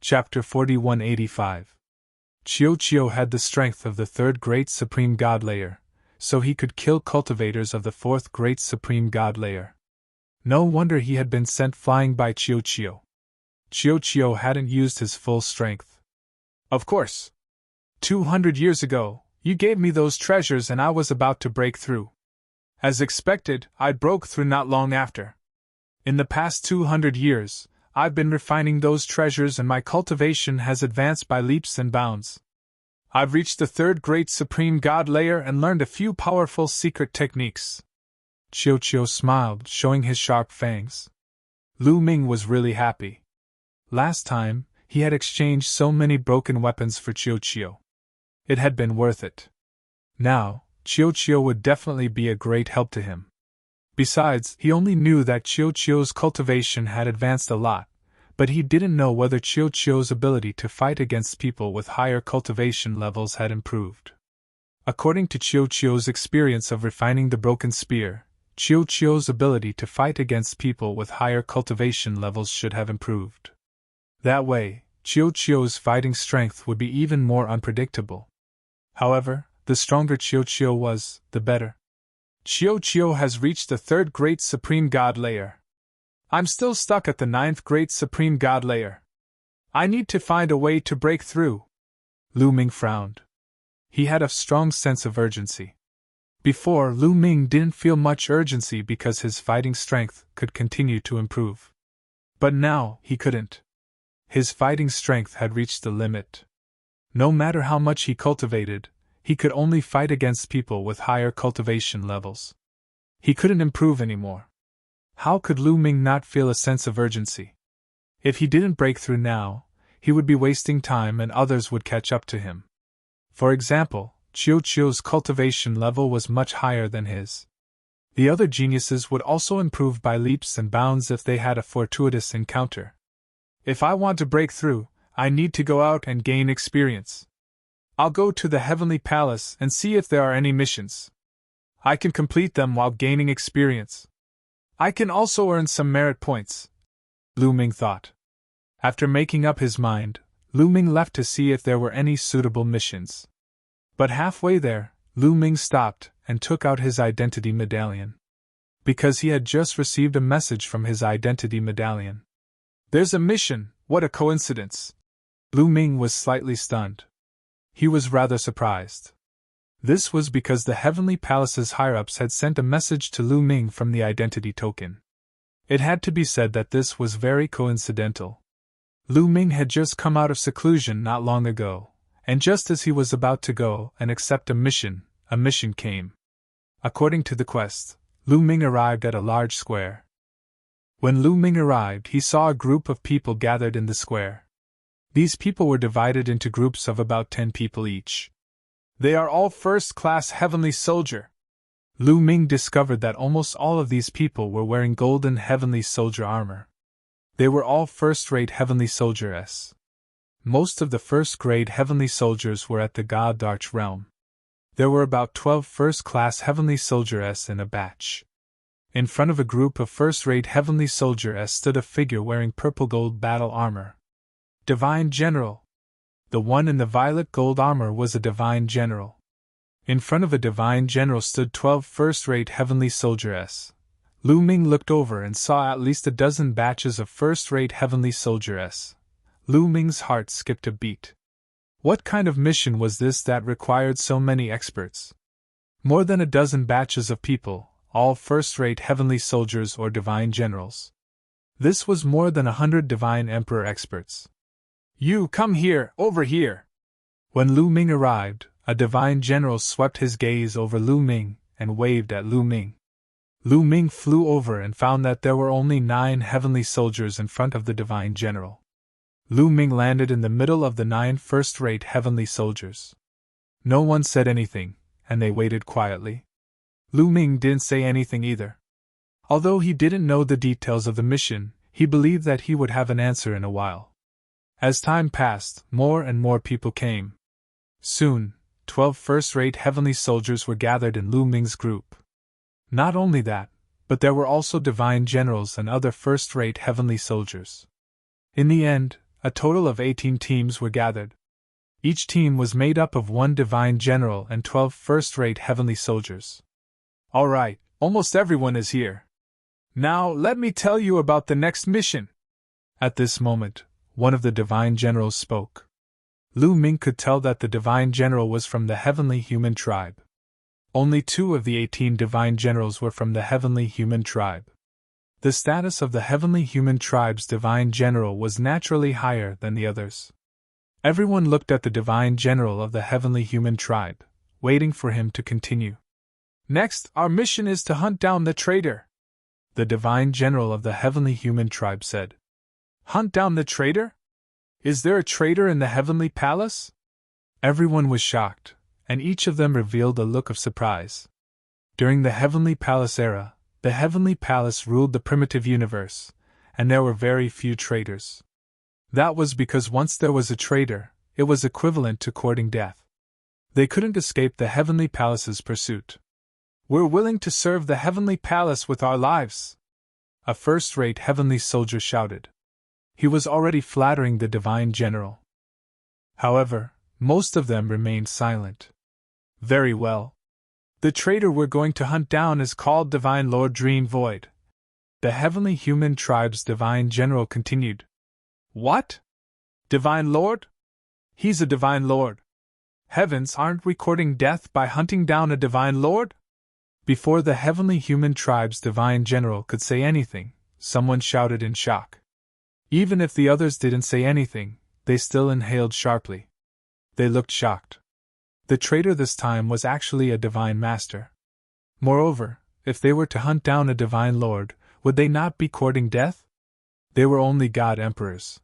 Chapter 4185. Chiyo had the strength of the third great supreme god layer, so he could kill cultivators of the fourth great supreme god layer. No wonder he had been sent flying by Chiyo. Chiyo hadn't used his full strength. Of course. 200 years ago, you gave me those treasures and I was about to break through. As expected, I broke through not long after. In the past 200 years, I've been refining those treasures and my cultivation has advanced by leaps and bounds. I've reached the third great supreme god layer and learned a few powerful secret techniques. Chiyo smiled, showing his sharp fangs. Lu Ming was really happy. Last time, he had exchanged so many broken weapons for Chiyo. It had been worth it. Now, Chiyo would definitely be a great help to him. Besides, he only knew that Chiyo's cultivation had advanced a lot, but he didn't know whether Chiyo's ability to fight against people with higher cultivation levels had improved. According to Chiyo's experience of refining the broken spear, Chiyo's ability to fight against people with higher cultivation levels should have improved. That way, Chiyo's fighting strength would be even more unpredictable. However, the stronger Chiyo was, the better. Chiyo has reached the third great supreme god layer. I'm still stuck at the ninth great supreme god layer. I need to find a way to break through. Lu Ming frowned. He had a strong sense of urgency. Before, Lu Ming didn't feel much urgency because his fighting strength could continue to improve. But now, he couldn't. His fighting strength had reached the limit. No matter how much he cultivated, he could only fight against people with higher cultivation levels. He couldn't improve anymore. How could Lu Ming not feel a sense of urgency? If he didn't break through now, he would be wasting time and others would catch up to him. For example, Chiyo's cultivation level was much higher than his. The other geniuses would also improve by leaps and bounds if they had a fortuitous encounter. If I want to break through, I need to go out and gain experience. I'll go to the Heavenly Palace and see if there are any missions. I can complete them while gaining experience. I can also earn some merit points, Lu Ming thought. After making up his mind, Lu Ming left to see if there were any suitable missions. But halfway there, Lu Ming stopped and took out his identity medallion. Because he had just received a message from his identity medallion. There's a mission, what a coincidence! Lu Ming was slightly stunned. He was rather surprised. This was because the Heavenly Palace's higher-ups had sent a message to Lu Ming from the identity token. It had to be said that this was very coincidental. Lu Ming had just come out of seclusion not long ago, and just as he was about to go and accept a mission came. According to the quest, Lu Ming arrived at a large square. When Lu Ming arrived, he saw a group of people gathered in the square. These people were divided into groups of about 10 people each. They are all first-class heavenly soldier. Lu Ming discovered that almost all of these people were wearing golden heavenly soldier armor. They were all first-rate heavenly soldiers. Most of the first-grade heavenly soldiers were at the God Arch realm. There were about 12 first-class heavenly soldiers in a batch. In front of a group of first-rate heavenly soldiers stood a figure wearing purple-gold battle armor. Divine General. The one in the violet gold armor was a Divine General. In front of a Divine General stood 12 first-rate heavenly soldiers. Lu Ming looked over and saw at least a dozen batches of first-rate heavenly soldiers. Lu Ming's heart skipped a beat. What kind of mission was this that required so many experts? More than a dozen batches of people, all first-rate heavenly soldiers or Divine Generals. This was more than 100 Divine Emperor experts. You come here, over here! When Lu Ming arrived, a Divine General swept his gaze over Lu Ming and waved at Lu Ming. Lu Ming flew over and found that there were only 9 heavenly soldiers in front of the Divine General. Lu Ming landed in the middle of the 9 first-rate heavenly soldiers. No one said anything, and they waited quietly. Lu Ming didn't say anything either. Although he didn't know the details of the mission, he believed that he would have an answer in a while. As time passed, more and more people came. Soon, 12 first-rate heavenly soldiers were gathered in Lu Ming's group. Not only that, but there were also Divine Generals and other first-rate heavenly soldiers. In the end, a total of 18 teams were gathered. Each team was made up of 1 divine general and 12 first-rate heavenly soldiers. All right, almost everyone is here. Now, let me tell you about the next mission. At this moment, one of the divine generals spoke. Lu Ming could tell that the divine general was from the heavenly human tribe. Only 2 of the 18 divine generals were from the heavenly human tribe. The status of the heavenly human tribe's divine general was naturally higher than the others. Everyone looked at the divine general of the heavenly human tribe, waiting for him to continue. Next, our mission is to hunt down the traitor, the divine general of the heavenly human tribe said. Hunt down the traitor? Is there a traitor in the heavenly palace? Everyone was shocked, and each of them revealed a look of surprise. During the heavenly palace era, the heavenly palace ruled the primitive universe, and there were very few traitors. That was because once there was a traitor, it was equivalent to courting death. They couldn't escape the heavenly palace's pursuit. We're willing to serve the heavenly palace with our lives, a first-rate heavenly soldier shouted. He was already flattering the divine general. However, most of them remained silent. Very well. The traitor we're going to hunt down is called Divine Lord Dream Void, the heavenly human tribe's divine general continued. What? Divine Lord? He's a divine lord. Heavens, aren't we courting death by hunting down a divine lord? Before the heavenly human tribe's divine general could say anything, someone shouted in shock. Even if the others didn't say anything, they still inhaled sharply. They looked shocked. The traitor this time was actually a divine master. Moreover, if they were to hunt down a divine lord, would they not be courting death? They were only god emperors.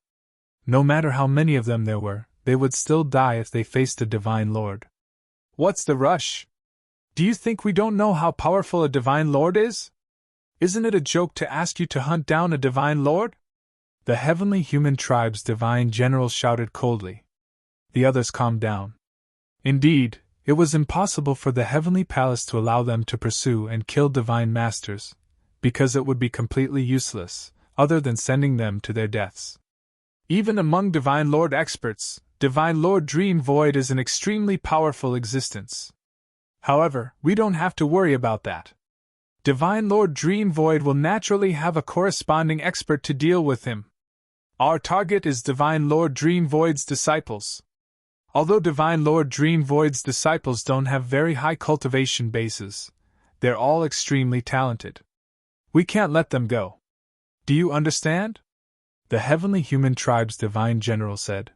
No matter how many of them there were, they would still die if they faced a divine lord. What's the rush? Do you think we don't know how powerful a divine lord is? Isn't it a joke to ask you to hunt down a divine lord? The heavenly human tribe's divine general shouted coldly. The others calmed down. Indeed, it was impossible for the heavenly palace to allow them to pursue and kill divine masters, because it would be completely useless, other than sending them to their deaths. Even among Divine Lord experts, Divine Lord Dream Void is an extremely powerful existence. However, we don't have to worry about that. Divine Lord Dream Void will naturally have a corresponding expert to deal with him. Our target is Divine Lord Dream Void's disciples. Although Divine Lord Dream Void's disciples don't have very high cultivation bases, they're all extremely talented. We can't let them go. Do you understand? The heavenly human tribe's divine general said.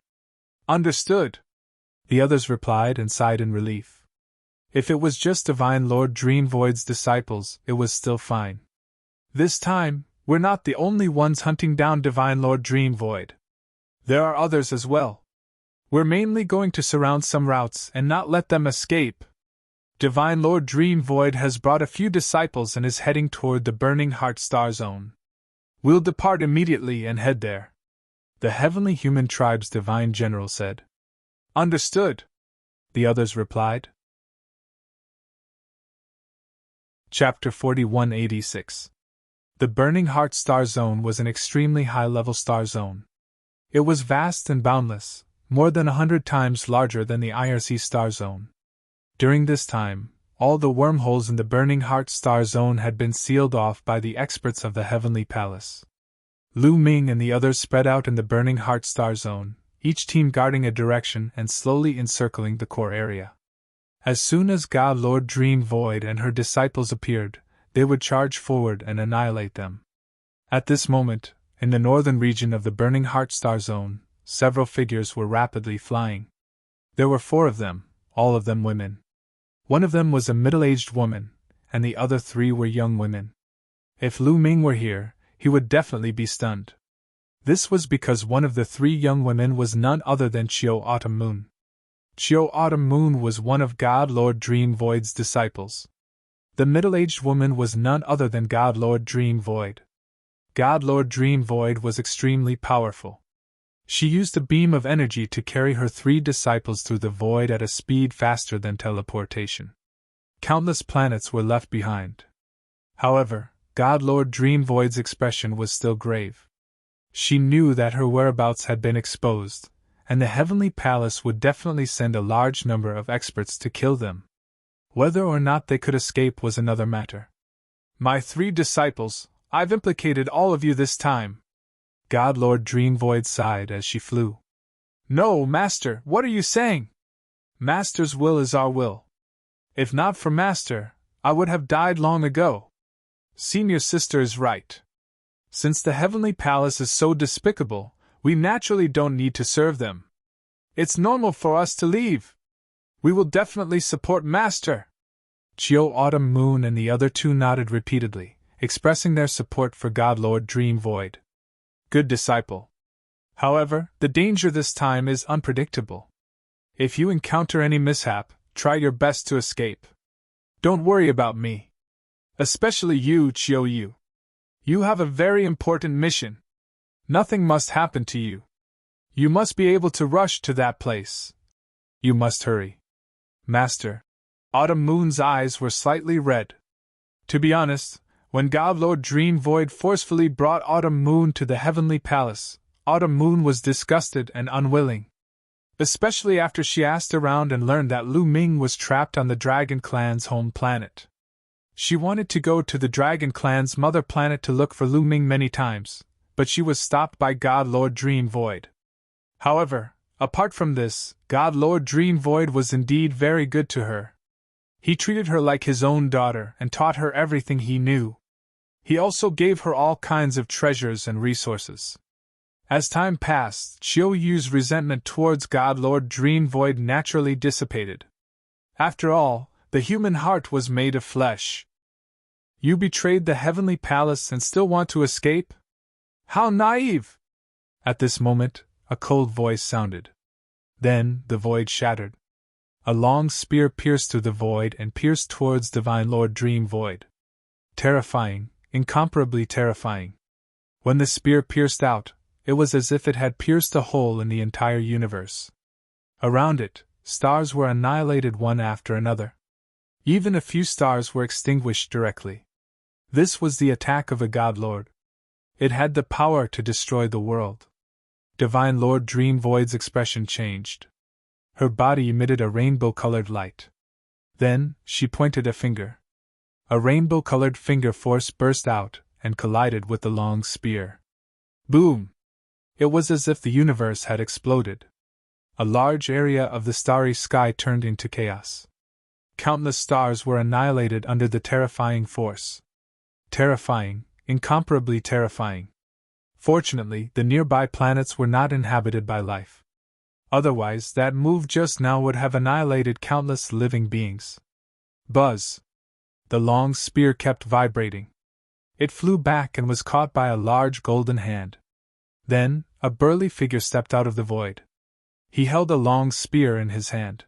Understood. The others replied and sighed in relief. If it was just Divine Lord Dream Void's disciples, it was still fine. This time, we're not the only ones hunting down Divine Lord Dream Void. There are others as well. We're mainly going to surround some routes and not let them escape. Divine Lord Dream Void has brought a few disciples and is heading toward the Burning Heart Star Zone. We'll depart immediately and head there, the heavenly human tribe's divine general said. Understood, the others replied. Chapter 4186. The Burning Heart Star Zone was an extremely high-level star zone. It was vast and boundless, more than 100 times larger than the IRC Star Zone. During this time, all the wormholes in the Burning Heart Star Zone had been sealed off by the experts of the Heavenly Palace. Lu Ming and the others spread out in the Burning Heart Star Zone, each team guarding a direction and slowly encircling the core area. As soon as God Lord Dream Void and her disciples appeared, they would charge forward and annihilate them. At this moment, in the northern region of the Burning Heart Star Zone, several figures were rapidly flying. There were 4 of them, all of them women. One of them was a middle-aged woman, and the other 3 were young women. If Lu Ming were here, he would definitely be stunned. This was because one of the 3 young women was none other than Chiu Autumn Moon. Chiu Autumn Moon was one of God Lord Dream Void's disciples. The middle-aged woman was none other than God Lord Dream Void. God Lord Dream Void was extremely powerful. She used a beam of energy to carry her 3 disciples through the void at a speed faster than teleportation. Countless planets were left behind. However, God Lord Dream Void's expression was still grave. She knew that her whereabouts had been exposed, and the Heavenly Palace would definitely send a large number of experts to kill them. Whether or not they could escape was another matter. My 3 disciples, I've implicated all of you this time. God Lord Dreamvoid sighed as she flew. No, Master, what are you saying? Master's will is our will. If not for Master, I would have died long ago. Senior sister is right. Since the Heavenly Palace is so despicable, we naturally don't need to serve them. It's normal for us to leave. We will definitely support Master. Chiyo Autumn Moon and the other 2 nodded repeatedly, expressing their support for God Lord Dreamvoid. Good disciple. However, the danger this time is unpredictable. If you encounter any mishap, try your best to escape. Don't worry about me. Especially you, Chiyo. You have a very important mission. Nothing must happen to you. You must be able to rush to that place. You must hurry. Master. Autumn Moon's eyes were slightly red. To be honest, when God Lord Dreamvoid forcefully brought Autumn Moon to the Heavenly Palace, Autumn Moon was disgusted and unwilling. Especially after she asked around and learned that Lu Ming was trapped on the Dragon Clan's home planet. She wanted to go to the Dragon Clan's mother planet to look for Lu Ming many times, but she was stopped by God Lord Dreamvoid. However, apart from this, God Lord Dreamvoid was indeed very good to her. He treated her like his own daughter and taught her everything he knew. He also gave her all kinds of treasures and resources. As time passed, Chiyo's resentment towards God Lord Dreamvoid naturally dissipated. After all, the human heart was made of flesh. You betrayed the Heavenly Palace and still want to escape? How naive! At this moment, a cold voice sounded. Then, the void shattered. A long spear pierced through the void and pierced towards Divine Lord Dreamvoid. Terrifying, incomparably terrifying. When the spear pierced out, it was as if it had pierced a hole in the entire universe. Around it, stars were annihilated one after another. Even a few stars were extinguished directly. This was the attack of a God Lord. It had the power to destroy the world. Divine Lord Dreamvoid's expression changed. Her body emitted a rainbow-colored light. Then, she pointed a finger. A rainbow-colored finger force burst out and collided with the long spear. Boom! It was as if the universe had exploded. A large area of the starry sky turned into chaos. Countless stars were annihilated under the terrifying force. Terrifying, incomparably terrifying. Fortunately, the nearby planets were not inhabited by life. Otherwise, that move just now would have annihilated countless living beings. Buzz! The long spear kept vibrating. It flew back and was caught by a large golden hand. Then, a burly figure stepped out of the void. He held a long spear in his hand.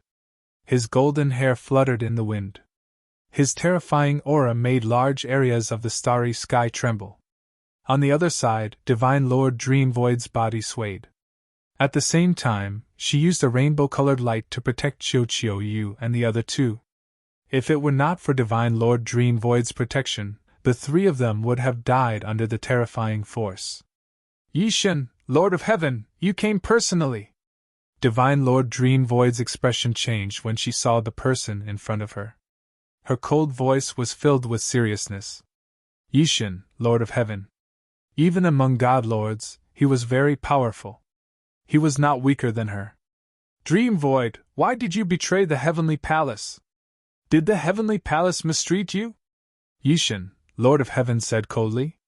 His golden hair fluttered in the wind. His terrifying aura made large areas of the starry sky tremble. On the other side, Divine Lord Dreamvoid's body swayed. At the same time, she used a rainbow-colored light to protect Chiyo and the other 2. If it were not for Divine Lord Dreamvoid's protection, the 3 of them would have died under the terrifying force. Yishin, Lord of Heaven, you came personally! Divine Lord Dreamvoid's expression changed when she saw the person in front of her. Her cold voice was filled with seriousness. Yishin, Lord of Heaven. Even among God Lords, he was very powerful. He was not weaker than her. Dreamvoid, why did you betray the Heavenly Palace? Did the Heavenly Palace mistreat you? Yishin, Lord of Heaven said coldly.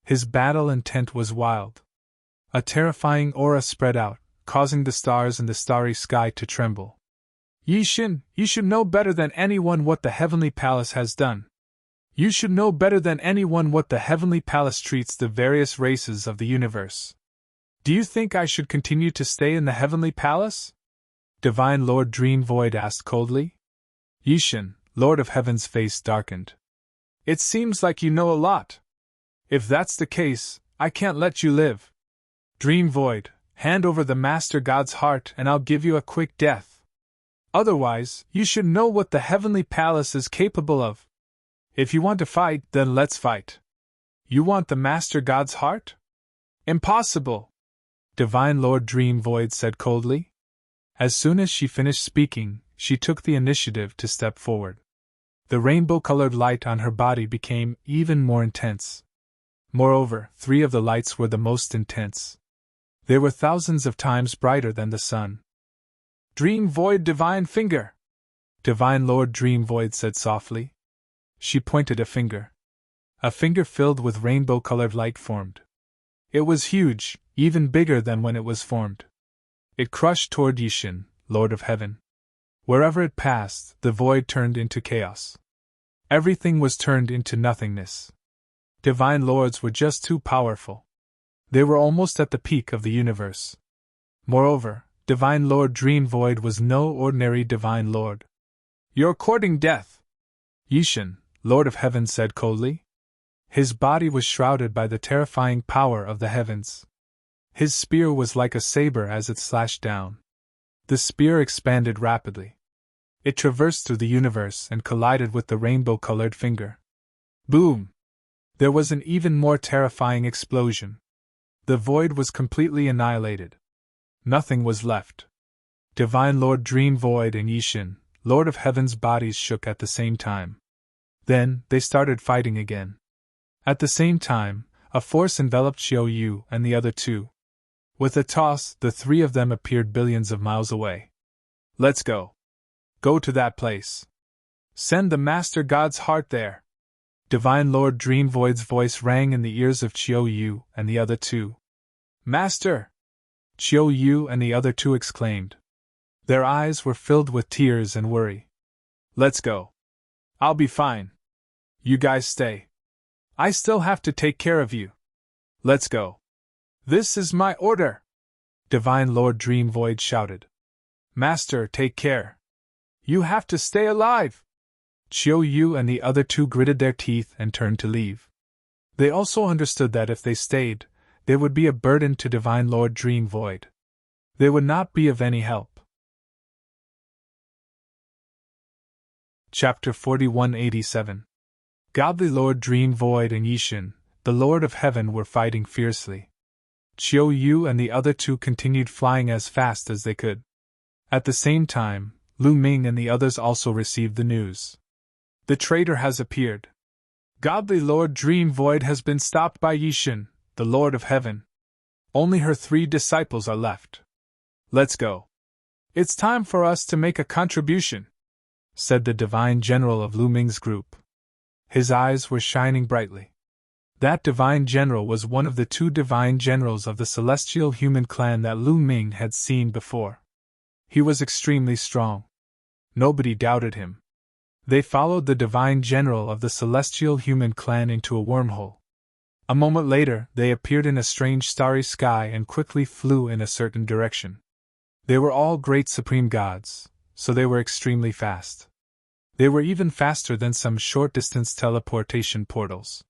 His battle intent was wild. A terrifying aura spread out, causing the stars in the starry sky to tremble. Yishin, you should know better than anyone what the Heavenly Palace has done. You should know better than anyone what the Heavenly Palace treats the various races of the universe. Do you think I should continue to stay in the Heavenly Palace? Divine Lord Dreamvoid asked coldly. Yishin, Lord of Heaven's face darkened. It seems like you know a lot. If that's the case, I can't let you live. Dreamvoid, hand over the Master God's heart and I'll give you a quick death. Otherwise, you should know what the Heavenly Palace is capable of. If you want to fight, then let's fight. You want the Master God's heart? Impossible! Divine Lord Dream Void said coldly. As soon as she finished speaking, she took the initiative to step forward. The rainbow-colored light on her body became even more intense. Moreover, 3 of the lights were the most intense. They were thousands of times brighter than the sun. Dream Void Divine Finger! Divine Lord Dream Void said softly. She pointed a finger. A finger filled with rainbow-colored light formed. It was huge, even bigger than when it was formed. It crushed toward Yishin, Lord of Heaven. Wherever it passed, the void turned into chaos. Everything was turned into nothingness. Divine Lords were just too powerful. They were almost at the peak of the universe. Moreover, Divine Lord Dream Void was no ordinary Divine Lord. You're courting death! Yishin, Lord of Heaven said coldly. His body was shrouded by the terrifying power of the heavens. His spear was like a saber as it slashed down. The spear expanded rapidly. It traversed through the universe and collided with the rainbow-colored finger. Boom! There was an even more terrifying explosion. The void was completely annihilated. Nothing was left. Divine Lord Dream Void and Yishin, Lord of Heaven's bodies shook at the same time. Then, they started fighting again. At the same time, a force enveloped Xiao Yu and the other 2. With a toss, the 3 of them appeared billions of miles away. Let's go. Go to that place. Send the Master God's heart there. Divine Lord Dream Void's voice rang in the ears of Xiao Yu and the other 2. Master! Xiao Yu and the other 2 exclaimed. Their eyes were filled with tears and worry. Let's go. I'll be fine. You guys stay. I still have to take care of you. Let's go. This is my order! Divine Lord Dream Void shouted. Master, take care. You have to stay alive! Xiao Yu and the other 2 gritted their teeth and turned to leave. They also understood that if they stayed, they would be a burden to Divine Lord Dream Void. They would not be of any help. Chapter 4187. Godly Lord Dream Void and Yishin, the Lord of Heaven, were fighting fiercely. Xiao Yu and the other 2 continued flying as fast as they could. At the same time, Lu Ming and the others also received the news. The traitor has appeared. Godly Lord Dream Void has been stopped by Yishin, the Lord of Heaven. Only her 3 disciples are left. Let's go. It's time for us to make a contribution, said the Divine General of Lu Ming's group. His eyes were shining brightly. That Divine General was one of the 2 Divine Generals of the Celestial Human clan that Lu Ming had seen before. He was extremely strong. Nobody doubted him. They followed the Divine General of the Celestial Human clan into a wormhole. A moment later, they appeared in a strange starry sky and quickly flew in a certain direction. They were all great supreme gods, so they were extremely fast. They were even faster than some short-distance teleportation portals.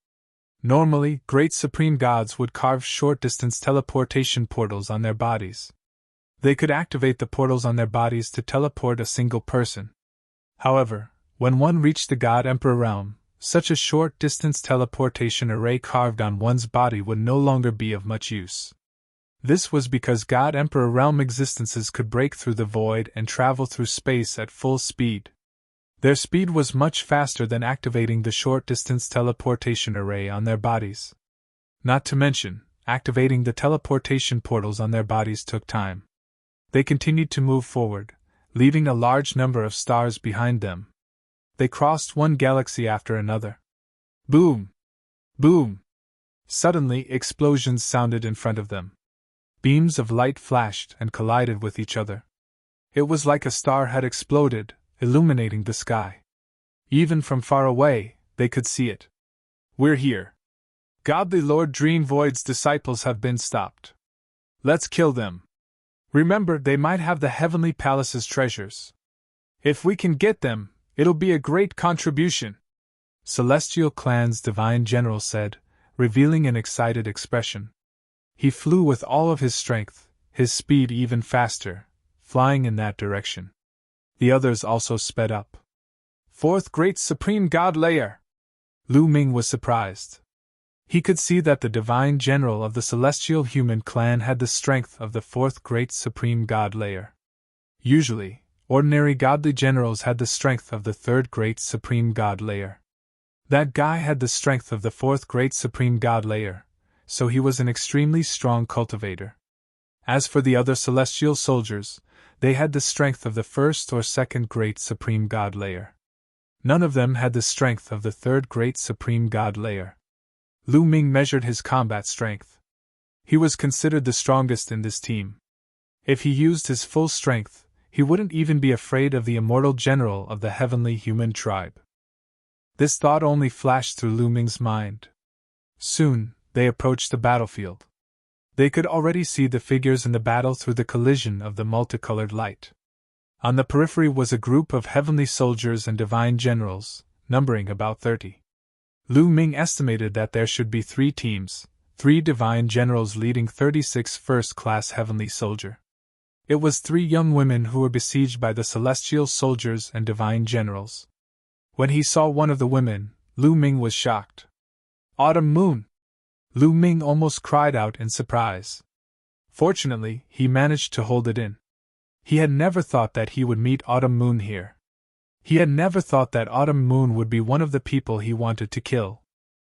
Normally, great supreme gods would carve short-distance teleportation portals on their bodies. They could activate the portals on their bodies to teleport a single person. However, when one reached the God Emperor realm, such a short-distance teleportation array carved on one's body would no longer be of much use. This was because God Emperor realm existences could break through the void and travel through space at full speed. Their speed was much faster than activating the short-distance teleportation array on their bodies. Not to mention, activating the teleportation portals on their bodies took time. They continued to move forward, leaving a large number of stars behind them. They crossed one galaxy after another. Boom! Boom! Suddenly, explosions sounded in front of them. Beams of light flashed and collided with each other. It was like a star had exploded, illuminating the sky. Even from far away, they could see it. We're here. Godly Lord Dream Void's disciples have been stopped. Let's kill them. Remember, they might have the Heavenly Palace's treasures. If we can get them, it'll be a great contribution, Celestial Clan's Divine General said, revealing an excited expression. He flew with all of his strength, his speed even faster, flying in that direction. The others also sped up. Fourth Great Supreme God Layer! Lu Ming was surprised. He could see that the divine general of the celestial human clan had the strength of the fourth great supreme god layer. Usually, ordinary godly generals had the strength of the third great supreme god layer. That guy had the strength of the fourth great supreme god layer, so he was an extremely strong cultivator. As for the other celestial soldiers, they had the strength of the first or second great supreme god layer. None of them had the strength of the third great supreme god layer. Lu Ming measured his combat strength. He was considered the strongest in this team. If he used his full strength, he wouldn't even be afraid of the immortal general of the heavenly human tribe. This thought only flashed through Lu Ming's mind. Soon, they approached the battlefield. They could already see the figures in the battle through the collision of the multicolored light. On the periphery was a group of heavenly soldiers and divine generals, numbering about 30. Lu Ming estimated that there should be 3 teams, 3 divine generals leading 36 first-class heavenly soldier. It was 3 young women who were besieged by the celestial soldiers and divine generals. When he saw one of the women, Lu Ming was shocked. "Autumn Moon!" Lu Ming almost cried out in surprise. Fortunately, he managed to hold it in. He had never thought that he would meet Autumn Moon here. He had never thought that Autumn Moon would be one of the people he wanted to kill.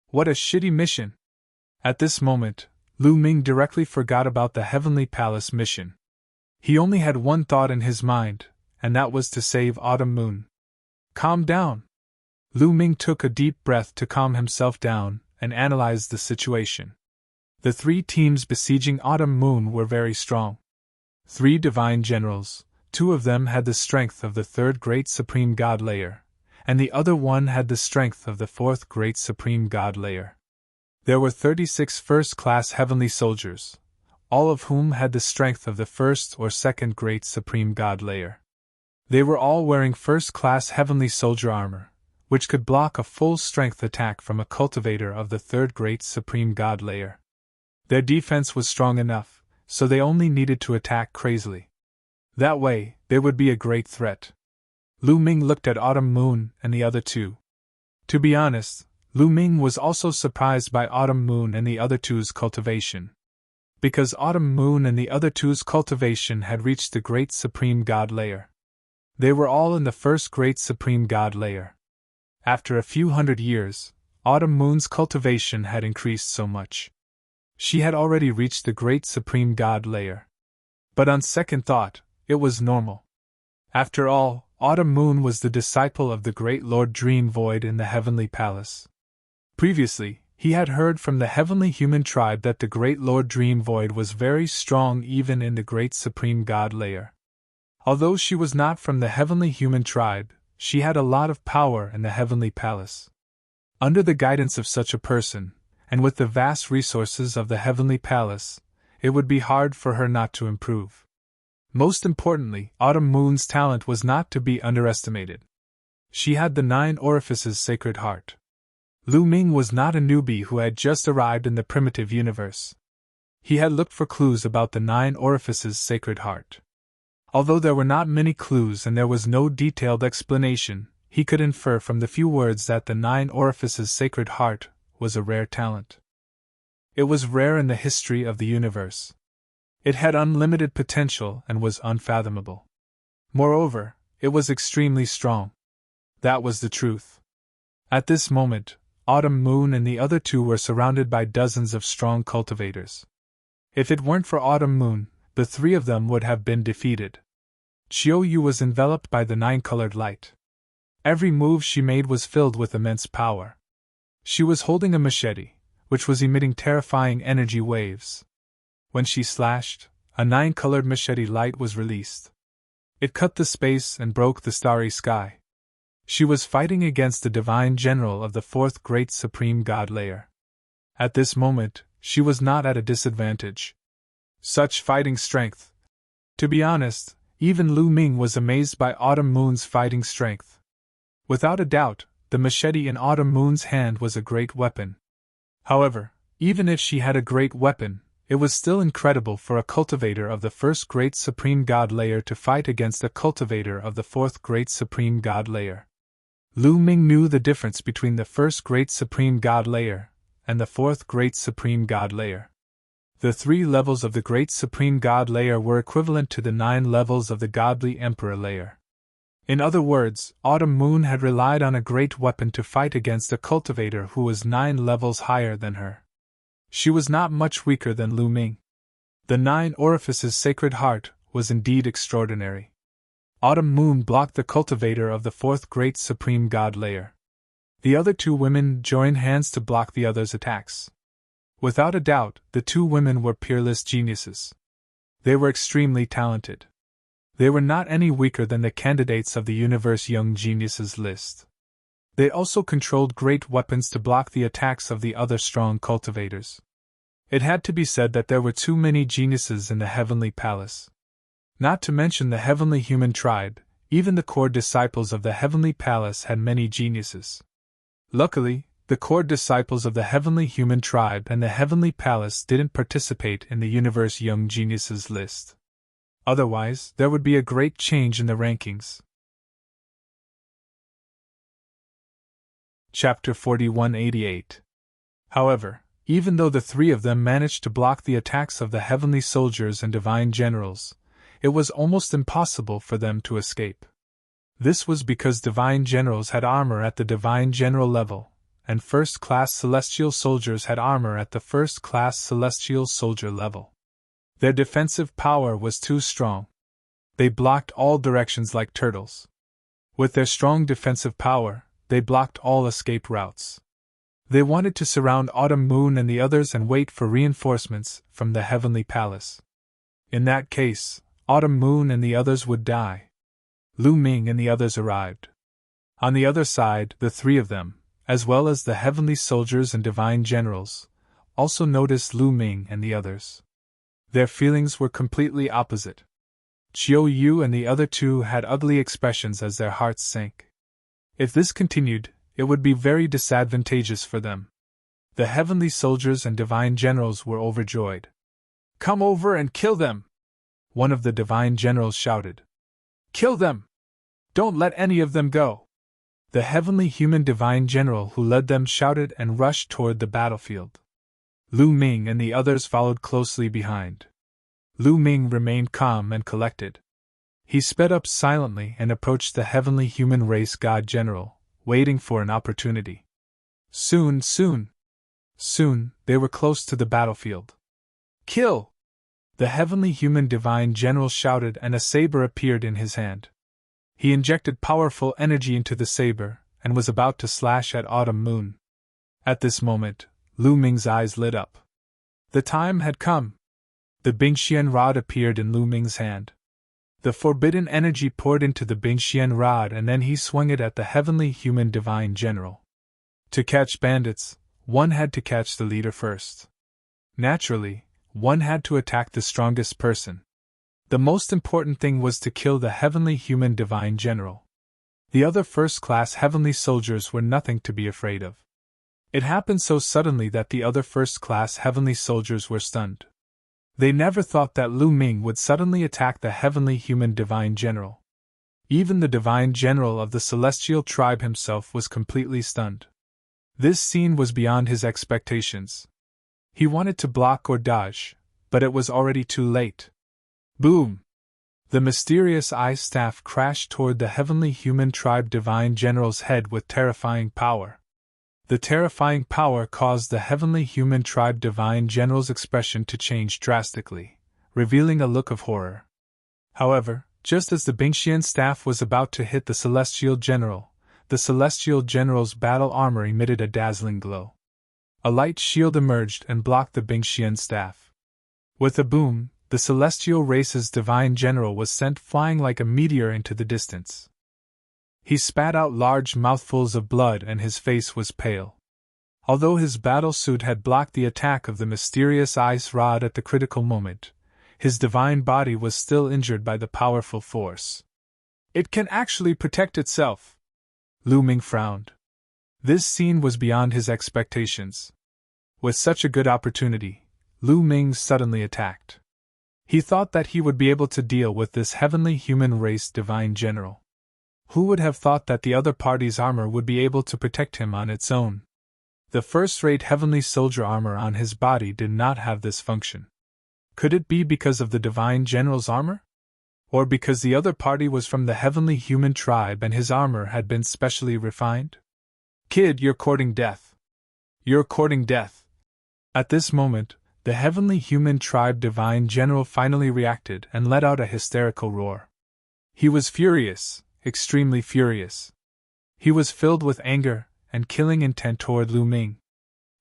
What a shitty mission! At this moment, Lu Ming directly forgot about the Heavenly Palace mission. He only had one thought in his mind, and that was to save Autumn Moon. Calm down! Lu Ming took a deep breath to calm himself down and analyzed the situation. The 3 teams besieging Autumn Moon were very strong. 3 divine generals, 2 of them had the strength of the third great supreme god layer, and the other one had the strength of the fourth great supreme god layer. There were 36 first-class heavenly soldiers, all of whom had the strength of the first or second great supreme god layer. They were all wearing first-class heavenly soldier armor, which could block a full-strength attack from a cultivator of the third great supreme god layer. Their defense was strong enough, so they only needed to attack crazily. That way, they would be a great threat. Lu Ming looked at Autumn Moon and the other 2. To be honest, Lu Ming was also surprised by Autumn Moon and the other 2's cultivation. Because Autumn Moon and the other 2's cultivation had reached the great supreme god layer. They were all in the first great supreme god layer. After a few hundred years, Autumn Moon's cultivation had increased so much. She had already reached the great supreme god layer. But on second thought, it was normal. After all, Autumn Moon was the disciple of the great Lord Dream Void in the Heavenly Palace. Previously, he had heard from the heavenly human tribe that the great Lord Dream Void was very strong even in the great supreme god layer. Although she was not from the heavenly human tribe, she had a lot of power in the Heavenly Palace. Under the guidance of such a person, and with the vast resources of the Heavenly Palace, it would be hard for her not to improve. Most importantly, Autumn Moon's talent was not to be underestimated. She had the 9 orifices sacred heart. Lu Ming was not a newbie who had just arrived in the primitive universe. He had looked for clues about the 9 orifices sacred heart. Although there were not many clues and there was no detailed explanation, he could infer from the few words that the 9 orifices sacred heart was a rare talent. It was rare in the history of the universe. It had unlimited potential and was unfathomable. Moreover, it was extremely strong. That was the truth. At this moment, Autumn Moon and the other 2 were surrounded by dozens of strong cultivators. If it weren't for Autumn Moon, the 3 of them would have been defeated. Chiou Yu was enveloped by the 9-colored light. Every move she made was filled with immense power. She was holding a machete, which was emitting terrifying energy waves. When she slashed, a 9-colored machete light was released. It cut the space and broke the starry sky. She was fighting against the divine general of the 4th great supreme god layer. At this moment, she was not at a disadvantage. Such fighting strength! To be honest, even Lu Ming was amazed by Autumn Moon's fighting strength. Without a doubt, the machete in Autumn Moon's hand was a great weapon. However, even if she had a great weapon, it was still incredible for a cultivator of the 1st great supreme god layer to fight against a cultivator of the 4th great supreme god layer. Lu Ming knew the difference between the 1st great supreme god layer and the fourth Great Supreme God Layer. The 3 levels of the Great Supreme God Layer were equivalent to the 9 levels of the Godly Emperor Layer. In other words, Autumn Moon had relied on a great weapon to fight against a cultivator who was 9 levels higher than her. She was not much weaker than Lu Ming. The 9 Orifices' Sacred Heart was indeed extraordinary. Autumn Moon blocked the cultivator of the 4th Great Supreme God Layer. The other 2 women joined hands to block the other's attacks. Without a doubt, the 2 women were peerless geniuses. They were extremely talented. They were not any weaker than the candidates of the Universe Young Geniuses list. They also controlled great weapons to block the attacks of the other strong cultivators. It had to be said that there were too many geniuses in the Heavenly Palace. Not to mention the Heavenly Human Tribe, even the core disciples of the Heavenly Palace had many geniuses. Luckily, the core disciples of the Heavenly Human Tribe and the Heavenly Palace didn't participate in the Universe Young Geniuses list. Otherwise, there would be a great change in the rankings. Chapter 4188. However, even though the 3 of them managed to block the attacks of the heavenly soldiers and divine generals, it was almost impossible for them to escape. This was because divine generals had armor at the divine general level, and first-class celestial soldiers had armor at the first-class celestial soldier level. Their defensive power was too strong. They blocked all directions like turtles. With their strong defensive power, they blocked all escape routes. They wanted to surround Autumn Moon and the others and wait for reinforcements from the Heavenly Palace. In that case, Autumn Moon and the others would die. Lu Ming and the others arrived. On the other side, the 3 of them, as well as the heavenly soldiers and divine generals, also noticed Lu Ming and the others. Their feelings were completely opposite. Chiu Yu and the other 2 had ugly expressions as their hearts sank. If this continued, it would be very disadvantageous for them. The heavenly soldiers and divine generals were overjoyed. "Come over and kill them!" one of the divine generals shouted. "Kill them! Don't let any of them go!" The heavenly human divine general who led them shouted and rushed toward the battlefield. Lu Ming and the others followed closely behind. Lu Ming remained calm and collected. He sped up silently and approached the heavenly human race god general, waiting for an opportunity. Soon, they were close to the battlefield. "Kill!" The heavenly human divine general shouted, and a saber appeared in his hand. He injected powerful energy into the saber, and was about to slash at Autumn Moon. At this moment, Lu Ming's eyes lit up. The time had come. The Bingxian rod appeared in Lu Ming's hand. The forbidden energy poured into the Bingxian rod, and then he swung it at the heavenly human divine general. To catch bandits, one had to catch the leader first. Naturally, one had to attack the strongest person. The most important thing was to kill the heavenly human divine general. The other first-class heavenly soldiers were nothing to be afraid of. It happened so suddenly that the other first-class heavenly soldiers were stunned. They never thought that Lu Ming would suddenly attack the heavenly human divine general. Even the divine general of the celestial tribe himself was completely stunned. This scene was beyond his expectations. He wanted to block or dodge, but it was already too late. Boom! The mysterious ice staff crashed toward the heavenly human tribe divine general's head with terrifying power. The terrifying power caused the heavenly human tribe divine general's expression to change drastically, revealing a look of horror. However, just as the Bingxian staff was about to hit the celestial general's battle armor emitted a dazzling glow. A light shield emerged and blocked the Bingxian staff. With a boom, the celestial race's divine general was sent flying like a meteor into the distance. He spat out large mouthfuls of blood and his face was pale. Although his battle suit had blocked the attack of the mysterious ice rod at the critical moment, his divine body was still injured by the powerful force. "It can actually protect itself." Lu Ming frowned. This scene was beyond his expectations. With such a good opportunity, Lu Ming suddenly attacked. He thought that he would be able to deal with this heavenly human race divine general. Who would have thought that the other party's armor would be able to protect him on its own? The first-rate heavenly soldier armor on his body did not have this function. Could it be because of the divine general's armor? Or because the other party was from the heavenly human tribe and his armor had been specially refined? Kid, you're courting death. You're courting death. At this moment, the heavenly human tribe divine general finally reacted and let out a hysterical roar. He was furious, extremely furious. He was filled with anger and killing intent toward Lu Ming.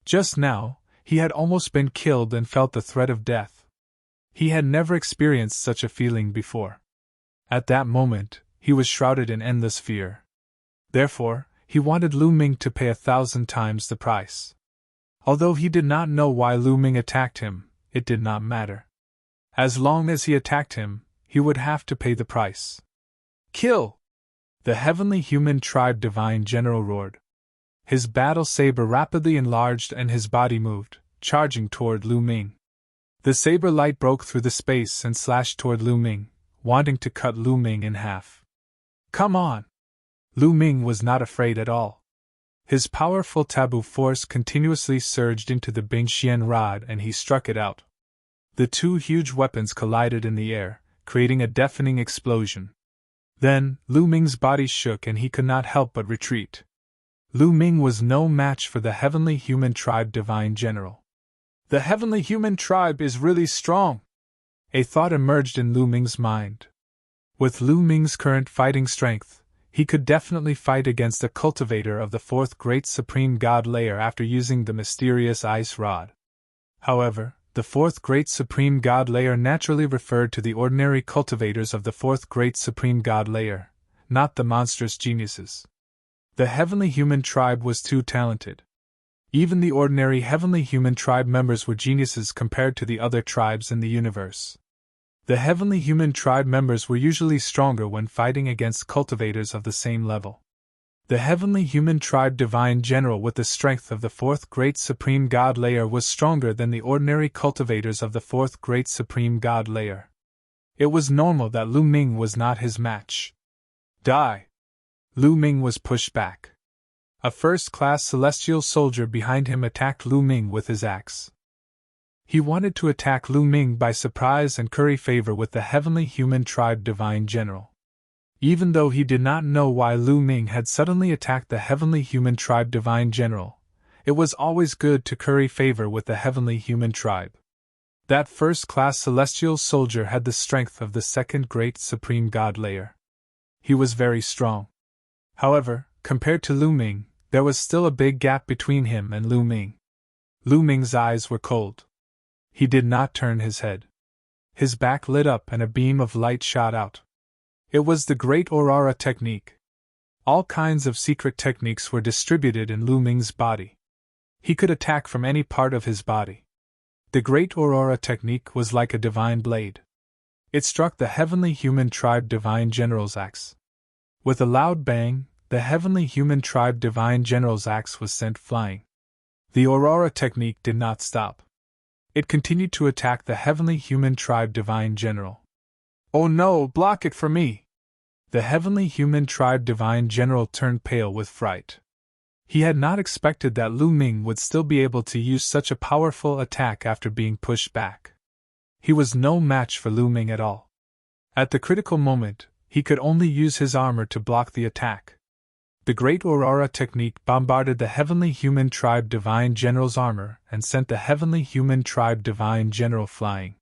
Just now, he had almost been killed and felt the threat of death. He had never experienced such a feeling before. At that moment, he was shrouded in endless fear. Therefore, he wanted Lu Ming to pay 1,000 times the price. Although he did not know why Lu Ming attacked him, it did not matter. As long as he attacked him, he would have to pay the price. Kill! The heavenly human tribe divine general roared. His battle saber rapidly enlarged and his body moved, charging toward Lu Ming. The saber light broke through the space and slashed toward Lu Ming, wanting to cut Lu Ming in half. Come on! Lu Ming was not afraid at all. His powerful taboo force continuously surged into the Bingxian rod and he struck it out. The two huge weapons collided in the air, creating a deafening explosion. Then, Lu Ming's body shook and he could not help but retreat. Lu Ming was no match for the heavenly human tribe divine general. The heavenly human tribe is really strong. A thought emerged in Lu Ming's mind. With Lu Ming's current fighting strength, he could definitely fight against the cultivator of the fourth great supreme god layer after using the mysterious ice rod. However, the fourth great supreme god layer naturally referred to the ordinary cultivators of the fourth great supreme god layer, not the monstrous geniuses. The heavenly human tribe was too talented. Even the ordinary heavenly human tribe members were geniuses compared to the other tribes in the universe. The heavenly human tribe members were usually stronger when fighting against cultivators of the same level. The heavenly human tribe divine general with the strength of the fourth great supreme god layer was stronger than the ordinary cultivators of the fourth great supreme god layer. It was normal that Lu Ming was not his match. Die! Lu Ming was pushed back. A first-class celestial soldier behind him attacked Lu Ming with his axe. He wanted to attack Lu Ming by surprise and curry favor with the heavenly human tribe divine general. Even though he did not know why Lu Ming had suddenly attacked the heavenly human tribe divine general, it was always good to curry favor with the heavenly human tribe. That first-class celestial soldier had the strength of the second great supreme god layer. He was very strong. However, compared to Lu Ming, there was still a big gap between him and Lu Ming. Lu Ming's eyes were cold. He did not turn his head. His back lit up and a beam of light shot out. It was the Great Aurora technique. All kinds of secret techniques were distributed in Lu Ming's body. He could attack from any part of his body. The Great Aurora technique was like a divine blade. It struck the heavenly human tribe divine general's axe. With a loud bang, the heavenly human tribe divine general's axe was sent flying. The Aurora technique did not stop. It continued to attack the heavenly human tribe divine general. Oh no, block it for me! The heavenly human tribe divine general turned pale with fright. He had not expected that Lu Ming would still be able to use such a powerful attack after being pushed back. He was no match for Lu Ming at all. At the critical moment, he could only use his armor to block the attack. The Great Aurora technique bombarded the heavenly human tribe divine general's armor and sent the heavenly human tribe divine general flying.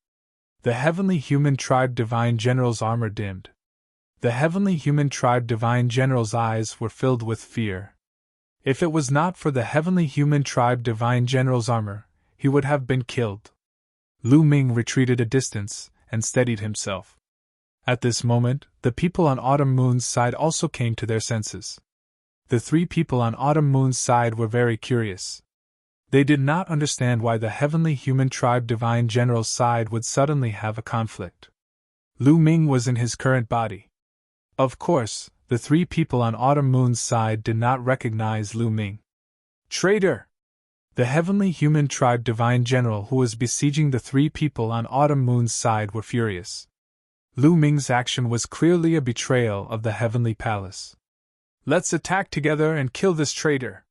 The heavenly human tribe divine general's armor dimmed. The heavenly human tribe divine general's eyes were filled with fear. If it was not for the heavenly human tribe divine general's armor, he would have been killed. Lu Ming retreated a distance and steadied himself. At this moment, the people on Autumn Moon's side also came to their senses. The three people on Autumn Moon's side were very curious. They did not understand why the heavenly human tribe divine general's side would suddenly have a conflict. Lu Ming was in his current body. Of course, the three people on Autumn Moon's side did not recognize Lu Ming. Traitor! The heavenly human tribe divine general who was besieging the three people on Autumn Moon's side were furious. Lu Ming's action was clearly a betrayal of the heavenly palace. Let's attack together and kill this traitor!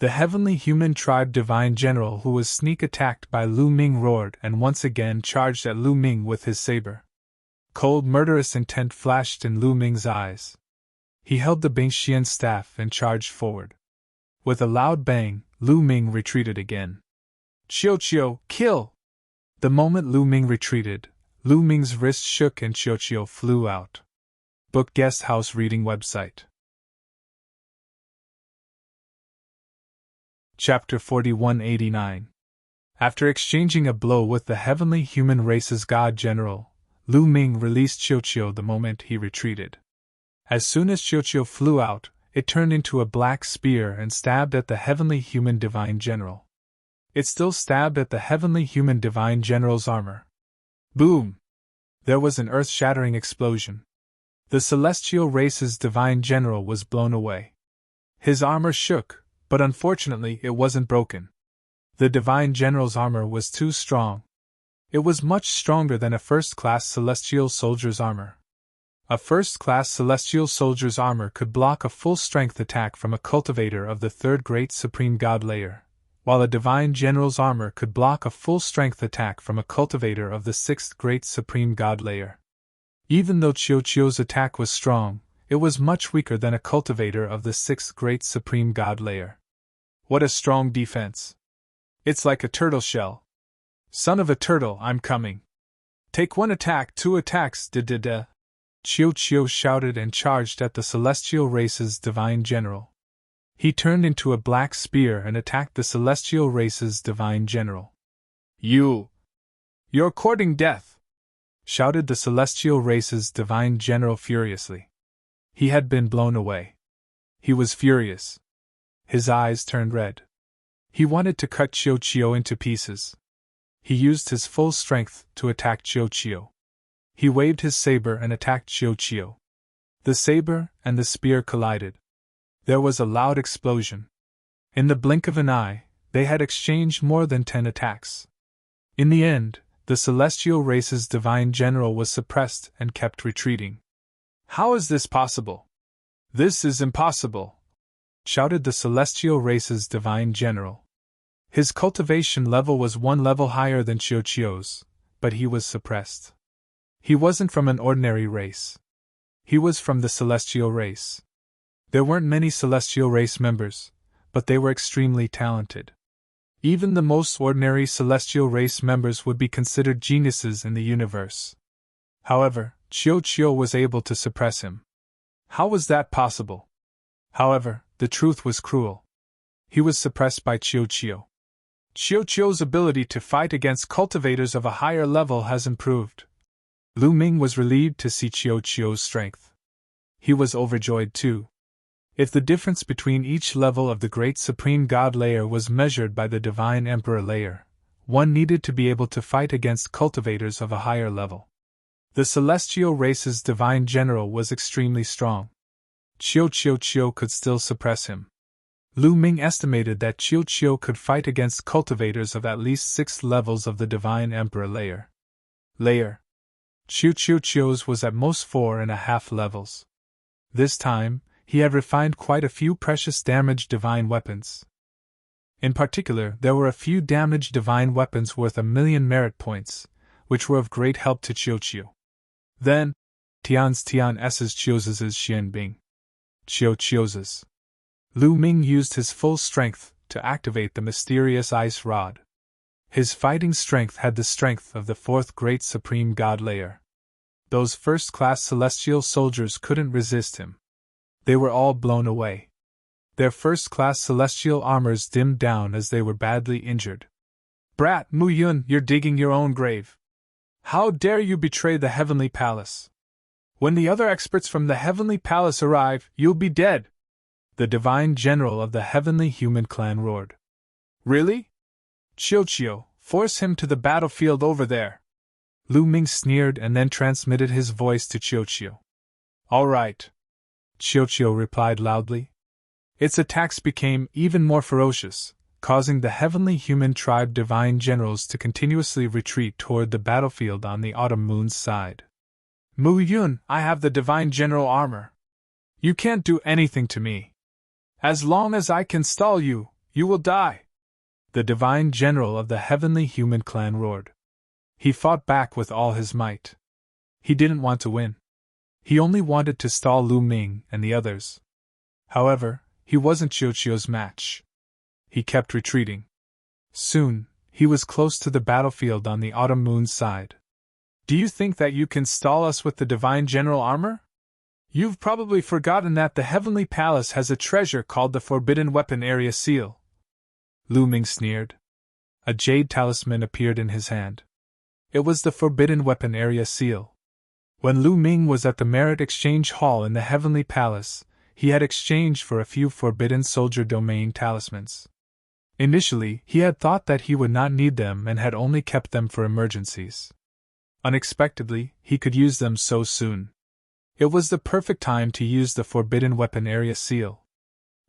The heavenly human tribe divine general who was sneak attacked by Lu Ming roared and once again charged at Lu Ming with his saber. Cold murderous intent flashed in Lu Ming's eyes. He held the Bingxian staff and charged forward. With a loud bang, Lu Ming retreated again. Qiu, kill! The moment Lu Ming retreated, Lu Ming's wrist shook and Qiu flew out. Book Guest House Reading Website. Chapter 4189. After exchanging a blow with the heavenly human race's god general, Lu Ming released Qiu the moment he retreated. As soon as Qiu flew out, it turned into a black spear and stabbed at the heavenly human divine general. It still stabbed at the heavenly human divine general's armor. Boom! There was an earth-shattering explosion. The celestial race's divine general was blown away. His armor shook, but unfortunately it wasn't broken. The divine general's armor was too strong. It was much stronger than a first-class celestial soldier's armor. A first-class celestial soldier's armor could block a full-strength attack from a cultivator of the third great supreme god layer, while a divine general's armor could block a full-strength attack from a cultivator of the sixth great supreme god layer. Even though Qiu's attack was strong, it was much weaker than a cultivator of the sixth great supreme god layer. What a strong defense! It's like a turtle shell. Son of a turtle, I'm coming. Take one attack, two attacks, da-da-da. Qiu shouted and charged at the celestial race's divine general. He turned into a black spear and attacked the celestial race's divine general. You're courting death! Shouted the celestial race's divine general furiously. He had been blown away. He was furious. His eyes turned red. He wanted to cut Qiu into pieces. He used his full strength to attack Qiu. He waved his saber and attacked Qiu. The saber and the spear collided. There was a loud explosion. In the blink of an eye, they had exchanged more than 10 attacks. In the end, the celestial race's divine general was suppressed and kept retreating. How is this possible? This is impossible! Shouted the celestial race's divine general. His cultivation level was 1 level higher than Qiu's, but he was suppressed. He wasn't from an ordinary race. He was from the celestial race. There weren't many celestial race members, but they were extremely talented. Even the most ordinary celestial race members would be considered geniuses in the universe. However, Qiu was able to suppress him. How was that possible? However, the truth was cruel. He was suppressed by Qiu. Qiu's ability to fight against cultivators of a higher level has improved. Lu Ming was relieved to see Qiu's strength. He was overjoyed too. If the difference between each level of the Great Supreme God layer was measured by the Divine Emperor layer, one needed to be able to fight against cultivators of a higher level. The celestial race's divine general was extremely strong. Qiu could still suppress him. Lu Ming estimated that Qiu could fight against cultivators of at least 6 levels of the Divine Emperor layer. Qiu's was at most 4.5 levels. This time, he had refined quite a few precious damaged divine weapons. In particular, there were a few damaged divine weapons worth 1,000,000 merit points, which were of great help to Qiu. Then, Tian's Qiu's Xianbing. Qiu's. Lu Ming used his full strength to activate the mysterious ice rod. His fighting strength had the strength of the 4th Great Supreme God layer. Those first-class celestial soldiers couldn't resist him. They were all blown away. Their first-class celestial armors dimmed down as they were badly injured. Brat Mu Yun, you're digging your own grave. How dare you betray the Heavenly Palace? When the other experts from the Heavenly Palace arrive, you'll be dead! The Divine General of the Heavenly Human Clan roared. Really? Qiu, force him to the battlefield over there! Lu Ming sneered and then transmitted his voice to Qiu. All right. Qiu replied loudly. Its attacks became even more ferocious, causing the heavenly human tribe divine generals to continuously retreat toward the battlefield on the autumn moon's side. Mu Yun, I have the divine general armor. You can't do anything to me. As long as I can stall you, You will die!" the divine general of the heavenly human clan roared. He fought back with all his might. He didn't want to win. He only wanted to stall Lu Ming and the others. However, he wasn't Qiuqiu's match. He kept retreating. Soon, he was close to the battlefield on the autumn moon's side. "Do you think that you can stall us with the divine general armor? You've probably forgotten that the heavenly palace has a treasure called the Forbidden Weapon Area Seal." Lu Ming sneered. A jade talisman appeared in his hand. It was the Forbidden Weapon Area Seal. When Lu Ming was at the Merit Exchange Hall in the Heavenly Palace, he had exchanged for a few Forbidden Soldier Domain talismans. Initially, he had thought that he would not need them and had only kept them for emergencies. Unexpectedly, he could use them so soon. It was the perfect time to use the Forbidden Weapon Area Seal.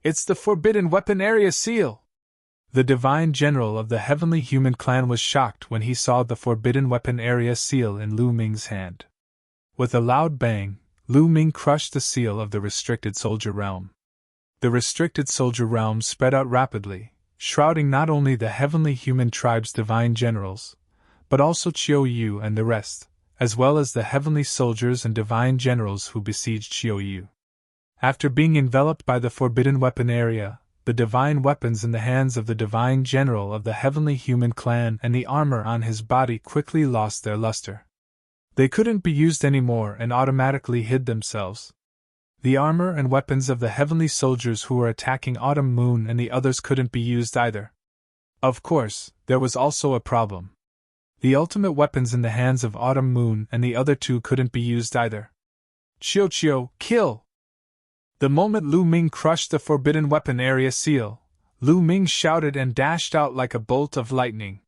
"It's the Forbidden Weapon Area Seal!" The divine general of the heavenly human clan was shocked when he saw the Forbidden Weapon Area Seal in Lu Ming's hand. With a loud bang, Lu Ming crushed the seal of the Restricted Soldier Realm. The Restricted Soldier Realm spread out rapidly, shrouding not only the heavenly human tribe's divine generals, but also Qiu Yu and the rest, as well as the heavenly soldiers and divine generals who besieged Qiu Yu. After being enveloped by the Forbidden Weapon Area, the divine weapons in the hands of the divine general of the heavenly human clan and the armor on his body quickly lost their luster. They couldn't be used anymore and automatically hid themselves. The armor and weapons of the heavenly soldiers who were attacking Autumn Moon and the others couldn't be used either. Of course, there was also a problem. The ultimate weapons in the hands of Autumn Moon and the other two couldn't be used either. "Qiuqiu, kill!" The moment Lu Ming crushed the Forbidden Weapon Area Seal, Lu Ming shouted and dashed out like a bolt of lightning.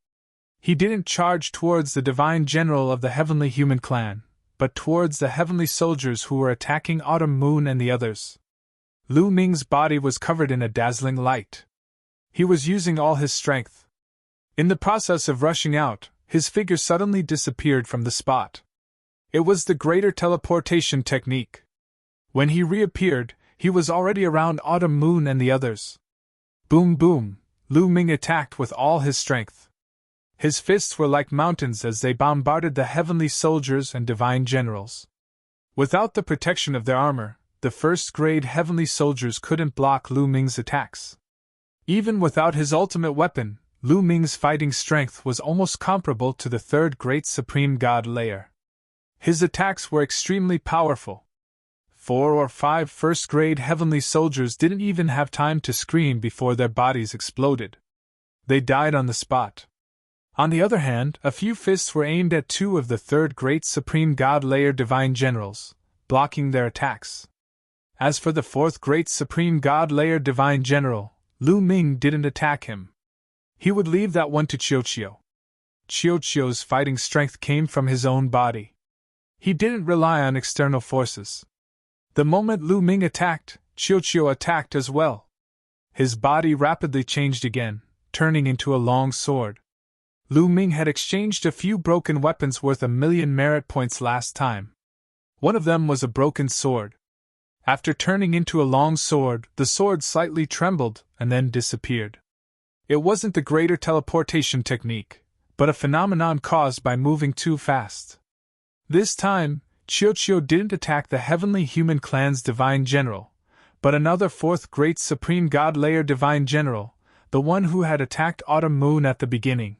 He didn't charge towards the divine general of the heavenly human clan, but towards the heavenly soldiers who were attacking Autumn Moon and the others. Lu Ming's body was covered in a dazzling light. He was using all his strength. In the process of rushing out, his figure suddenly disappeared from the spot. It was the greater teleportation technique. When he reappeared, he was already around Autumn Moon and the others. Boom boom, Lu Ming attacked with all his strength. His fists were like mountains as they bombarded the heavenly soldiers and divine generals. Without the protection of their armor, the first-grade heavenly soldiers couldn't block Lu Ming's attacks. Even without his ultimate weapon, Lu Ming's fighting strength was almost comparable to the third great supreme god layer. His attacks were extremely powerful. 4 or 5 first-grade heavenly soldiers didn't even have time to scream before their bodies exploded. They died on the spot. On the other hand, a few fists were aimed at 2 of the third great supreme god layer divine generals, blocking their attacks. As for the fourth great supreme god layer divine general, Lu Ming didn't attack him. He would leave that one to Qiuqiu. Qiuqiu's fighting strength came from his own body. He didn't rely on external forces. The moment Lu Ming attacked, Qiuqiu attacked as well. His body rapidly changed again, turning into a long sword. Lu Ming had exchanged a few broken weapons worth 1,000,000 merit points last time. One of them was a broken sword. After turning into a long sword, the sword slightly trembled and then disappeared. It wasn't the greater teleportation technique, but a phenomenon caused by moving too fast. This time, Qiuqiu didn't attack the heavenly human clan's divine general, but another fourth great supreme god layer divine general, the one who had attacked Autumn Moon at the beginning.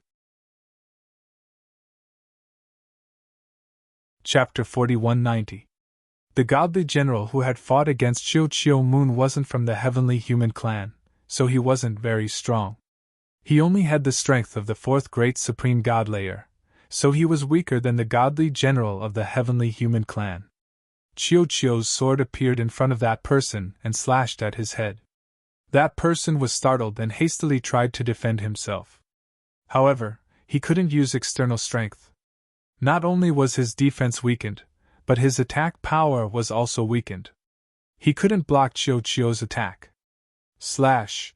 Chapter 4190. The godly general who had fought against Qiuqiu Moon wasn't from the heavenly human clan, so he wasn't very strong. He only had the strength of the fourth great supreme god layer, so he was weaker than the godly general of the heavenly human clan. Qiuqiu's sword appeared in front of that person and slashed at his head. That person was startled and hastily tried to defend himself. However, he couldn't use external strength. Not only was his defense weakened, but his attack power was also weakened. He couldn't block Qiuqiu's attack. Slash!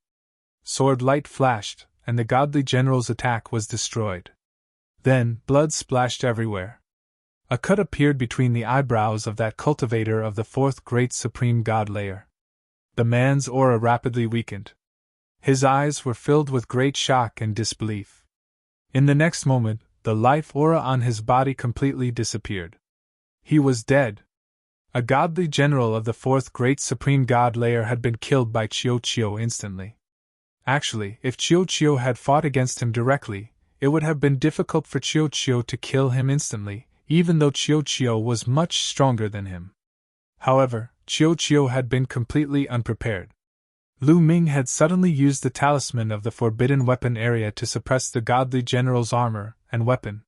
Sword light flashed, and the godly general's attack was destroyed. Then, blood splashed everywhere. A cut appeared between the eyebrows of that cultivator of the fourth great supreme god layer. The man's aura rapidly weakened. His eyes were filled with great shock and disbelief. In the next moment, the life aura on his body completely disappeared. He was dead. A godly general of the fourth great supreme god layer had been killed by Chiyo instantly. Actually, if Chiyo had fought against him directly, it would have been difficult for Chiyo to kill him instantly, even though Chiyo was much stronger than him. However, Chiyo had been completely unprepared. Lu Ming had suddenly used the talisman of the forbidden weapon area to suppress the godly general's armor and weapon.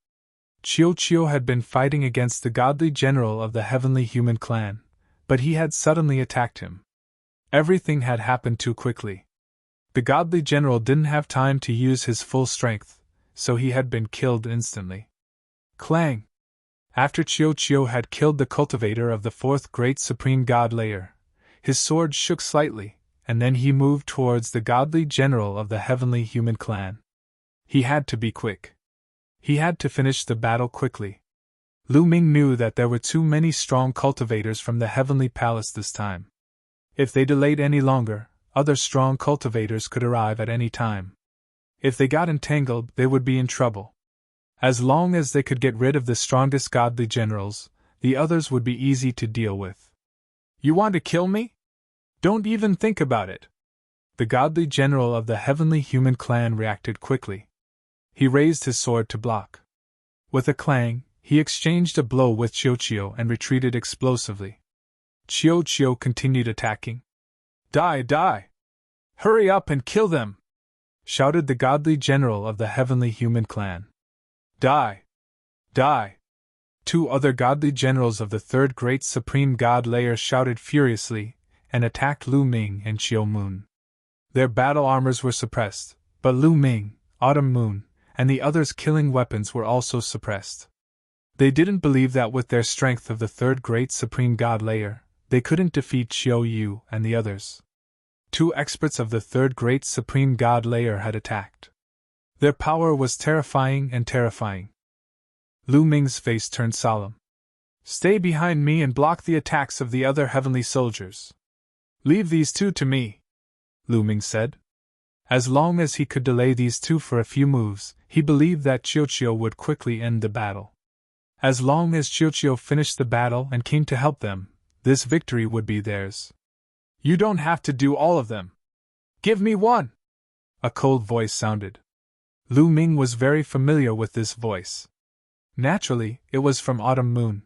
Chiyo had been fighting against the godly general of the heavenly human clan, but he had suddenly attacked him. Everything had happened too quickly. The godly general didn't have time to use his full strength, so he had been killed instantly. Clang! After Chiyo had killed the cultivator of the fourth great supreme god layer, his sword shook slightly, and then he moved towards the godly general of the heavenly human clan. He had to be quick. He had to finish the battle quickly. Lu Ming knew that there were too many strong cultivators from the heavenly palace this time. If they delayed any longer, other strong cultivators could arrive at any time. If they got entangled, they would be in trouble. As long as they could get rid of the strongest godly generals, the others would be easy to deal with. You want to kill me? Don't even think about it. The godly general of the heavenly human clan reacted quickly. He raised his sword to block. With a clang, he exchanged a blow with Chiyo and retreated explosively. Chiyo continued attacking. Die, die! Hurry up and kill them! Shouted the godly general of the heavenly human clan. Die! Die! Two other godly generals of the third great supreme god layer shouted furiously and attacked Lu Ming and Chiyo Moon. Their battle armors were suppressed, but Lu Ming, Autumn Moon, and the others' killing weapons were also suppressed. They didn't believe that with their strength of the third great supreme god layer, they couldn't defeat Chiyo and the others. Two experts of the third great supreme god layer had attacked. Their power was terrifying and terrifying. Lu Ming's face turned solemn. Stay behind me and block the attacks of the other heavenly soldiers. Leave these two to me, Lu Ming said. As long as he could delay these two for a few moves, he believed that Chiyo would quickly end the battle. As long as Chiyo finished the battle and came to help them, this victory would be theirs. You don't have to do all of them. Give me one! A cold voice sounded. Lu Ming was very familiar with this voice. Naturally, it was from Autumn Moon.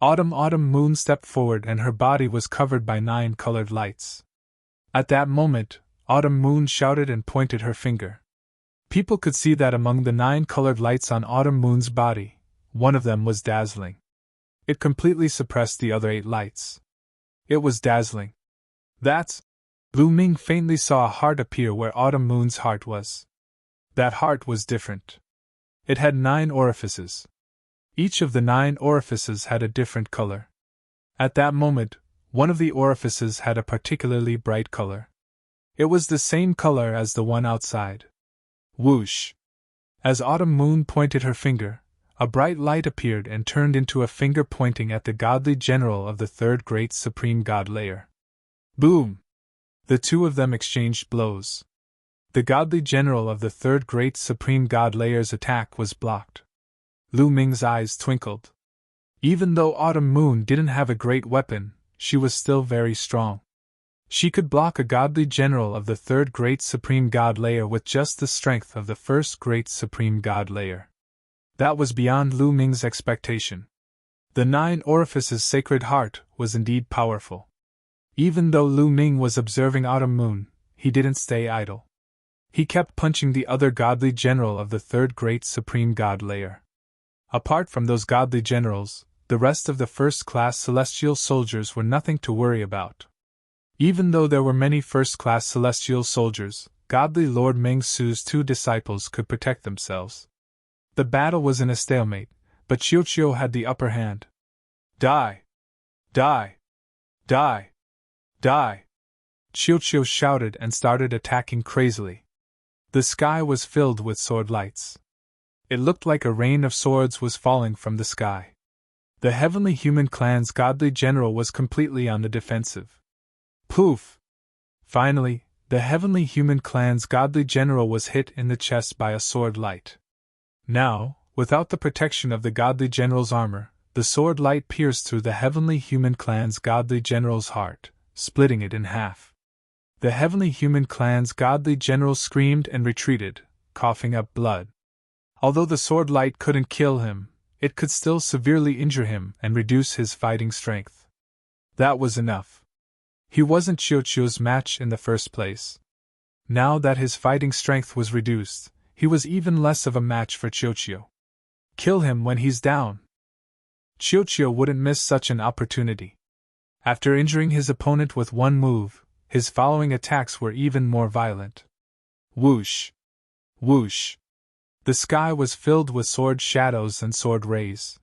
Autumn Moon stepped forward and her body was covered by 9 colored lights. At that moment, Autumn Moon shouted and pointed her finger. People could see that among the 9 colored lights on Autumn Moon's body, one of them was dazzling. It completely suppressed the other 8 lights. It was dazzling. That's... Lu Ming faintly saw a heart appear where Autumn Moon's heart was. That heart was different. It had 9 orifices. Each of the 9 orifices had a different color. At that moment, one of the orifices had a particularly bright color. It was the same color as the one outside. Whoosh! As Autumn Moon pointed her finger, a bright light appeared and turned into a finger pointing at the godly general of the third great supreme god layer. Boom! The two of them exchanged blows. The godly general of the third great supreme god layer's attack was blocked. Lu Ming's eyes twinkled. Even though Autumn Moon didn't have a great weapon, she was still very strong. She could block a godly general of the third great supreme god layer with just the strength of the first great supreme god layer. That was beyond Lu Ming's expectation. The 9 orifices' sacred heart was indeed powerful. Even though Lu Ming was observing Autumn Moon, he didn't stay idle. He kept punching the other godly general of the third great supreme god layer. Apart from those godly generals, the rest of the first-class celestial soldiers were nothing to worry about. Even though there were many first-class celestial soldiers, godly Lord Meng Su's 2 disciples could protect themselves. The battle was in a stalemate, but Chiyo had the upper hand. Die! Die! Die! Die! Chiyo shouted and started attacking crazily. The sky was filled with sword lights. It looked like a rain of swords was falling from the sky. The heavenly human clan's godly general was completely on the defensive. Poof! Finally, the Heavenly Human Clan's godly general was hit in the chest by a sword light. Now, without the protection of the godly general's armor, the sword light pierced through the Heavenly Human Clan's godly general's heart, splitting it in half. The Heavenly Human Clan's godly general screamed and retreated, coughing up blood. Although the sword light couldn't kill him, it could still severely injure him and reduce his fighting strength. That was enough. He wasn't Chiyochio's match in the first place. Now that his fighting strength was reduced, he was even less of a match for Chiyochio. Kill him when he's down. Chiyochio wouldn't miss such an opportunity. After injuring his opponent with one move, his following attacks were even more violent. Whoosh! Whoosh! The sky was filled with sword shadows and sword rays.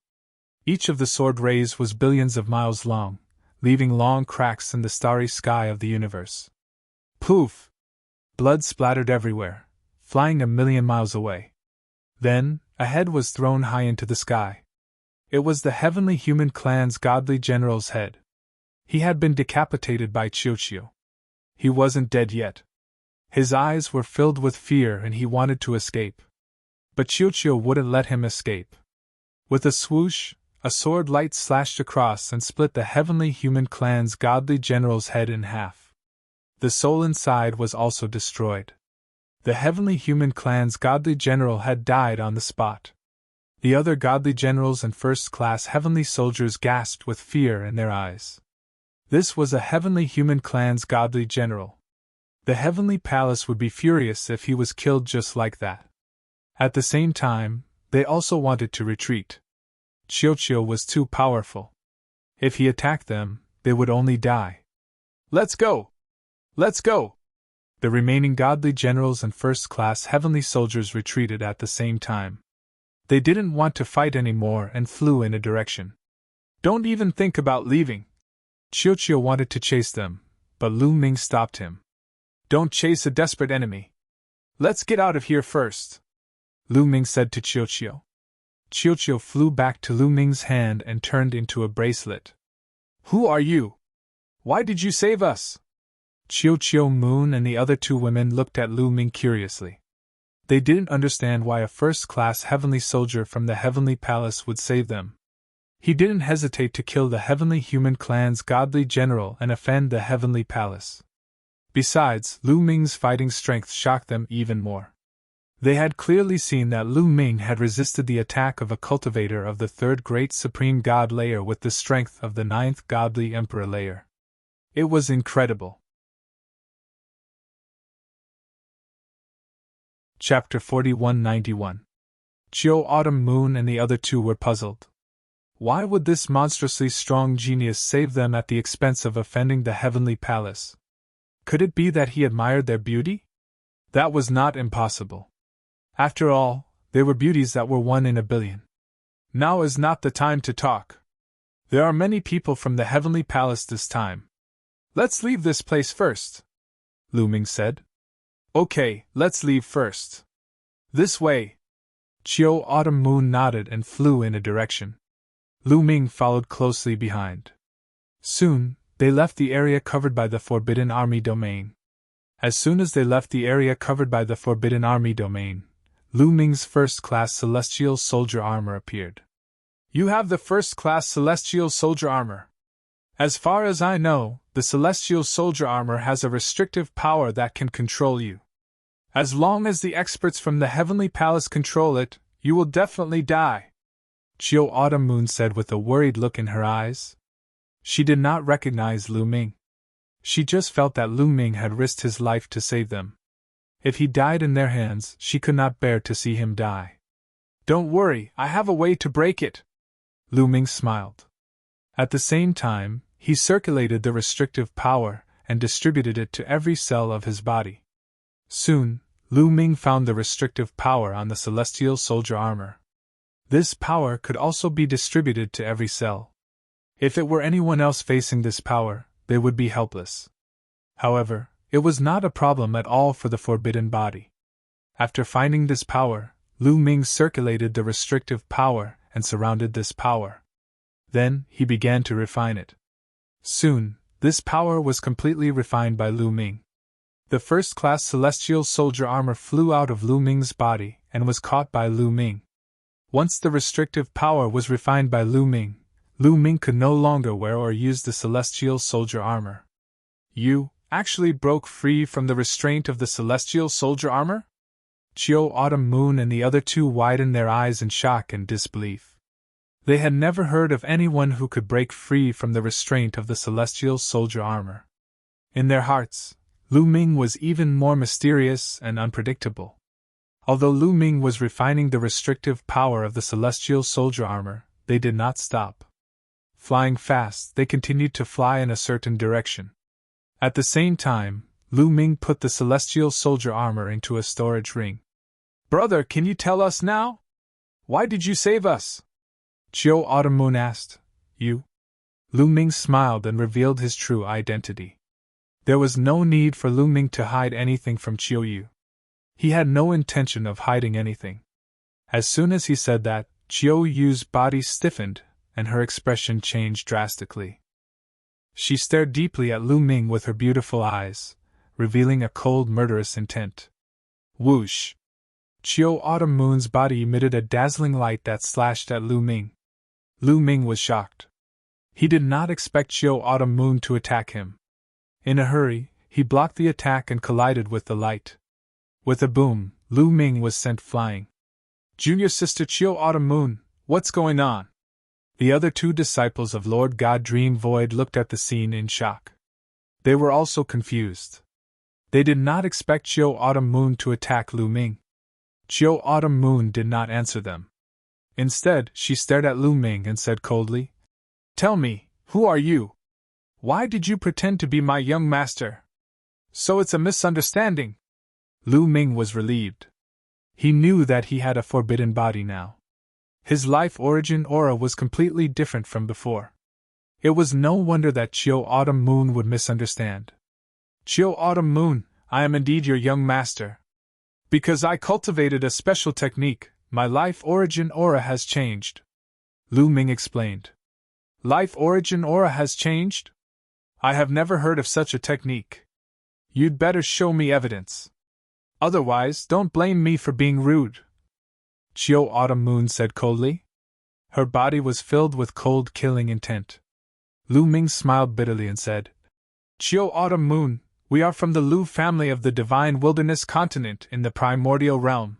Each of the sword rays was billions of miles long, leaving long cracks in the starry sky of the universe. Poof! Blood splattered everywhere, flying a million miles away. Then, a head was thrown high into the sky. It was the Heavenly Human Clan's godly general's head. He had been decapitated by Chiyochio. He wasn't dead yet. His eyes were filled with fear and he wanted to escape. But Chiyochio wouldn't let him escape. With a swoosh, a sword light slashed across and split the Heavenly Human Clan's godly general's head in half. The soul inside was also destroyed. The Heavenly Human Clan's godly general had died on the spot. The other godly generals and first-class heavenly soldiers gasped with fear in their eyes. This was a Heavenly Human Clan's godly general. The Heavenly Palace would be furious if he was killed just like that. At the same time, they also wanted to retreat. Chiyochio was too powerful. If he attacked them, they would only die. Let's go! Let's go! The remaining godly generals and first-class heavenly soldiers retreated at the same time. They didn't want to fight anymore and flew in a direction. Don't even think about leaving. Chiyochio wanted to chase them, but Lu Ming stopped him. Don't chase a desperate enemy. Let's get out of here first, Lu Ming said to Chiyochio. Chiyochio flew back to Lu Ming's hand and turned into a bracelet. Who are you? Why did you save us? Chiyochio Moon and the other two women looked at Lu Ming curiously. They didn't understand why a first-class heavenly soldier from the Heavenly Palace would save them. He didn't hesitate to kill the Heavenly Human Clan's godly general and offend the Heavenly Palace. Besides, Lu Ming's fighting strength shocked them even more. They had clearly seen that Lu Ming had resisted the attack of a cultivator of the third great supreme god layer with the strength of the ninth godly emperor layer. It was incredible. Chapter 4191. Chiyo Autumn Moon and the other two were puzzled. Why would this monstrously strong genius save them at the expense of offending the Heavenly Palace? Could it be that he admired their beauty? That was not impossible. After all, they were beauties that were 1 in a billion. Now is not the time to talk. There are many people from the Heavenly Palace this time. Let's leave this place first, Lu Ming said. Okay, let's leave first. This way. Chiyo Autumn Moon nodded and flew in a direction. Lu Ming followed closely behind. Soon, they left the area covered by the Forbidden Army domain. As soon as they left the area covered by the Forbidden Army domain, Lu Ming's first-class celestial soldier armor appeared. You have the first-class celestial soldier armor. As far as I know, the celestial soldier armor has a restrictive power that can control you. As long as the experts from the Heavenly Palace control it, you will definitely die, Chiyo Autumn Moon said with a worried look in her eyes. She did not recognize Lu Ming. She just felt that Lu Ming had risked his life to save them. If he died in their hands, she could not bear to see him die. Don't worry, I have a way to break it, Lu Ming smiled. At the same time, he circulated the restrictive power and distributed it to every cell of his body. Soon, Lu Ming found the restrictive power on the celestial soldier armor. This power could also be distributed to every cell. If it were anyone else facing this power, they would be helpless. However, it was not a problem at all for the forbidden body. After finding this power, Lu Ming circulated the restrictive power and surrounded this power. Then, he began to refine it. Soon, this power was completely refined by Lu Ming. The first-class celestial soldier armor flew out of Lu Ming's body and was caught by Lu Ming. Once the restrictive power was refined by Lu Ming could no longer wear or use the celestial soldier armor. You actually broke free from the restraint of the celestial soldier armor? Chiu Autumn Moon and the other two widened their eyes in shock and disbelief. They had never heard of anyone who could break free from the restraint of the celestial soldier armor. In their hearts, Lu Ming was even more mysterious and unpredictable. Although Lu Ming was refining the restrictive power of the celestial soldier armor, they did not stop. Flying fast, they continued to fly in a certain direction. At the same time, Lu Ming put the celestial soldier armor into a storage ring. "Brother, can you tell us now? Why did you save us?" Chiu Autumn Moon asked. "You?" Lu Ming smiled and revealed his true identity. There was no need for Lu Ming to hide anything from Chiu Yu. He had no intention of hiding anything. As soon as he said that, Chiu Yu's body stiffened, and her expression changed drastically. She stared deeply at Lu Ming with her beautiful eyes, revealing a cold, murderous intent. Whoosh! Chiu Autumn Moon's body emitted a dazzling light that slashed at Lu Ming. Lu Ming was shocked. He did not expect Chiu Autumn Moon to attack him. In a hurry, he blocked the attack and collided with the light. With a boom, Lu Ming was sent flying. "Junior sister Chiu Autumn Moon, what's going on?" The other two disciples of Lord God Dream Void looked at the scene in shock. They were also confused. They did not expect Chiu Autumn Moon to attack Lu Ming. Chiu Autumn Moon did not answer them. Instead, she stared at Lu Ming and said coldly, "Tell me, who are you? Why did you pretend to be my young master?" "So it's a misunderstanding." Lu Ming was relieved. He knew that he had a forbidden body now. His life origin aura was completely different from before. It was no wonder that Chiu Autumn Moon would misunderstand. "Chiu Autumn Moon, I am indeed your young master. Because I cultivated a special technique, my life origin aura has changed," Lu Ming explained. "Life origin aura has changed? I have never heard of such a technique. You'd better show me evidence. Otherwise, don't blame me for being rude," Chiu Autumn Moon said coldly. Her body was filled with cold, killing intent. Lu Ming smiled bitterly and said, "Chiu Autumn Moon, we are from the Lu family of the Divine Wilderness Continent in the Primordial Realm.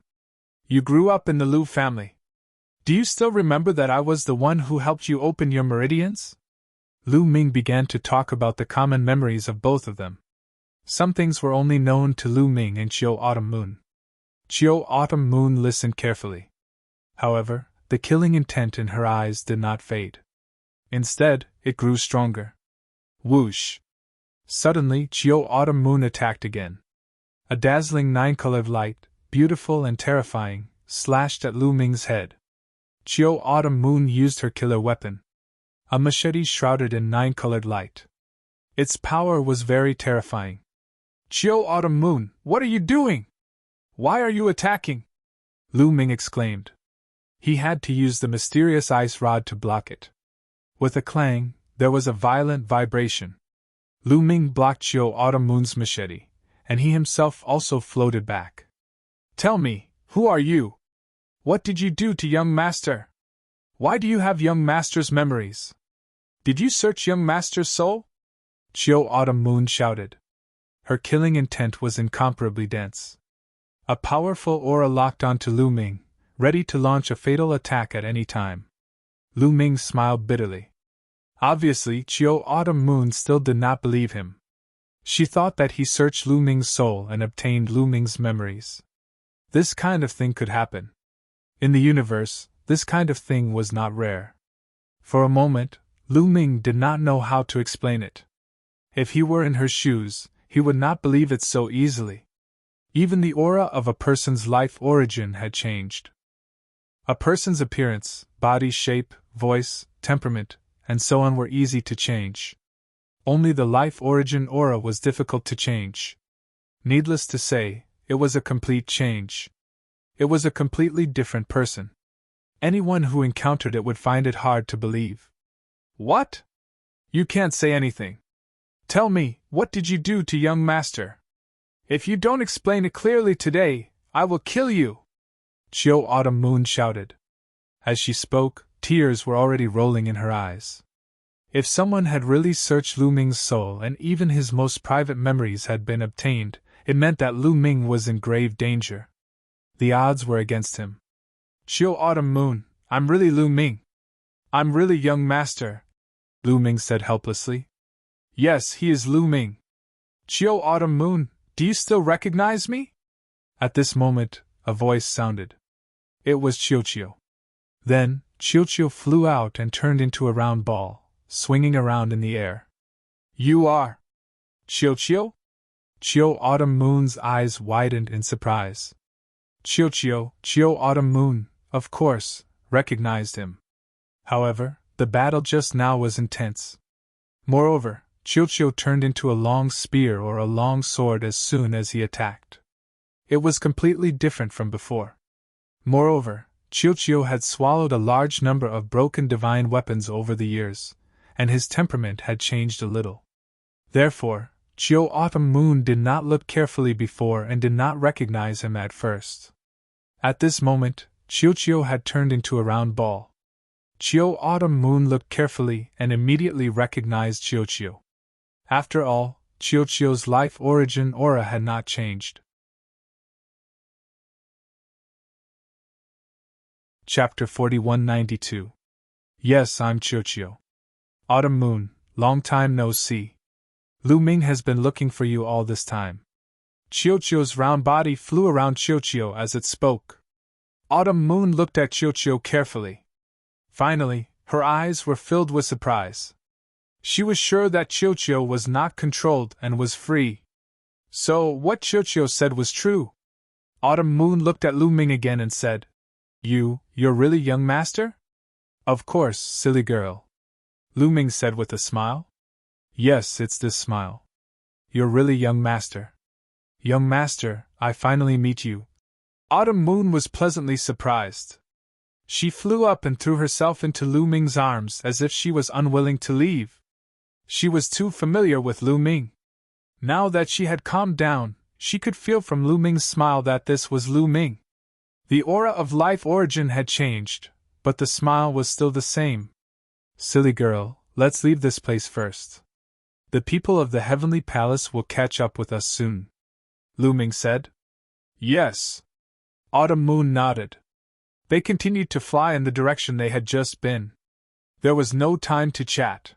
You grew up in the Lu family. Do you still remember that I was the one who helped you open your meridians?" Lu Ming began to talk about the common memories of both of them. Some things were only known to Lu Ming and Chiu Autumn Moon. Chiu Autumn Moon listened carefully. However, the killing intent in her eyes did not fade. Instead, it grew stronger. Whoosh! Suddenly, Chiu Autumn Moon attacked again. A dazzling nine-colored light, beautiful and terrifying, slashed at Lu Ming's head. Chiu Autumn Moon used her killer weapon, a machete shrouded in nine-colored light. Its power was very terrifying. "Chiu Autumn Moon, what are you doing? Why are you attacking?" Lu Ming exclaimed. He had to use the mysterious ice rod to block it. With a clang, there was a violent vibration. Lu Ming blocked Chiu Autumn Moon's machete, and he himself also floated back. "Tell me, who are you? What did you do to young master? Why do you have young master's memories? Did you search young master's soul?" Chiu Autumn Moon shouted. Her killing intent was incomparably dense. A powerful aura locked onto Lu Ming, ready to launch a fatal attack at any time. Lu Ming smiled bitterly. Obviously, Chiu Autumn Moon still did not believe him. She thought that he searched Lu Ming's soul and obtained Lu Ming's memories. This kind of thing could happen. In the universe, this kind of thing was not rare. For a moment, Lu Ming did not know how to explain it. If he were in her shoes, he would not believe it so easily. Even the aura of a person's life origin had changed. A person's appearance, body shape, voice, temperament, and so on were easy to change. Only the life origin aura was difficult to change. Needless to say, it was a complete change. It was a completely different person. Anyone who encountered it would find it hard to believe. "What? You can't say anything. Tell me, what did you do to young master? If you don't explain it clearly today, I will kill you! Chiu Autumn Moon shouted. As she spoke, tears were already rolling in her eyes. If someone had really searched Lu Ming's soul and even his most private memories had been obtained, it meant that Lu Ming was in grave danger. The odds were against him. Chiu Autumn Moon, I'm really Lu Ming. I'm really young master, Lu Ming said helplessly. Yes, he is Lu Ming. Chiu Autumn Moon, do you still recognize me? At this moment, a voice sounded. It was Chiu. Then, Chiu flew out and turned into a round ball, swinging around in the air. You are Chiu? Chiu Autumn Moon's eyes widened in surprise. Chiu Autumn Moon, of course, recognized him. However, the battle just now was intense. Moreover, Chiu turned into a long spear or a long sword as soon as he attacked. It was completely different from before. Moreover, Chiu had swallowed a large number of broken divine weapons over the years, and his temperament had changed a little. Therefore, Chiu Autumn Moon did not look carefully before and did not recognize him at first. At this moment, Chiu had turned into a round ball. Chiu Autumn Moon looked carefully and immediately recognized Chiu. After all, Chiu's life origin aura had not changed. Chapter 4192. Yes, I'm Chiu. Autumn Moon, long time no see. Lu Ming has been looking for you all this time. Chiu's round body flew around Chiu as it spoke. Autumn Moon looked at Chiu carefully. Finally, her eyes were filled with surprise. She was sure that Chiu was not controlled and was free. So, what Chiu said was true. Autumn Moon looked at Lu Ming again and said, You're really young master? Of course, silly girl. Lu Ming said with a smile. Yes, it's this smile. You're really young master. Young master, I finally meet you. Autumn Moon was pleasantly surprised. She flew up and threw herself into Lu Ming's arms as if she was unwilling to leave. She was too familiar with Lu Ming. Now that she had calmed down, she could feel from Lu Ming's smile that this was Lu Ming. The aura of life origin had changed, but the smile was still the same. Silly girl, let's leave this place first. The people of the Heavenly Palace will catch up with us soon. Lu Ming said. Yes. Autumn Moon nodded. They continued to fly in the direction they had just been. There was no time to chat.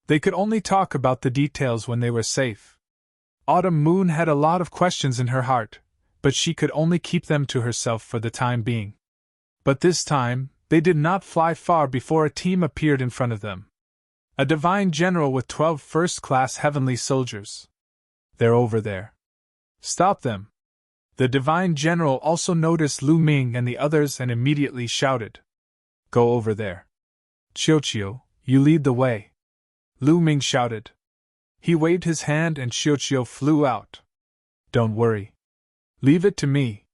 They could only talk about the details when they were safe. Autumn Moon had a lot of questions in her heart, but she could only keep them to herself for the time being. But this time, they did not fly far before a team appeared in front of them. A divine general with 12 first-class heavenly soldiers. They're over there. Stop them. The divine general also noticed Lu Ming and the others and immediately shouted. Go over there. Chiu, you lead the way. Lu Ming shouted. He waved his hand and Chiu flew out. Don't worry. Leave it to me.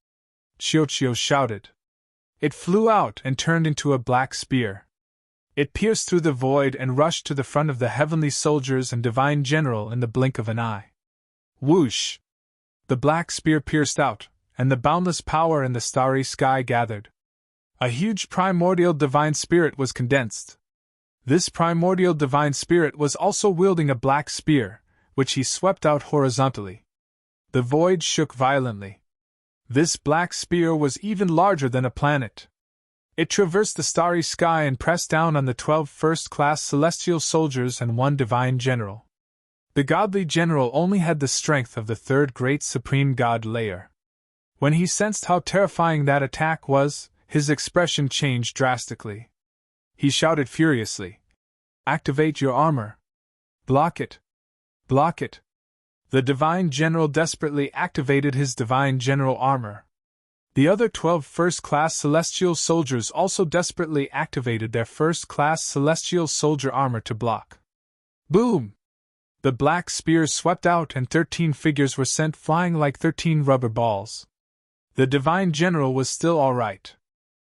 Chiu shouted. It flew out and turned into a black spear. It pierced through the void and rushed to the front of the heavenly soldiers and divine general in the blink of an eye. Whoosh! The black spear pierced out, and the boundless power in the starry sky gathered. A huge primordial divine spirit was condensed. This primordial divine spirit was also wielding a black spear, which he swept out horizontally. The void shook violently. This black spear was even larger than a planet. It traversed the starry sky and pressed down on the 12 first-class celestial soldiers and one divine general. The godly general only had the strength of the third great supreme god layer. When he sensed how terrifying that attack was, his expression changed drastically. He shouted furiously, "Activate your armor! Block it! Block it!" The divine general desperately activated his divine general armor. The other 12 first-class celestial soldiers also desperately activated their first-class celestial soldier armor to block. Boom! The black spears swept out and 13 figures were sent flying like 13 rubber balls. The divine general was still all right.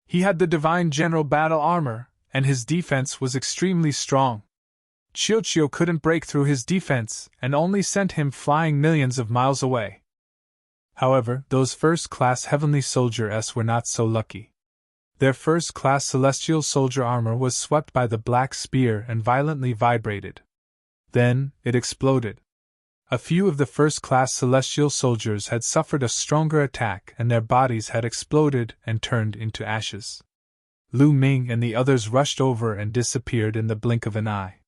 He had the divine general battle armor, and his defense was extremely strong. Chiu couldn't break through his defense and only sent him flying millions of miles away. However, those first-class heavenly soldiers were not so lucky. Their first-class celestial soldier armor was swept by the black spear and violently vibrated. Then, it exploded. A few of the first-class celestial soldiers had suffered a stronger attack and their bodies had exploded and turned into ashes. Lu Ming and the others rushed over and disappeared in the blink of an eye.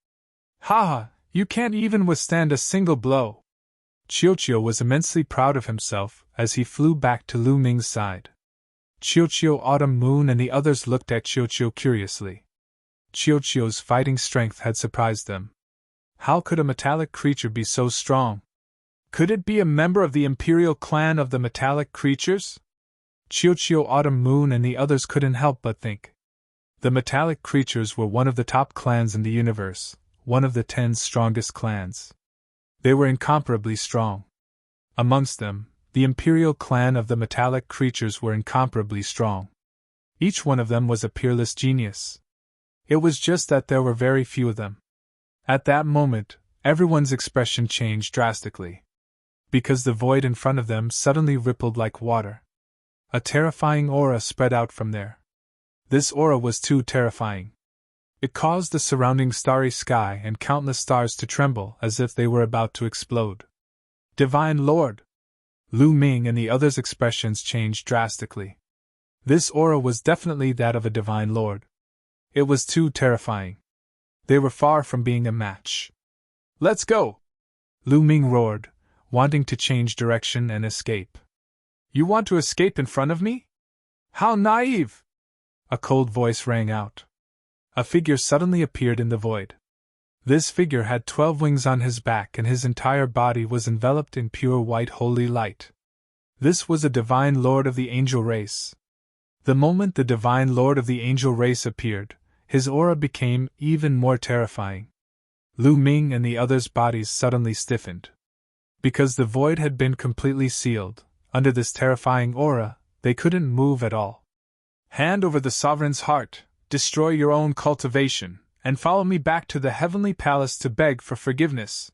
"Ha! You can't even withstand a single blow!" Qiuqiu was immensely proud of himself as he flew back to Lu Ming's side. Qiuqiu, Autumn Moon and the others looked at Qiuqiu curiously. Qiuqiu's fighting strength had surprised them. How could a metallic creature be so strong? Could it be a member of the imperial clan of the metallic creatures? Qiuqiu, Autumn Moon and the others couldn't help but think. The metallic creatures were one of the top clans in the universe, one of the 10 strongest clans. They were incomparably strong. Amongst them, the imperial clan of the metallic creatures were incomparably strong. Each one of them was a peerless genius. It was just that there were very few of them. At that moment, everyone's expression changed drastically. Because the void in front of them suddenly rippled like water. A terrifying aura spread out from there. This aura was too terrifying. It caused the surrounding starry sky and countless stars to tremble as if they were about to explode. Divine Lord! Lu Ming and the others' expressions changed drastically. This aura was definitely that of a Divine Lord. It was too terrifying. They were far from being a match. "Let's go!" Lu Ming roared, wanting to change direction and escape. "You want to escape in front of me? How naive!" A cold voice rang out. A figure suddenly appeared in the void. This figure had 12 wings on his back and his entire body was enveloped in pure white holy light. This was a Divine Lord of the angel race. The moment the Divine Lord of the angel race appeared, his aura became even more terrifying. Lu Ming and the others' bodies suddenly stiffened. Because the void had been completely sealed, under this terrifying aura, they couldn't move at all. "Hand over the sovereign's heart, destroy your own cultivation, and follow me back to the heavenly palace to beg for forgiveness,"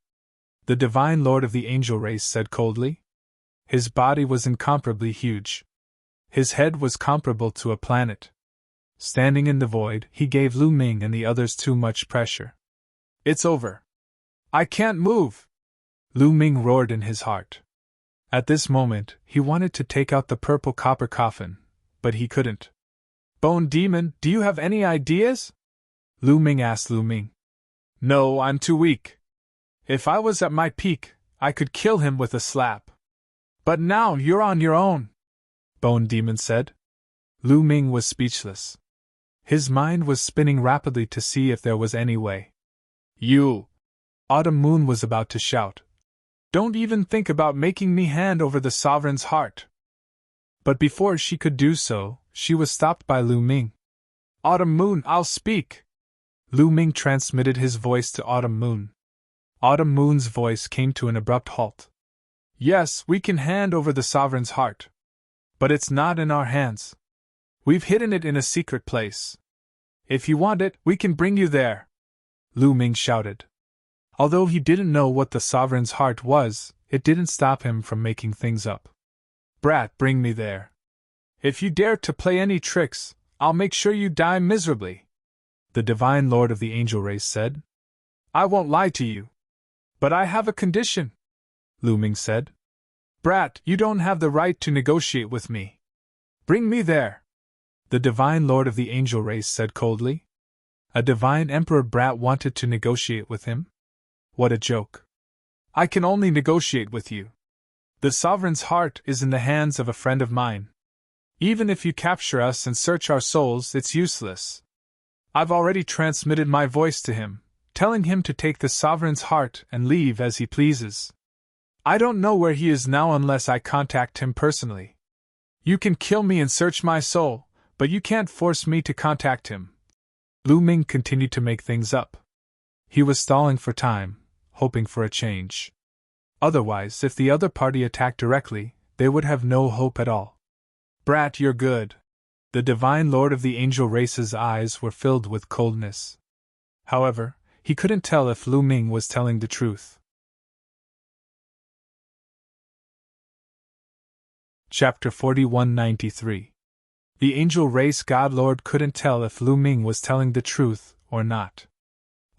the Divine Lord of the angel race said coldly. His body was incomparably huge. His head was comparable to a planet. Standing in the void, he gave Lu Ming and the others too much pressure. "It's over. I can't move!" Lu Ming roared in his heart. At this moment, he wanted to take out the purple copper coffin, but he couldn't. "Bone Demon, do you have any ideas?" Lu Ming asked Lu Ming. "No, I'm too weak. If I was at my peak, I could kill him with a slap. But now you're on your own," Bone Demon said. Lu Ming was speechless. His mind was spinning rapidly to see if there was any way. "You!" Autumn Moon was about to shout. "Don't even think about making me hand over the sovereign's heart." But before she could do so, she was stopped by Lu Ming. "Autumn Moon, I'll speak!" Lu Ming transmitted his voice to Autumn Moon. Autumn Moon's voice came to an abrupt halt. "Yes, we can hand over the sovereign's heart. But it's not in our hands. We've hidden it in a secret place. If you want it, we can bring you there," Lu Ming shouted. Although he didn't know what the sovereign's heart was, it didn't stop him from making things up. "Brat, bring me there. If you dare to play any tricks, I'll make sure you die miserably," the Divine Lord of the angel race said. "I won't lie to you. But I have a condition," Lu Ming said. "Brat, you don't have the right to negotiate with me. Bring me there," the Divine Lord of the angel race said coldly. A Divine Emperor Brat wanted to negotiate with him? What a joke. "I can only negotiate with you. The sovereign's heart is in the hands of a friend of mine. Even if you capture us and search our souls, it's useless. I've already transmitted my voice to him, telling him to take the sovereign's heart and leave as he pleases. I don't know where he is now unless I contact him personally. You can kill me and search my soul, but you can't force me to contact him." Lu Ming continued to make things up. He was stalling for time, hoping for a change. Otherwise, if the other party attacked directly, they would have no hope at all. "Brat, you're good." The Divine Lord of the angel race's eyes were filled with coldness. However, he couldn't tell if Lu Ming was telling the truth. Chapter 4193. The angel race god lord couldn't tell if Lu Ming was telling the truth or not.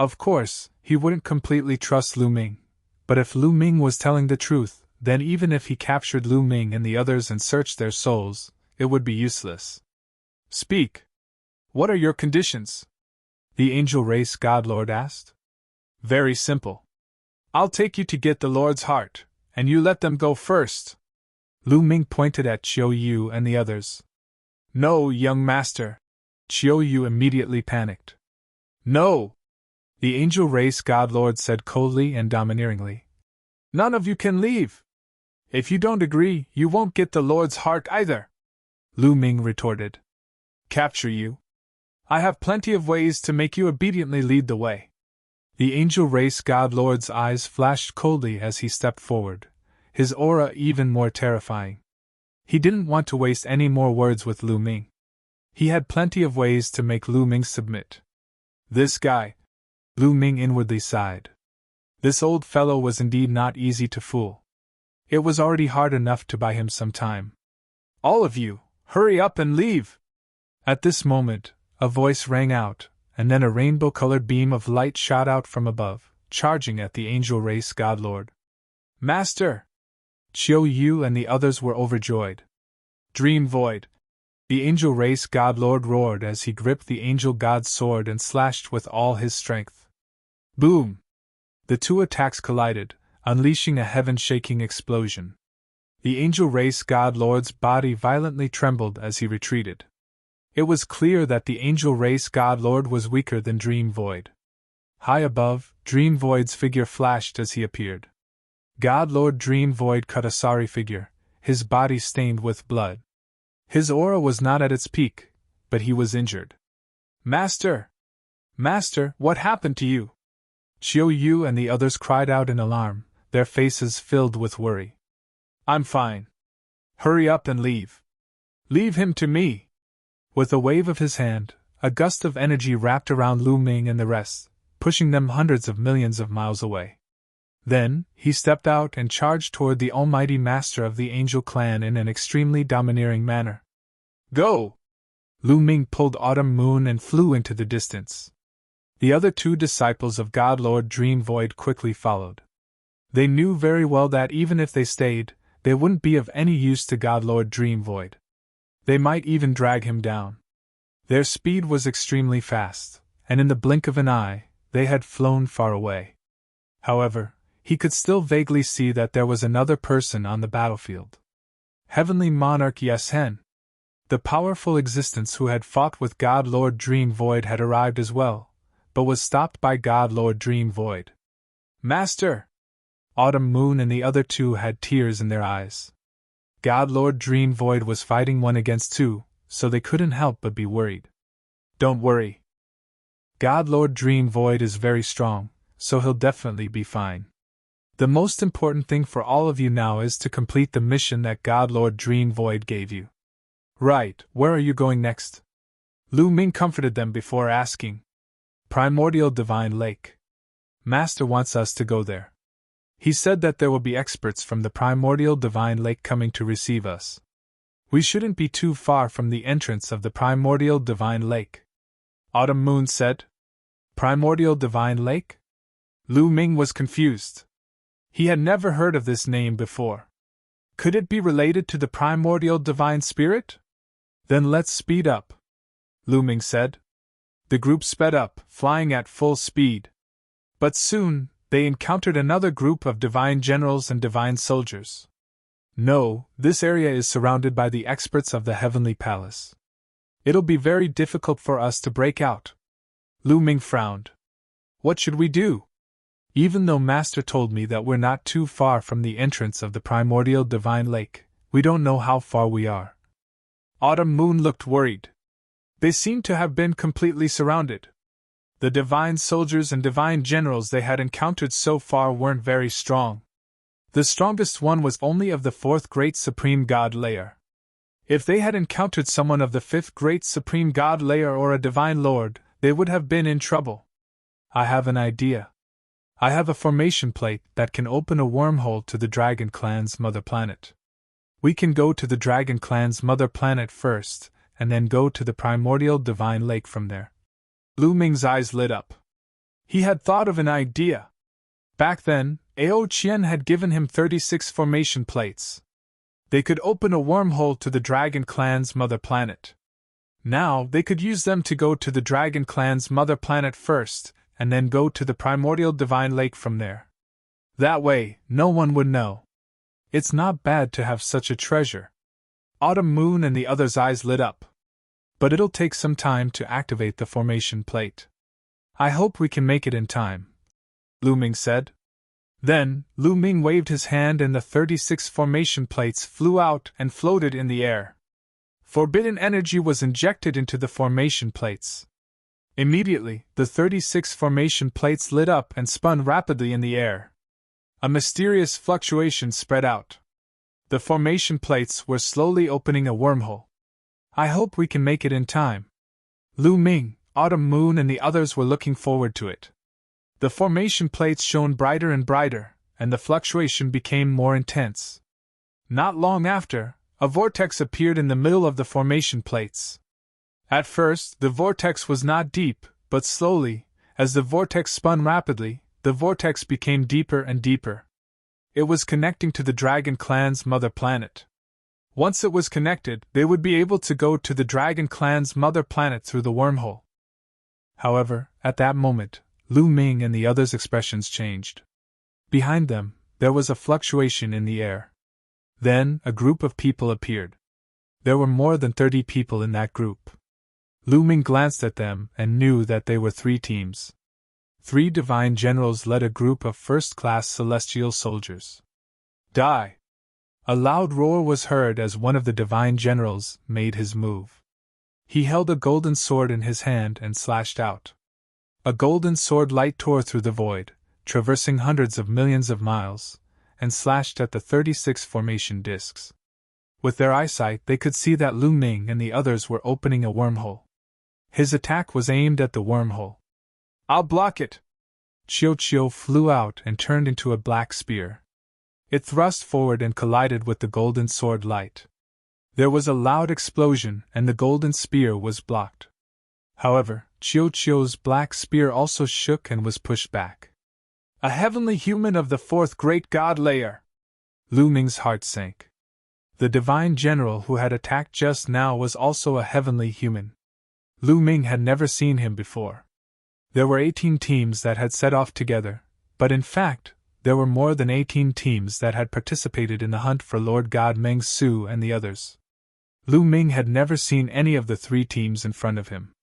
Of course, he wouldn't completely trust Lu Ming, but if Lu Ming was telling the truth, then even if he captured Lu Ming and the others and searched their souls, it would be useless. Speak. What are your conditions? The angel race god lord asked. Very simple. I'll take you to get the Lord's heart, and you let them go first. Lu Ming pointed at Chiu Yu and the others. No, young master. Chiu Yu immediately panicked. No! The angel race god lord said coldly and domineeringly. None of you can leave. If you don't agree, you won't get the Lord's heart either. Lu Ming retorted. Capture you? I have plenty of ways to make you obediently lead the way. The angel race god lord's eyes flashed coldly as he stepped forward, his aura even more terrifying. He didn't want to waste any more words with Lu Ming. He had plenty of ways to make Lu Ming submit. This guy, Lu Ming inwardly sighed. This old fellow was indeed not easy to fool. It was already hard enough to buy him some time. All of you, hurry up and leave! At this moment, a voice rang out, and then a rainbow-colored beam of light shot out from above, charging at the angel race god lord. Master! Chiu Yu and the others were overjoyed. Dream void! The angel race god lord roared as he gripped the angel god's sword and slashed with all his strength. Boom! The two attacks collided, unleashing a heaven-shaking explosion. The angel race god lord's body violently trembled as he retreated. It was clear that the angel race god lord was weaker than Dream Void. High above, Dream Void's figure flashed as he appeared. God Lord Dream Void cut a sorry figure, his body stained with blood. His aura was not at its peak, but he was injured. Master! Master, what happened to you? Chiu Yu and the others cried out in alarm, their faces filled with worry. I'm fine. Hurry up and leave. Leave him to me. With a wave of his hand, a gust of energy wrapped around Lu Ming and the rest, pushing them hundreds of millions of miles away. Then, he stepped out and charged toward the almighty master of the Angel Clan in an extremely domineering manner. Go! Lu Ming pulled Autumn Moon and flew into the distance. The other two disciples of God Lord Dream Void quickly followed. They knew very well that even if they stayed, they wouldn't be of any use to God Lord Dream Void. They might even drag him down. Their speed was extremely fast, and in the blink of an eye, they had flown far away. However, he could still vaguely see that there was another person on the battlefield. Heavenly Monarch Yesen. The powerful existence who had fought with God Lord Dream Void had arrived as well, but was stopped by God Lord Dream Void. Master! Autumn Moon and the other two had tears in their eyes. God Lord Dream Void was fighting 1 against 2, so they couldn't help but be worried. Don't worry. God Lord Dream Void is very strong, so he'll definitely be fine. The most important thing for all of you now is to complete the mission that God Lord Dream Void gave you. Right, where are you going next? Lu Ming comforted them before asking. Primordial Divine Lake. Master wants us to go there. He said that there will be experts from the Primordial Divine Lake coming to receive us. We shouldn't be too far from the entrance of the Primordial Divine Lake. Autumn Moon said. Primordial Divine Lake? Lu Ming was confused. He had never heard of this name before. Could it be related to the Primordial Divine Spirit? Then let's speed up, Lu Ming said. The group sped up, flying at full speed. But soon, they encountered another group of divine generals and divine soldiers. No, this area is surrounded by the experts of the Heavenly Palace. It'll be very difficult for us to break out. Lu Ming frowned. What should we do? Even though Master told me that we're not too far from the entrance of the Primordial Divine Lake, we don't know how far we are. Autumn Moon looked worried. They seemed to have been completely surrounded. The divine soldiers and divine generals they had encountered so far weren't very strong. The strongest one was only of the 4th Great Supreme God Layer. If they had encountered someone of the 5th Great Supreme God Layer or a divine lord, they would have been in trouble. I have an idea. I have a formation plate that can open a wormhole to the Dragon Clan's mother planet. We can go to the Dragon Clan's mother planet first, and then go to the primordial divine lake from there. Lu Ming's eyes lit up. He had thought of an idea. Back then, Ao Qian had given him 36 formation plates. They could open a wormhole to the Dragon Clan's mother planet. Now, they could use them to go to the Dragon Clan's mother planet first, and then go to the primordial divine lake from there. That way, no one would know. It's not bad to have such a treasure. Autumn Moon and the others' eyes lit up. But it'll take some time to activate the formation plate. I hope we can make it in time, Lu Ming said. Then, Lu Ming waved his hand and the 36 formation plates flew out and floated in the air. Forbidden energy was injected into the formation plates. Immediately, the 36 formation plates lit up and spun rapidly in the air. A mysterious fluctuation spread out. The formation plates were slowly opening a wormhole. I hope we can make it in time. Lu Ming, Autumn Moon and the others were looking forward to it. The formation plates shone brighter and brighter, and the fluctuation became more intense. Not long after, a vortex appeared in the middle of the formation plates. At first, the vortex was not deep, but slowly, as the vortex spun rapidly, the vortex became deeper and deeper. It was connecting to the Dragon Clan's mother planet. Once it was connected, they would be able to go to the Dragon Clan's mother planet through the wormhole. However, at that moment, Lu Ming and the others' expressions changed. Behind them, there was a fluctuation in the air. Then, a group of people appeared. There were more than 30 people in that group. Lu Ming glanced at them and knew that they were 3 teams. 3 divine generals led a group of first-class celestial soldiers. Die! A loud roar was heard as one of the divine generals made his move. He held a golden sword in his hand and slashed out. A golden sword light tore through the void, traversing hundreds of millions of miles, and slashed at the 36 formation discs. With their eyesight, they could see that Lu Ming and the others were opening a wormhole. His attack was aimed at the wormhole. I'll block it! Chiu flew out and turned into a black spear. It thrust forward and collided with the golden sword light. There was a loud explosion and the golden spear was blocked. However, Chiu's black spear also shook and was pushed back. A heavenly human of the 4th great god layer! Lu Ming's heart sank. The divine general who had attacked just now was also a heavenly human. Lu Ming had never seen him before. There were 18 teams that had set off together, but in fact, there were more than 18 teams that had participated in the hunt for Lord God Meng Su and the others. Lu Ming had never seen any of the 3 teams in front of him.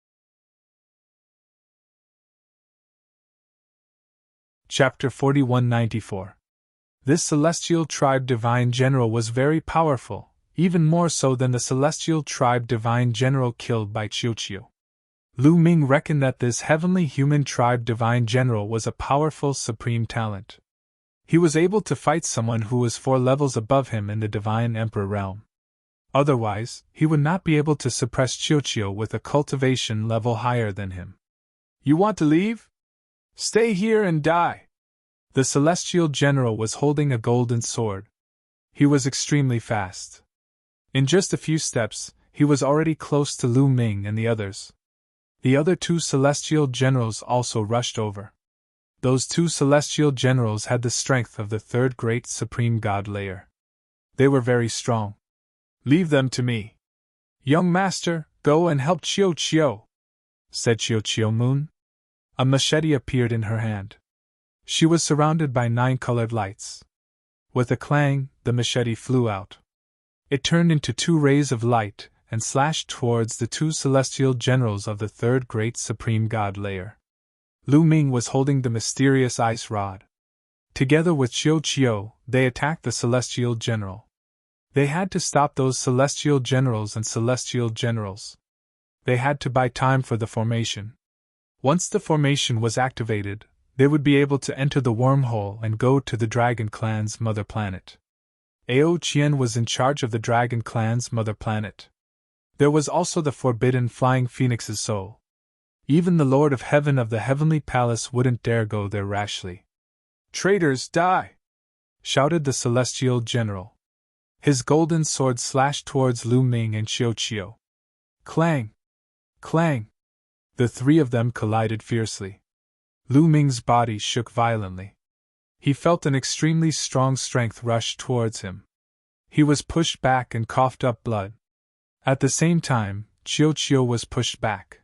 Chapter 4194. This celestial tribe divine general was very powerful, even more so than the celestial tribe divine general killed by Chiu. Lu Ming reckoned that this heavenly human tribe divine general was a powerful supreme talent. He was able to fight someone who was 4 levels above him in the divine emperor realm. Otherwise, he would not be able to suppress Chiu with a cultivation level higher than him. You want to leave? Stay here and die! The celestial general was holding a golden sword. He was extremely fast. In just a few steps, he was already close to Lu Ming and the others. The other 2 celestial generals also rushed over. Those 2 celestial generals had the strength of the 3rd great supreme god layer. They were very strong. Leave them to me. Young master, go and help Chiu, said Chiu Moon. A machete appeared in her hand. She was surrounded by 9 colored lights. With a clang, the machete flew out. It turned into 2 rays of light and slashed towards the 2 celestial generals of the 3rd great supreme god layer. Lu Ming was holding the mysterious ice rod. Together with Chiu, they attacked the celestial general. They had to stop those celestial generals and celestial generals. They had to buy time for the formation. Once the formation was activated, they would be able to enter the wormhole and go to the Dragon Clan's mother planet. Ao Qian was in charge of the Dragon Clan's mother planet. There was also the forbidden flying phoenix's soul. Even the Lord of Heaven of the Heavenly Palace wouldn't dare go there rashly. Traitors, die! Shouted the celestial general. His golden sword slashed towards Lu Ming and Qiu Qiu. Clang! Clang! The three of them collided fiercely. Lu Ming's body shook violently. He felt an extremely strong strength rush towards him. He was pushed back and coughed up blood. At the same time, Qiu Qiu was pushed back.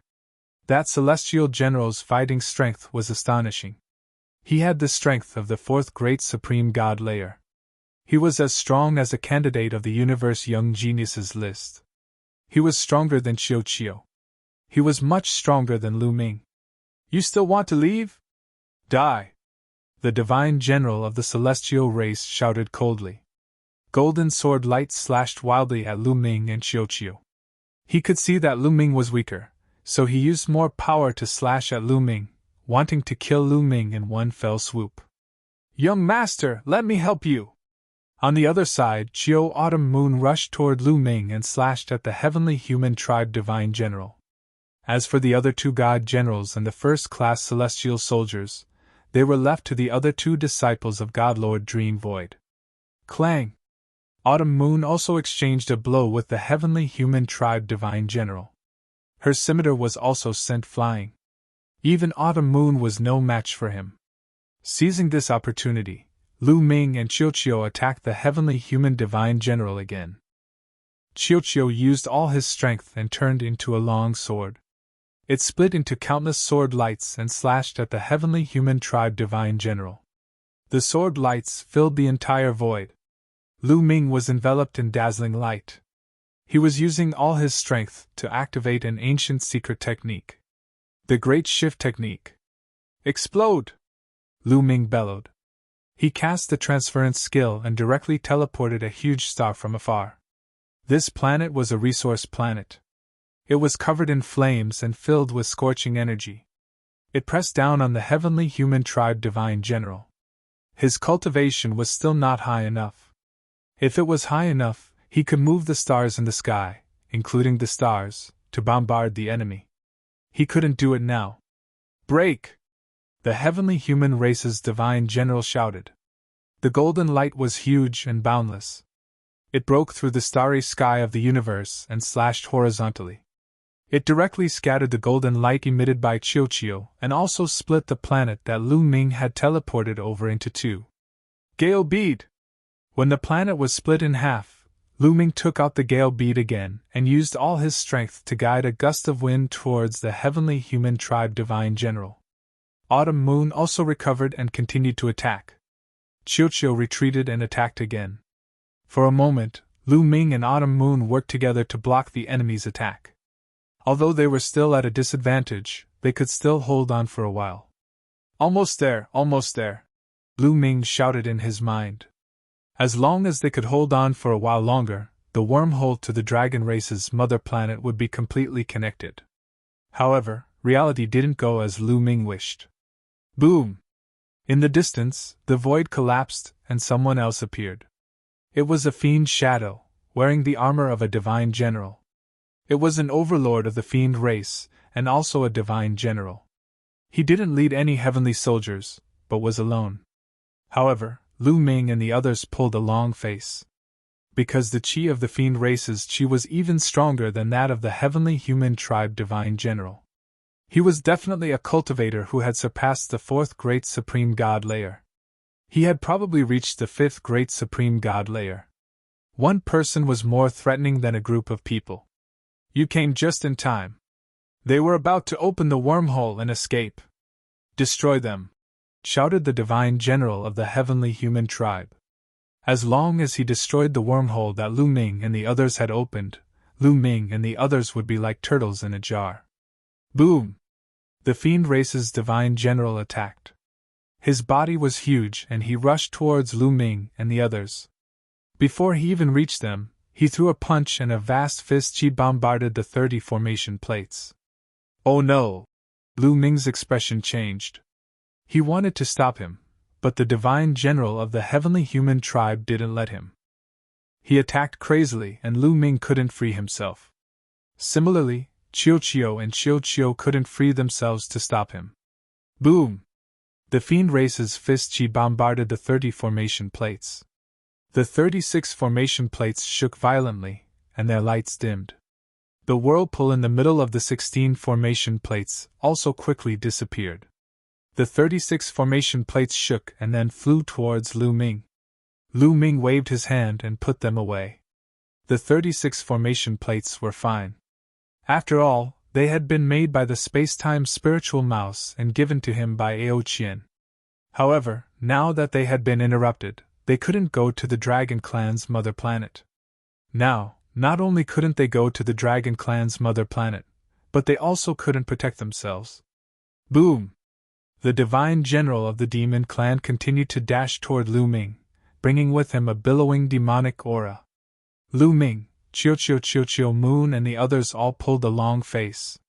That celestial general's fighting strength was astonishing. He had the strength of the fourth great supreme god layer. He was as strong as a candidate of the universe young geniuses list. He was stronger than Qiu Qiu. He was much stronger than Lu Ming. You still want to leave? Die! The divine general of the celestial race shouted coldly. Golden sword light slashed wildly at Lu Ming and Qiu Qiu. He could see that Lu Ming was weaker, so he used more power to slash at Lu Ming, wanting to kill Lu Ming in one fell swoop. Young master, let me help you! On the other side, Qiu Autumn Moon rushed toward Lu Ming and slashed at the heavenly human tribe divine general. As for the other two god generals and the first-class celestial soldiers, they were left to the other two disciples of God Lord Dream Void. Clang! Autumn Moon also exchanged a blow with the heavenly human tribe divine general. Her scimitar was also sent flying. Even Autumn Moon was no match for him. Seizing this opportunity, Lu Ming and Qiu Qiu attacked the heavenly human divine general again. Qiu Qiu used all his strength and turned into a long sword. It split into countless sword lights and slashed at the heavenly human tribe divine general. The sword lights filled the entire void. Lu Ming was enveloped in dazzling light. He was using all his strength to activate an ancient secret technique. The Great Shift Technique. Explode! Lu Ming bellowed. He cast the transference skill and directly teleported a huge star from afar. This planet was a resource planet. It was covered in flames and filled with scorching energy. It pressed down on the heavenly human tribe divine general. His cultivation was still not high enough. If it was high enough, he could move the stars in the sky, including the stars, to bombard the enemy. He couldn't do it now. Break! The heavenly human race's divine general shouted. The golden light was huge and boundless. It broke through the starry sky of the universe and slashed horizontally. It directly scattered the golden light emitted by Qiu Qiu and also split the planet that Lu Ming had teleported over into two. Gale bead! When the planet was split in half, Lu Ming took out the gale bead again and used all his strength to guide a gust of wind towards the heavenly human tribe divine general. Autumn Moon also recovered and continued to attack. Qiu Qiu retreated and attacked again. For a moment, Lu Ming and Autumn Moon worked together to block the enemy's attack. Although they were still at a disadvantage, they could still hold on for a while. Almost there, Lu Ming shouted in his mind. As long as they could hold on for a while longer, the wormhole to the dragon race's mother planet would be completely connected. However, reality didn't go as Lu Ming wished. Boom! In the distance, the void collapsed and someone else appeared. It was a fiend shadow, wearing the armor of a divine general. It was an overlord of the fiend race, and also a divine general. He didn't lead any heavenly soldiers, but was alone. However, Lu Ming and the others pulled a long face. Because the chi of the fiend race's chi was even stronger than that of the heavenly human tribe divine general. He was definitely a cultivator who had surpassed the fourth great supreme god layer. He had probably reached the fifth great supreme god layer. One person was more threatening than a group of people. You came just in time. They were about to open the wormhole and escape. Destroy them, shouted the divine general of the heavenly human tribe. As long as he destroyed the wormhole that Lu Ming and the others had opened, Lu Ming and the others would be like turtles in a jar. Boom! The fiend race's divine general attacked. His body was huge and he rushed towards Lu Ming and the others. Before he even reached them, he threw a punch and a vast fist chi bombarded the 30 formation plates. Oh no! Lu Ming's expression changed. He wanted to stop him, but the divine general of the heavenly human tribe didn't let him. He attacked crazily and Lu Ming couldn't free himself. Similarly, Qiu Qiu and Qiu Qiu couldn't free themselves to stop him. Boom! The fiend race's fist chi bombarded the 30 formation plates. The 36 formation plates shook violently, and their lights dimmed. The whirlpool in the middle of the 16 formation plates also quickly disappeared. The 36 formation plates shook and then flew towards Lu Ming. Lu Ming waved his hand and put them away. The 36 formation plates were fine. After all, they had been made by the space-time spiritual mouse and given to him by Ao Qian. However, now that they had been interrupted, they couldn't go to the Dragon Clan's mother planet. Now, not only couldn't they go to the Dragon Clan's mother planet, but they also couldn't protect themselves. Boom! The Divine General of the Demon Clan continued to dash toward Lu Ming, bringing with him a billowing demonic aura. Lu Ming, Qiu Moon and the others all pulled a long face.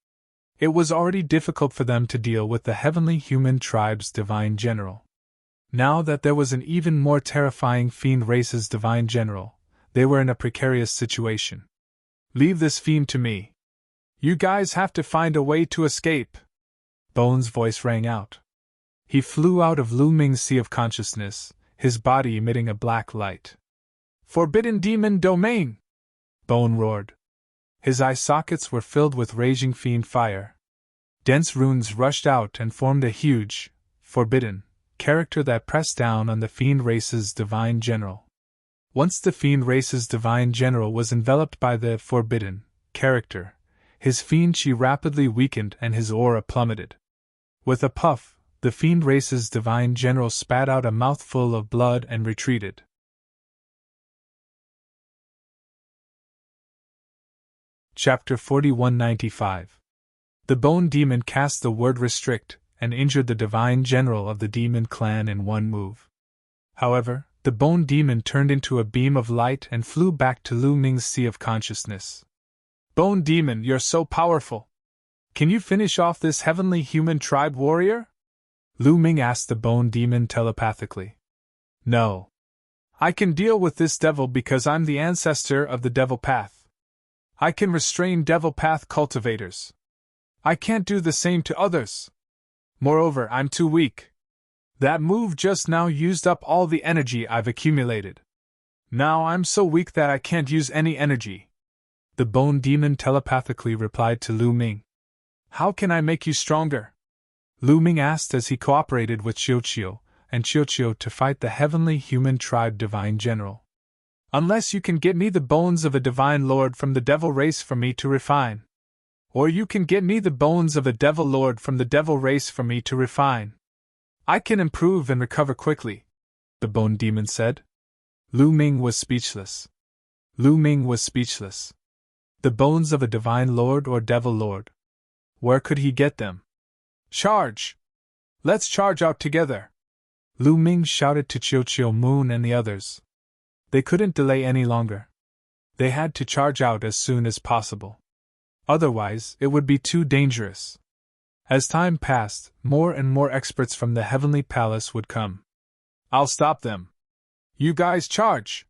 It was already difficult for them to deal with the Heavenly Human Tribe's Divine General. Now that there was an even more terrifying Fiend Race's Divine General, they were in a precarious situation. Leave this fiend to me. You guys have to find a way to escape. Bone's voice rang out. He flew out of Lu Ming's sea of consciousness, his body emitting a black light. Forbidden Demon Domain! Bone roared. His eye sockets were filled with raging fiend fire. Dense runes rushed out and formed a huge, forbidden, character that pressed down on the Fiend Race's Divine General. Once the Fiend Race's Divine General was enveloped by the forbidden character, his fiend chi rapidly weakened and his aura plummeted. With a puff, the Fiend Race's Divine General spat out a mouthful of blood and retreated. Chapter 4195. The Bone Demon cast the word restrict and injured the Divine General of the Demon Clan in one move. However, the Bone Demon turned into a beam of light and flew back to Lu Ming's sea of consciousness. Bone Demon, you're so powerful. Can you finish off this Heavenly Human Tribe warrior? Lu Ming asked the Bone Demon telepathically. No. I can deal with this devil because I'm the ancestor of the Devil Path. I can restrain Devil Path cultivators. I can't do the same to others. Moreover, I'm too weak. That move just now used up all the energy I've accumulated. Now I'm so weak that I can't use any energy. The Bone Demon telepathically replied to Lu Ming. How can I make you stronger? Lu Ming asked as he cooperated with Qiu and Qiu to fight the Heavenly Human Tribe Divine General. Unless you can get me the bones of a Divine Lord from the Devil Race for me to refine. Or you can get me the bones of a Devil Lord from the Devil Race for me to refine. I can improve and recover quickly, the Bone Demon said. Lu Ming was speechless. The bones of a Divine Lord or Devil Lord. Where could he get them? Charge! Let's charge out together! Lu Ming shouted to Qiu Moon and the others. They couldn't delay any longer. They had to charge out as soon as possible. Otherwise, it would be too dangerous. As time passed, more and more experts from the Heavenly Palace would come. I'll stop them. You guys charge!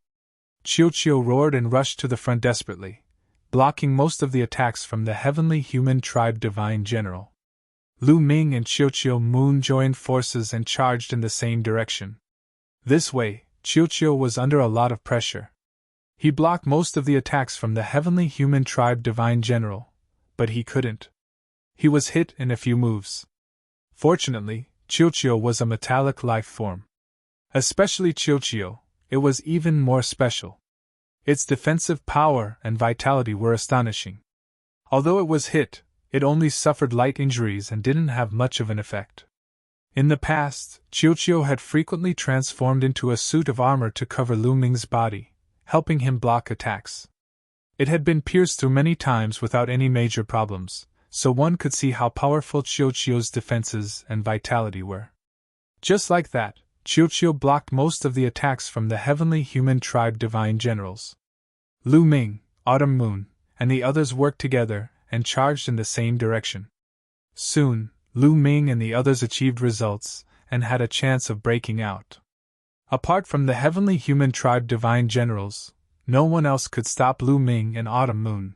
Qiu roared and rushed to the front desperately, blocking most of the attacks from the Heavenly Human Tribe Divine General. Lu Ming and Qiu Moon joined forces and charged in the same direction. This way, Qiu was under a lot of pressure. He blocked most of the attacks from the Heavenly Human Tribe Divine General, but he couldn't. He was hit in a few moves. Fortunately, Qiu was a metallic life form. Especially Qiu, it was even more special. Its defensive power and vitality were astonishing. Although it was hit, it only suffered light injuries and didn't have much of an effect. In the past, Qiu had frequently transformed into a suit of armor to cover Lu Ming's body, helping him block attacks. It had been pierced through many times without any major problems, so one could see how powerful Qiu's defenses and vitality were. Just like that, Qiu blocked most of the attacks from the Heavenly Human Tribe Divine Generals. Lu Ming, Autumn Moon, and the others worked together and charged in the same direction. Soon, Lu Ming and the others achieved results and had a chance of breaking out. Apart from the Heavenly Human Tribe Divine Generals, no one else could stop Lu Ming and Autumn Moon.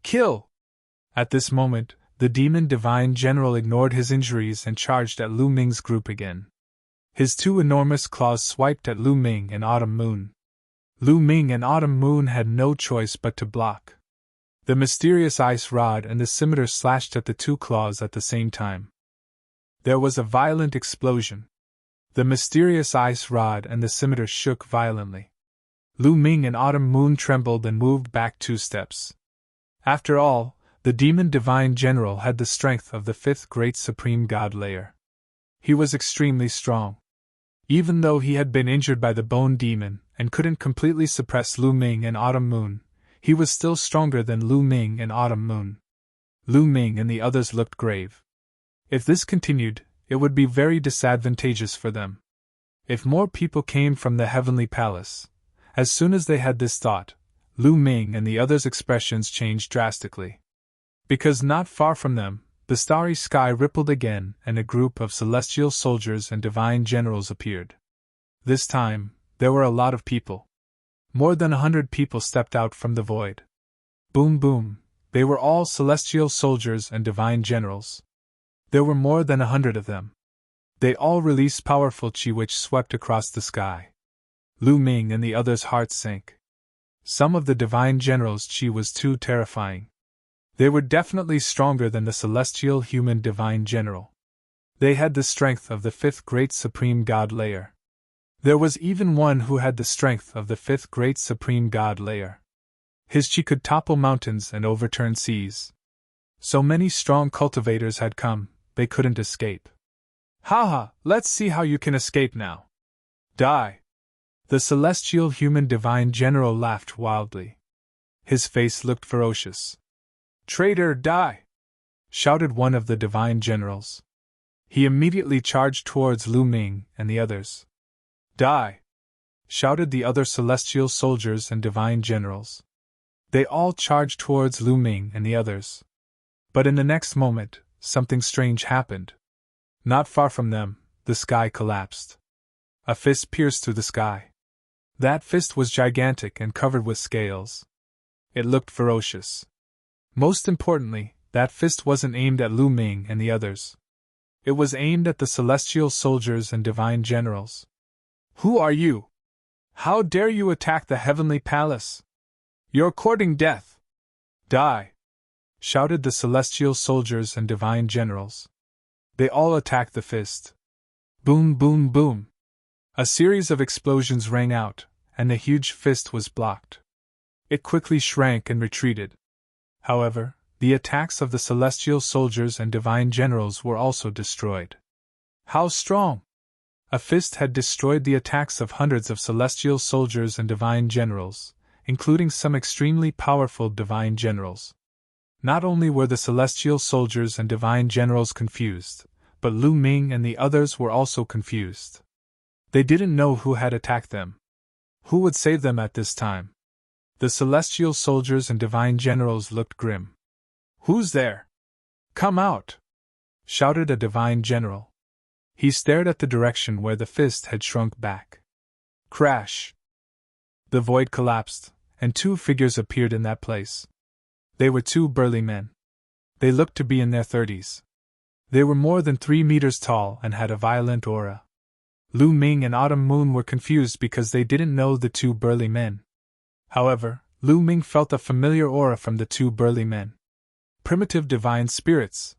Kill! At this moment, the Demon Divine General ignored his injuries and charged at Lu Ming's group again. His two enormous claws swiped at Lu Ming and Autumn Moon. Lu Ming and Autumn Moon had no choice but to block. The mysterious ice rod and the scimitar slashed at the two claws at the same time. There was a violent explosion. The mysterious ice rod and the scimitar shook violently. Lu Ming and Autumn Moon trembled and moved back 2 steps. After all, the demon divine general had the strength of the 5th great supreme god layer. He was extremely strong. Even though he had been injured by the bone demon and couldn't completely suppress Lu Ming and Autumn Moon, he was still stronger than Lu Ming and Autumn Moon. Lu Ming and the others looked grave. If this continued, it would be very disadvantageous for them. If more people came from the heavenly palace. As soon as they had this thought, Lu Ming and the others' expressions changed drastically. Because not far from them, the starry sky rippled again and a group of celestial soldiers and divine generals appeared. This time, there were a lot of people. More than 100 people stepped out from the void. Boom boom, they were all celestial soldiers and divine generals. There were more than 100 of them. They all released powerful chi which swept across the sky. Lu Ming and the others' hearts sank. Some of the divine generals' chi was too terrifying. They were definitely stronger than the celestial human divine general. They had the strength of the 5th great supreme god layer. There was even one who had the strength of the 5th great supreme god layer. His chi could topple mountains and overturn seas. So many strong cultivators had come, they couldn't escape. Haha, let's see how you can escape now. Die! The celestial human divine general laughed wildly. His face looked ferocious. Traitor, die! Shouted one of the divine generals. He immediately charged towards Lu Ming and the others. Die! Shouted the other celestial soldiers and divine generals. They all charged towards Lu Ming and the others. But in the next moment, something strange happened. Not far from them, the sky collapsed. A fist pierced through the sky. That fist was gigantic and covered with scales. It looked ferocious. Most importantly, that fist wasn't aimed at Lu Ming and the others. It was aimed at the celestial soldiers and divine generals. Who are you? How dare you attack the heavenly palace? You're courting death. Die! Shouted the celestial soldiers and divine generals. They all attacked the fist. Boom, boom, boom. A series of explosions rang out, and the huge fist was blocked. It quickly shrank and retreated. However, the attacks of the celestial soldiers and divine generals were also destroyed. How strong! A fist had destroyed the attacks of hundreds of celestial soldiers and divine generals, including some extremely powerful divine generals. Not only were the celestial soldiers and divine generals confused, but Lu Ming and the others were also confused. They didn't know who had attacked them. Who would save them at this time? The celestial soldiers and divine generals looked grim. Who's there? Come out! Shouted a divine general. He stared at the direction where the fist had shrunk back. Crash! The void collapsed, and 2 figures appeared in that place. They were 2 burly men. They looked to be in their 30s. They were more than 3 meters tall and had a violent aura. Lu Ming and Autumn Moon were confused because they didn't know the 2 burly men. However, Lu Ming felt a familiar aura from the 2 burly men. Primitive divine spirits.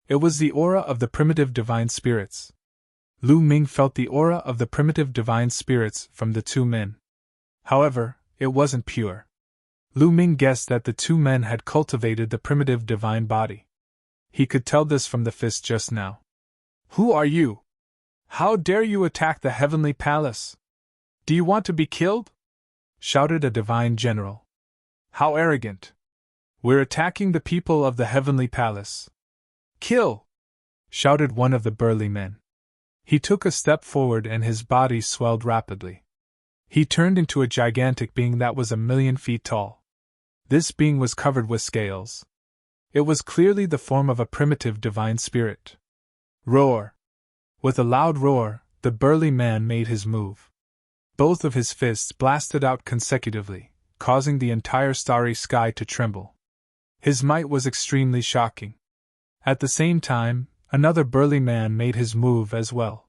It was the aura of the primitive divine spirits. Lu Ming felt the aura of the primitive divine spirits from the 2 men. However, it wasn't pure. Lu Ming guessed that the 2 men had cultivated the primitive divine body. He could tell this from the fist just now. Who are you? How dare you attack the heavenly palace? Do you want to be killed? Shouted a divine general. How arrogant! We're attacking the people of the heavenly palace. Kill! Shouted one of the burly men. He took a step forward and his body swelled rapidly. He turned into a gigantic being that was 1,000,000 feet tall. This being was covered with scales. It was clearly the form of a primitive divine spirit. Roar! With a loud roar, the burly man made his move. Both of his fists blasted out consecutively, causing the entire starry sky to tremble. His might was extremely shocking. At the same time, another burly man made his move as well.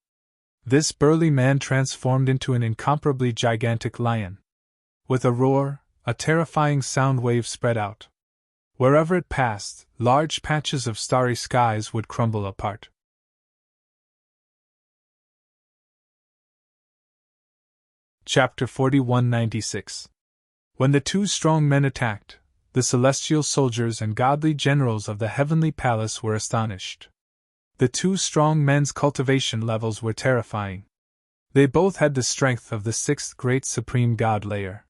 This burly man transformed into an incomparably gigantic lion. With a roar, a terrifying sound wave spread out. Wherever it passed, large patches of starry skies would crumble apart. Chapter 4196. When the two strong men attacked, the celestial soldiers and godly generals of the heavenly palace were astonished. The two strong men's cultivation levels were terrifying. They both had the strength of the sixth great supreme god layer.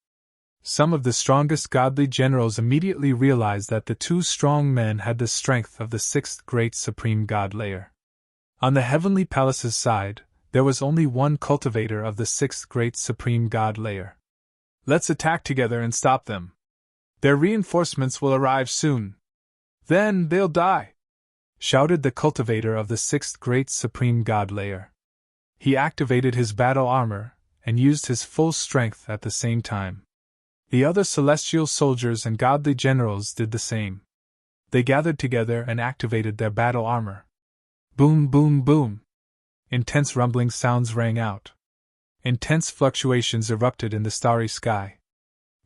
Some of the strongest godly generals immediately realized that the two strong men had the strength of the sixth great supreme god layer. On the heavenly palace's side, there was only one cultivator of the sixth great supreme god layer. "Let's attack together and stop them. Their reinforcements will arrive soon. Then they'll die," shouted the cultivator of the sixth great supreme god layer. He activated his battle armor and used his full strength at the same time. The other celestial soldiers and godly generals did the same. They gathered together and activated their battle armor. Boom, boom, boom. Intense rumbling sounds rang out. Intense fluctuations erupted in the starry sky.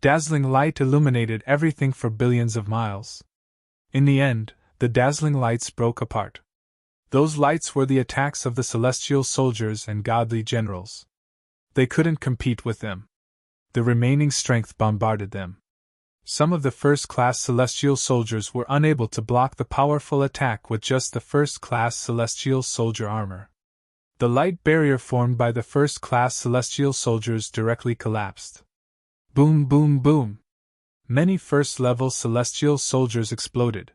Dazzling light illuminated everything for billions of miles. In the end, the dazzling lights broke apart. Those lights were the attacks of the celestial soldiers and godly generals. They couldn't compete with them. The remaining strength bombarded them. Some of the first-class celestial soldiers were unable to block the powerful attack with just the first-class celestial soldier armor. The light barrier formed by the first-class celestial soldiers directly collapsed. Boom, boom, boom. Many first-level celestial soldiers exploded.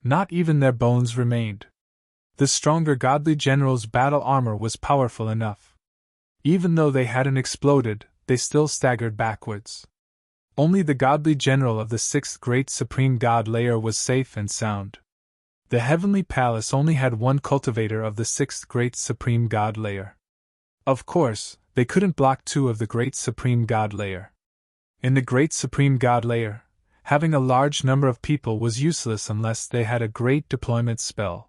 Not even their bones remained. The stronger godly general's battle armor was powerful enough. Even though they hadn't exploded, they still staggered backwards. Only the godly general of the sixth great supreme god layer was safe and sound. The heavenly palace only had one cultivator of the sixth great supreme god layer. Of course, they couldn't block two of the great supreme god layer. In the great supreme god layer, having a large number of people was useless unless they had a great deployment spell.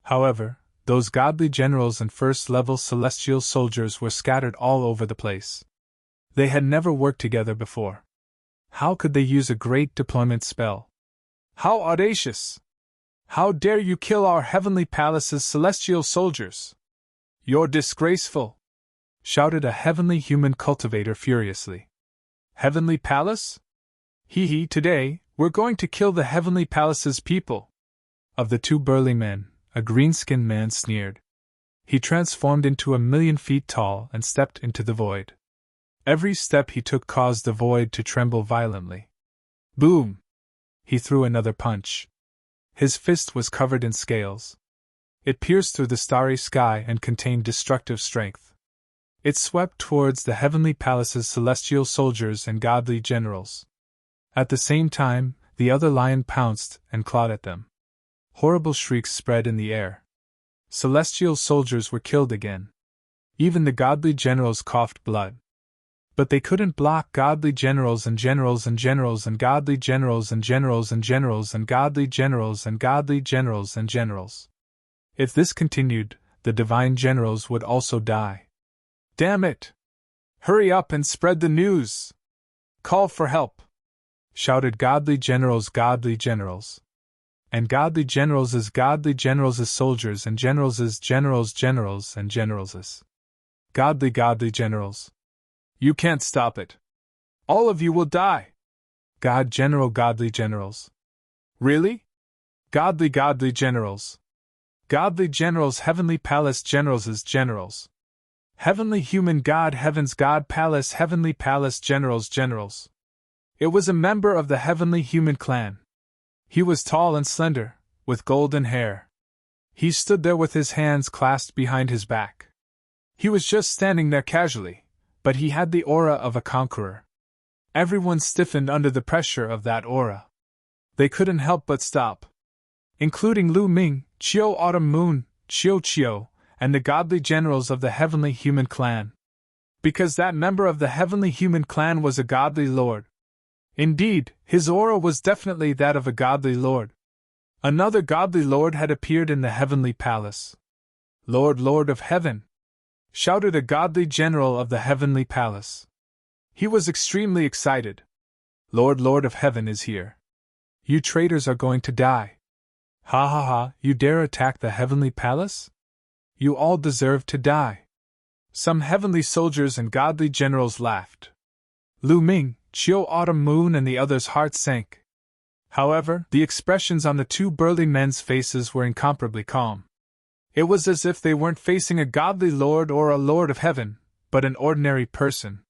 However, those godly generals and first-level celestial soldiers were scattered all over the place. They had never worked together before. How could they use a great deployment spell? How audacious! How dare you kill our heavenly palace's celestial soldiers? You're disgraceful! Shouted a heavenly human cultivator furiously. Heavenly palace? Hee, today, we're going to kill the heavenly palace's people. Of the two burly men, a green-skinned man sneered. He transformed into 1,000,000 feet tall and stepped into the void. Every step he took caused the void to tremble violently. Boom! He threw another punch. His fist was covered in scales. It pierced through the starry sky and contained destructive strength. It swept towards the heavenly palace's celestial soldiers and godly generals. At the same time, the other lion pounced and clawed at them. Horrible shrieks spread in the air. Celestial soldiers were killed again. Even the godly generals coughed blood. But they couldn't block godly generals and generals and generals and godly generals and generals and generals and godly generals and godly generals and generals. If this continued, the divine generals would also die. Damn it! Hurry up and spread the news! Call for help! Shouted godly generals, and godly generals as soldiers and generals as generals and generals as godly generals. You can't stop it. All of you will die. Godly generals. Really? Godly generals. Godly generals, heavenly palace generals as generals. Heavenly human god, heaven's god palace, heavenly palace generals. It was a member of the heavenly human clan. He was tall and slender, with golden hair. He stood there with his hands clasped behind his back. He was just standing there casually, but he had the aura of a conqueror. Everyone stiffened under the pressure of that aura. They couldn't help but stop. Including Lu Ming, Chiu Autumn Moon, Chiu, and the godly generals of the heavenly human clan. Because that member of the heavenly human clan was a godly lord. Indeed, his aura was definitely that of a godly lord. Another godly lord had appeared in the heavenly palace. Lord of heaven! Shouted a godly general of the heavenly palace. He was extremely excited. Lord of Heaven is here. You traitors are going to die. Ha ha ha, you dare attack the heavenly palace? You all deserve to die. Some heavenly soldiers and godly generals laughed. Lu Ming, Chiu Autumn Moon and the others' hearts sank. However, the expressions on the two burly men's faces were incomparably calm. It was as if they weren't facing a godly lord or a lord of heaven, but an ordinary person.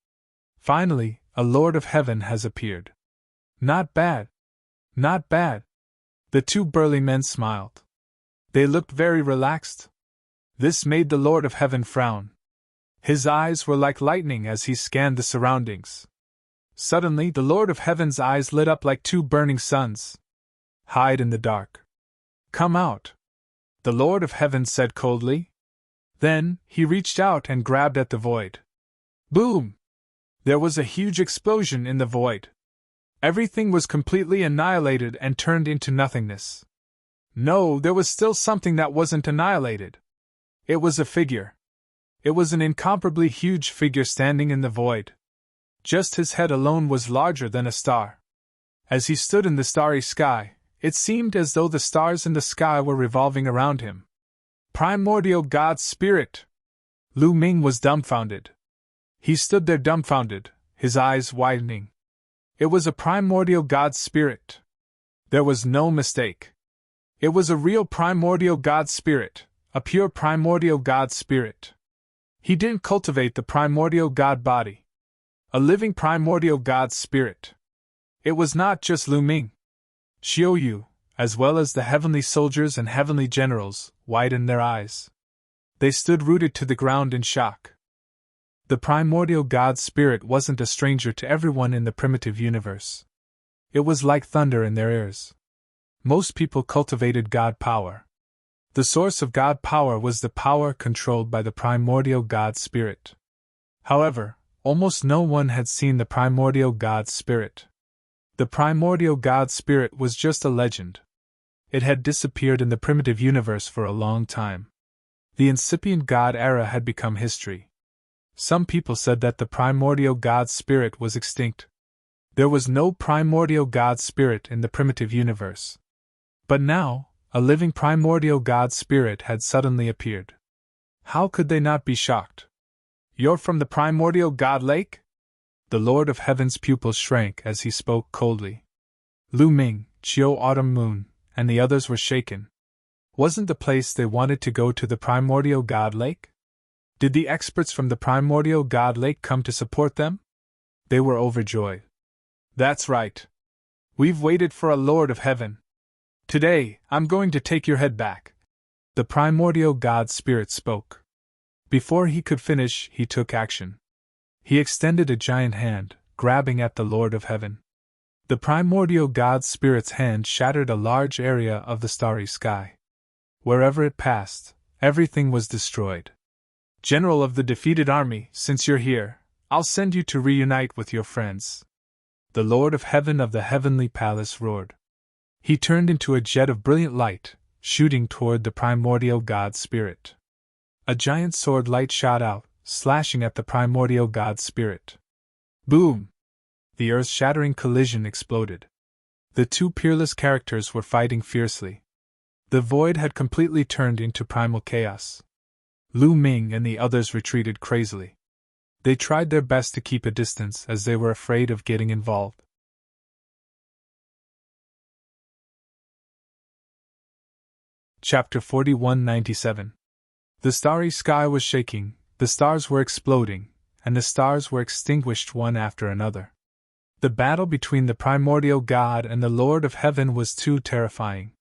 Finally, a lord of heaven has appeared. Not bad. Not bad. The two burly men smiled. They looked very relaxed. This made the lord of heaven frown. His eyes were like lightning as he scanned the surroundings. Suddenly, the Lord of Heaven's eyes lit up like two burning suns. Hide in the dark. Come out, the Lord of Heaven said coldly. Then, he reached out and grabbed at the void. Boom! There was a huge explosion in the void. Everything was completely annihilated and turned into nothingness. No, there was still something that wasn't annihilated. It was a figure. It was an incomparably huge figure standing in the void. Just his head alone was larger than a star. As he stood in the starry sky, it seemed as though the stars in the sky were revolving around him. Primordial God Spirit! Lu Ming was dumbfounded. He stood there dumbfounded, his eyes widening. It was a primordial God Spirit. There was no mistake. It was a real primordial God Spirit, a pure primordial God Spirit. He didn't cultivate the primordial God body. A living primordial God Spirit. It was not just Lu Ming. Xiao Yu, as well as the heavenly soldiers and heavenly generals, widened their eyes. They stood rooted to the ground in shock. The primordial God Spirit wasn't a stranger to everyone in the primitive universe. It was like thunder in their ears. Most people cultivated God power. The source of God power was the power controlled by the primordial God Spirit. However, almost no one had seen the primordial God Spirit. The primordial God Spirit was just a legend. It had disappeared in the primitive universe for a long time. The incipient God era had become history. Some people said that the primordial God Spirit was extinct. There was no primordial God Spirit in the primitive universe. But now, a living primordial God Spirit had suddenly appeared. How could they not be shocked? You're from the primordial God Lake? The Lord of Heaven's pupils shrank as he spoke coldly. Lu Ming, Chiu Autumn Moon, and the others were shaken. Wasn't the place they wanted to go to the primordial God Lake? Did the experts from the primordial God Lake come to support them? They were overjoyed. That's right. We've waited for a Lord of Heaven. Today, I'm going to take your head back. The primordial God Spirit spoke. Before he could finish, he took action. He extended a giant hand, grabbing at the Lord of Heaven. The primordial God Spirit's hand shattered a large area of the starry sky. Wherever it passed, everything was destroyed. General of the defeated army, since you're here, I'll send you to reunite with your friends. The Lord of Heaven of the heavenly palace roared. He turned into a jet of brilliant light, shooting toward the primordial God Spirit. A giant sword light shot out, slashing at the primordial God Spirit. Boom! The earth-shattering collision exploded. The two peerless characters were fighting fiercely. The void had completely turned into primal chaos. Lu Ming and the others retreated crazily. They tried their best to keep a distance as they were afraid of getting involved. Chapter 4197. The starry sky was shaking, the stars were exploding, and the stars were extinguished one after another. The battle between the primordial God and the Lord of Heaven was too terrifying.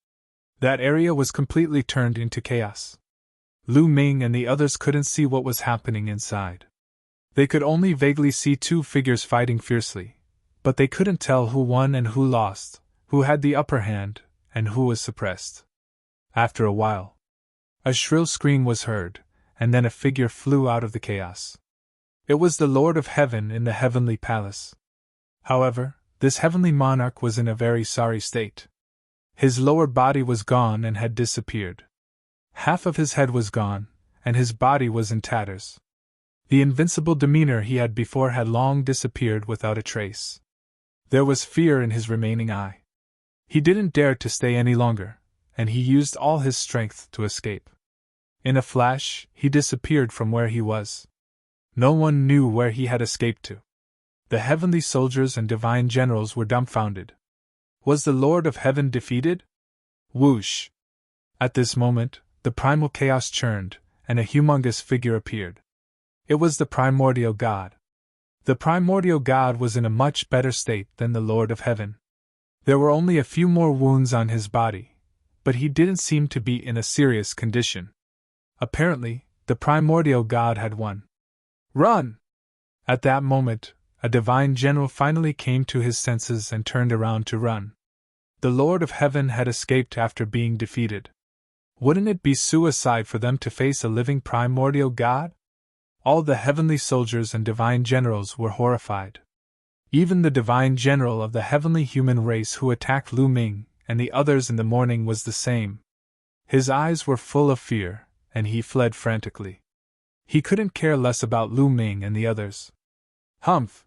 That area was completely turned into chaos. Lu Ming and the others couldn't see what was happening inside. They could only vaguely see two figures fighting fiercely, but they couldn't tell who won and who lost, who had the upper hand, and who was suppressed. After a while, a shrill scream was heard, and then a figure flew out of the chaos. It was the Lord of Heaven in the heavenly palace. However, this heavenly monarch was in a very sorry state. His lower body was gone and had disappeared. Half of his head was gone, and his body was in tatters. The invincible demeanor he had before had long disappeared without a trace. There was fear in his remaining eye. He didn't dare to stay any longer, and he used all his strength to escape. In a flash, he disappeared from where he was. No one knew where he had escaped to. The heavenly soldiers and divine generals were dumbfounded. Was the Lord of Heaven defeated? Whoosh! At this moment, the primal chaos churned, and a humongous figure appeared. It was the primordial God. The primordial God was in a much better state than the Lord of Heaven. There were only a few more wounds on his body, but he didn't seem to be in a serious condition. Apparently, the primordial God had won. Run! At that moment, a divine general finally came to his senses and turned around to run. The Lord of Heaven had escaped after being defeated. Wouldn't it be suicide for them to face a living primordial God? All the heavenly soldiers and divine generals were horrified. Even the divine general of the heavenly human race who attacked Lu Ming and the others in the morning was the same. His eyes were full of fear, and he fled frantically. He couldn't care less about Lu Ming and the others. Humph!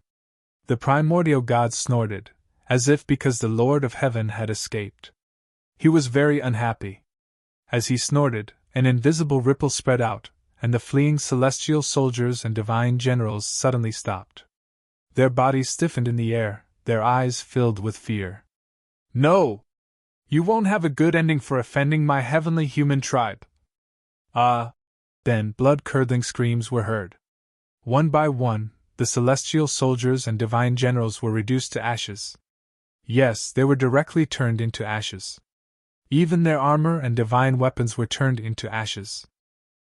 The primordial God snorted, as if because the Lord of Heaven had escaped. He was very unhappy. As he snorted, an invisible ripple spread out, and the fleeing celestial soldiers and divine generals suddenly stopped. Their bodies stiffened in the air, their eyes filled with fear. No! You won't have a good ending for offending my heavenly human tribe. Then blood-curdling screams were heard. One by one, the celestial soldiers and divine generals were reduced to ashes. Yes, they were directly turned into ashes. Even their armor and divine weapons were turned into ashes.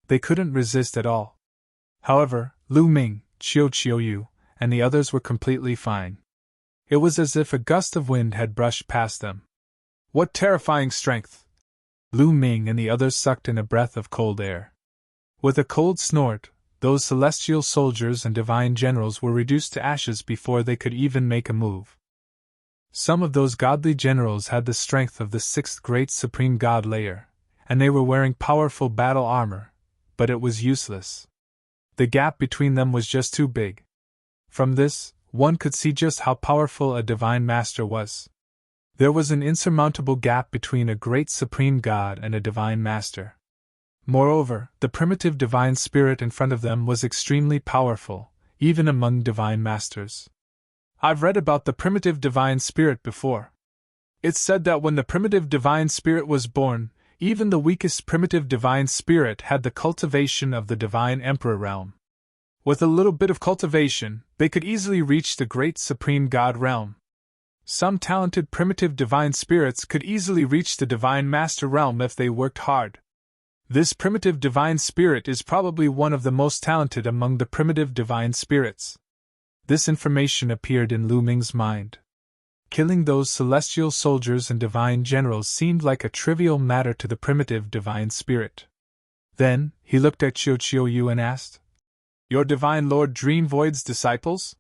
They couldn't resist at all. However, Lu Ming, Qiu, and the others were completely fine. It was as if a gust of wind had brushed past them. What terrifying strength! Lu Ming and the others sucked in a breath of cold air. With a cold snort, those celestial soldiers and divine generals were reduced to ashes before they could even make a move. Some of those godly generals had the strength of the sixth great supreme god layer, and they were wearing powerful battle armor, but it was useless. The gap between them was just too big. From this, one could see just how powerful a divine master was. There was an insurmountable gap between a great supreme god and a divine master. Moreover, the primitive divine spirit in front of them was extremely powerful, even among divine masters. I've read about the primitive divine spirit before. It's said that when the primitive divine spirit was born, even the weakest primitive divine spirit had the cultivation of the divine emperor realm. With a little bit of cultivation, they could easily reach the great supreme god realm. Some talented primitive divine spirits could easily reach the divine master realm if they worked hard. This primitive divine spirit is probably one of the most talented among the primitive divine spirits. This information appeared in Lu Ming's mind. Killing those celestial soldiers and divine generals seemed like a trivial matter to the primitive divine spirit. Then, he looked at Qiu and asked, "Your divine Lord Dream Void's disciples?"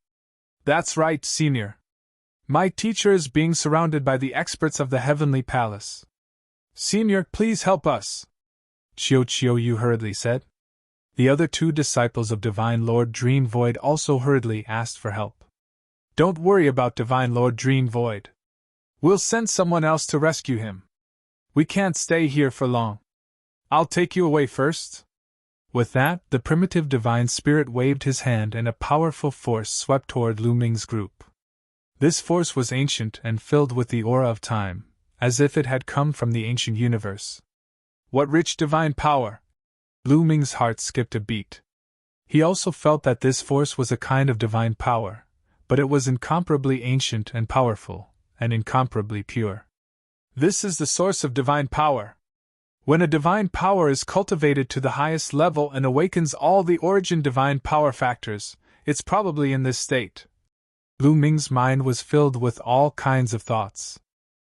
"That's right, Senior. My teacher is being surrounded by the experts of the Heavenly Palace. Senior, please help us," Qiu hurriedly said. The other two disciples of Divine Lord Dream Void also hurriedly asked for help. "Don't worry about Divine Lord Dream Void. We'll send someone else to rescue him. We can't stay here for long. I'll take you away first." With that, the primitive divine spirit waved his hand and a powerful force swept toward Lu Ming's group. This force was ancient and filled with the aura of time, as if it had come from the ancient universe. What rich divine power! Lu Ming's heart skipped a beat. He also felt that this force was a kind of divine power, but it was incomparably ancient and powerful, and incomparably pure. This is the source of divine power. When a divine power is cultivated to the highest level and awakens all the origin divine power factors, it's probably in this state. Lu Ming's mind was filled with all kinds of thoughts.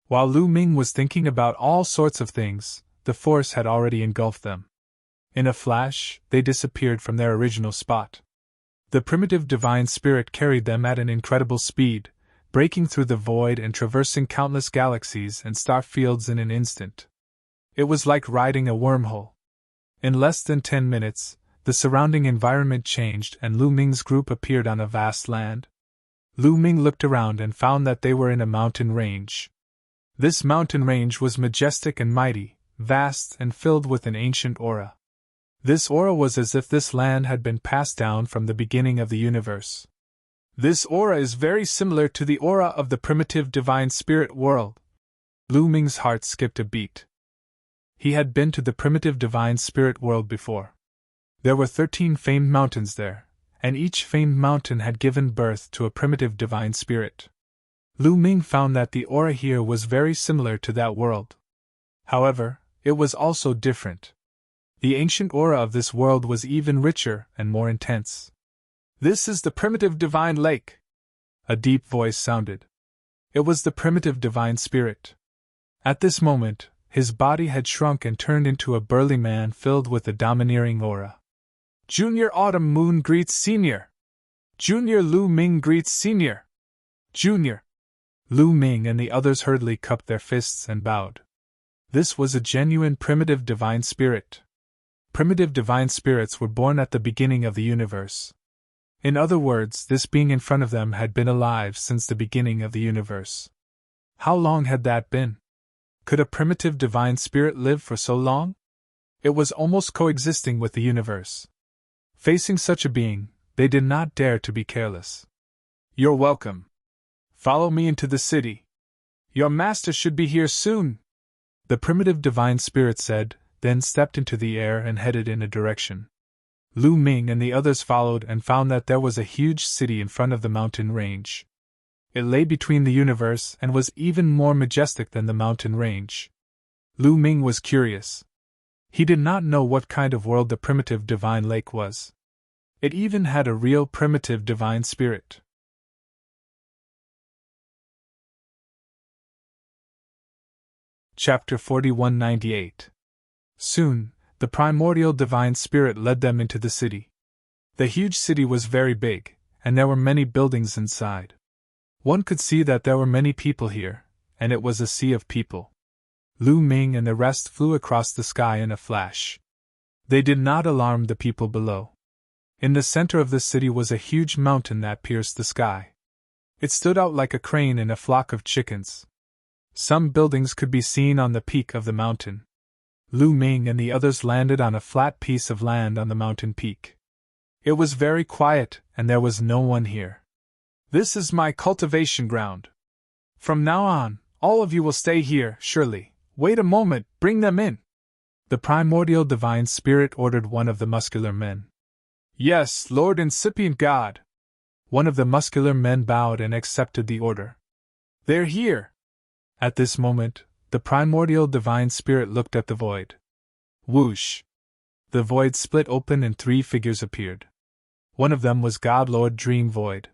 While Lu Ming was thinking about all sorts of things, the force had already engulfed them. In a flash, they disappeared from their original spot. The primitive divine spirit carried them at an incredible speed, breaking through the void and traversing countless galaxies and star fields in an instant. It was like riding a wormhole. In less than 10 minutes, the surrounding environment changed and Lu Ming's group appeared on a vast land. Lu Ming looked around and found that they were in a mountain range. This mountain range was majestic and mighty, vast and filled with an ancient aura. This aura was as if this land had been passed down from the beginning of the universe. This aura is very similar to the aura of the primitive divine spirit world. Lu Ming's heart skipped a beat. He had been to the primitive divine spirit world before. There were 13 famed mountains there, and each famed mountain had given birth to a primitive divine spirit. Lu Ming found that the aura here was very similar to that world. However, it was also different. The ancient aura of this world was even richer and more intense. "This is the primitive divine lake," a deep voice sounded. It was the primitive divine spirit. At this moment, his body had shrunk and turned into a burly man filled with a domineering aura. "Junior Autumn Moon greets Senior! Junior Lu Ming greets Senior! Junior!" Lu Ming and the others hurriedly cupped their fists and bowed. This was a genuine primitive divine spirit. Primitive divine spirits were born at the beginning of the universe. In other words, this being in front of them had been alive since the beginning of the universe. How long had that been? Could a primitive divine spirit live for so long? It was almost coexisting with the universe. Facing such a being, they did not dare to be careless. "You're welcome. Follow me into the city. Your master should be here soon," the primitive divine spirit said, then stepped into the air and headed in a direction. Lu Ming and the others followed and found that there was a huge city in front of the mountain range. It lay between the universe and was even more majestic than the mountain range. Lu Ming was curious. He did not know what kind of world the primitive divine lake was. It even had a real primitive divine spirit. Chapter 4198. Soon, the primordial divine spirit led them into the city. The huge city was very big, and there were many buildings inside. One could see that there were many people here, and it was a sea of people. Lu Ming and the rest flew across the sky in a flash. They did not alarm the people below. In the center of the city was a huge mountain that pierced the sky. It stood out like a crane in a flock of chickens. Some buildings could be seen on the peak of the mountain. Lu Ming and the others landed on a flat piece of land on the mountain peak. It was very quiet, and there was no one here. "This is my cultivation ground. From now on, all of you will stay here, surely. Wait a moment, bring them in," the primordial divine spirit ordered one of the muscular men. "Yes, Lord Incipient God." One of the muscular men bowed and accepted the order. "They're here." At this moment, the primordial divine spirit looked at the void. Whoosh! The void split open and 3 figures appeared. One of them was God Lord Dream Void.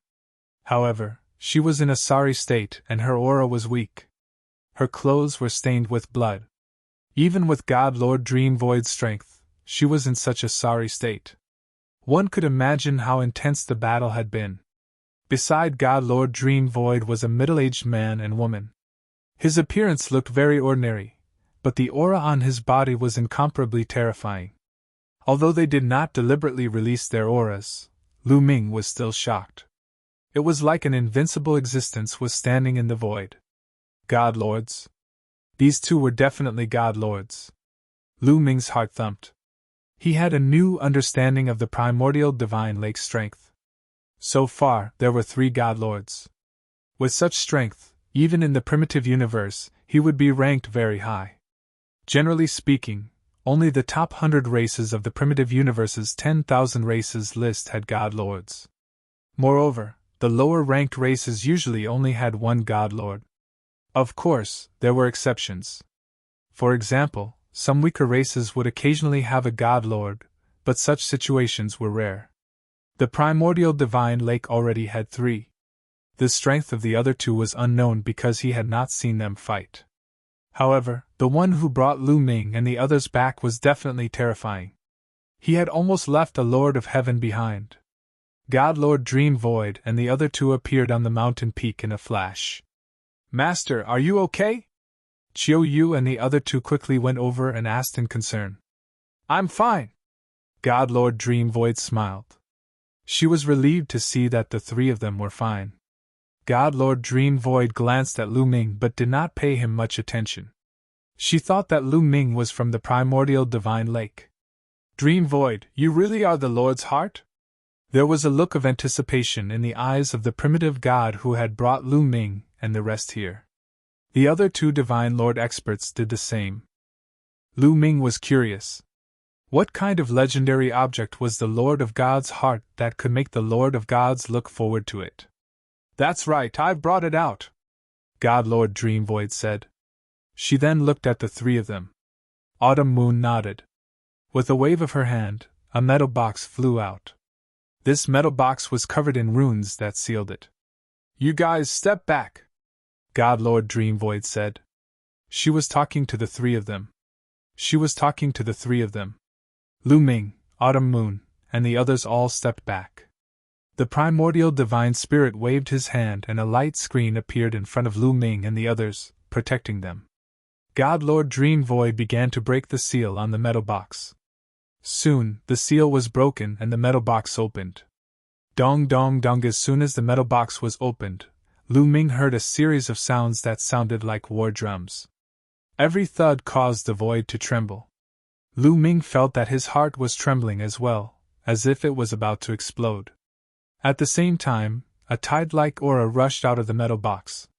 However, she was in a sorry state and her aura was weak. Her clothes were stained with blood. Even with God Lord Dream Void's strength, she was in such a sorry state. One could imagine how intense the battle had been. Beside God Lord Dream Void was a middle-aged man and woman. His appearance looked very ordinary, but the aura on his body was incomparably terrifying. Although they did not deliberately release their auras, Lu Ming was still shocked. It was like an invincible existence was standing in the void. God Lords? These two were definitely God Lords. Lu Ming's heart thumped. He had a new understanding of the primordial divine lake's strength. So far, there were 3 God Lords. With such strength, even in the primitive universe, he would be ranked very high. Generally speaking, only the top 100 races of the primitive universe's 10,000 races list had God Lords. Moreover, the lower-ranked races usually only had 1 God Lord. Of course, there were exceptions. For example, some weaker races would occasionally have a God Lord, but such situations were rare. The primordial divine lake already had 3. The strength of the other 2 was unknown because he had not seen them fight. However, the one who brought Lu Ming and the others back was definitely terrifying. He had almost left a Lord of Heaven behind. God Lord Dream Void and the other 2 appeared on the mountain peak in a flash. "Master, are you okay?" Chiu Yu and the other 2 quickly went over and asked in concern. "I'm fine." God Lord Dream Void smiled. She was relieved to see that the three of them were fine. God Lord Dream Void glanced at Lu Ming but did not pay him much attention. She thought that Lu Ming was from the primordial divine lake. Dream Void, you really are the Lord's heart? There was a look of anticipation in the eyes of the primitive god who had brought Lu Ming and the rest here. The other two Divine Lord experts did the same. Lu Ming was curious. What kind of legendary object was the Lord of God's heart that could make the Lord of Gods look forward to it? That's right, I've brought it out, God Lord Dream Void said. She then looked at the three of them. Autumn Moon nodded. With a wave of her hand, a metal box flew out. This metal box was covered in runes that sealed it. You guys step back, God Lord Dream Void said. She was talking to the three of them. Lu Ming, Autumn Moon, and the others all stepped back. The primordial divine spirit waved his hand and a light screen appeared in front of Lu Ming and the others, protecting them. God Lord Dream Void began to break the seal on the metal box. Soon, the seal was broken and the metal box opened. Dong dong dong. As soon as the metal box was opened, Lu Ming heard a series of sounds that sounded like war drums. Every thud caused the void to tremble. Lu Ming felt that his heart was trembling as well, as if it was about to explode. At the same time, a tide-like aura rushed out of the metal box.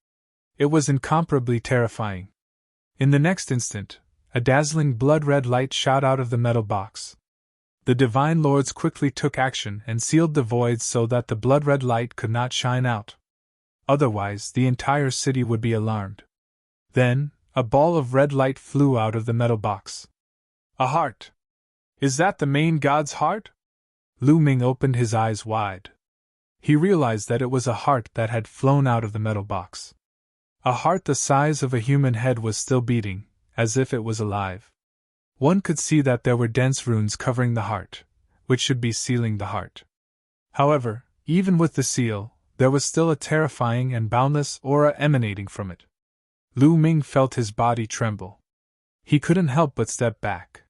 It was incomparably terrifying. In the next instant, a dazzling blood-red light shot out of the metal box. The Divine Lords quickly took action and sealed the void so that the blood-red light could not shine out. Otherwise, the entire city would be alarmed. Then, a ball of red light flew out of the metal box. A heart! Is that the main god's heart? Lu Ming opened his eyes wide. He realized that it was a heart that had flown out of the metal box. A heart the size of a human head was still beating, as if it was alive. One could see that there were dense runes covering the heart, which should be sealing the heart. However, even with the seal, there was still a terrifying and boundless aura emanating from it. Lu Ming felt his body tremble. He couldn't help but step back.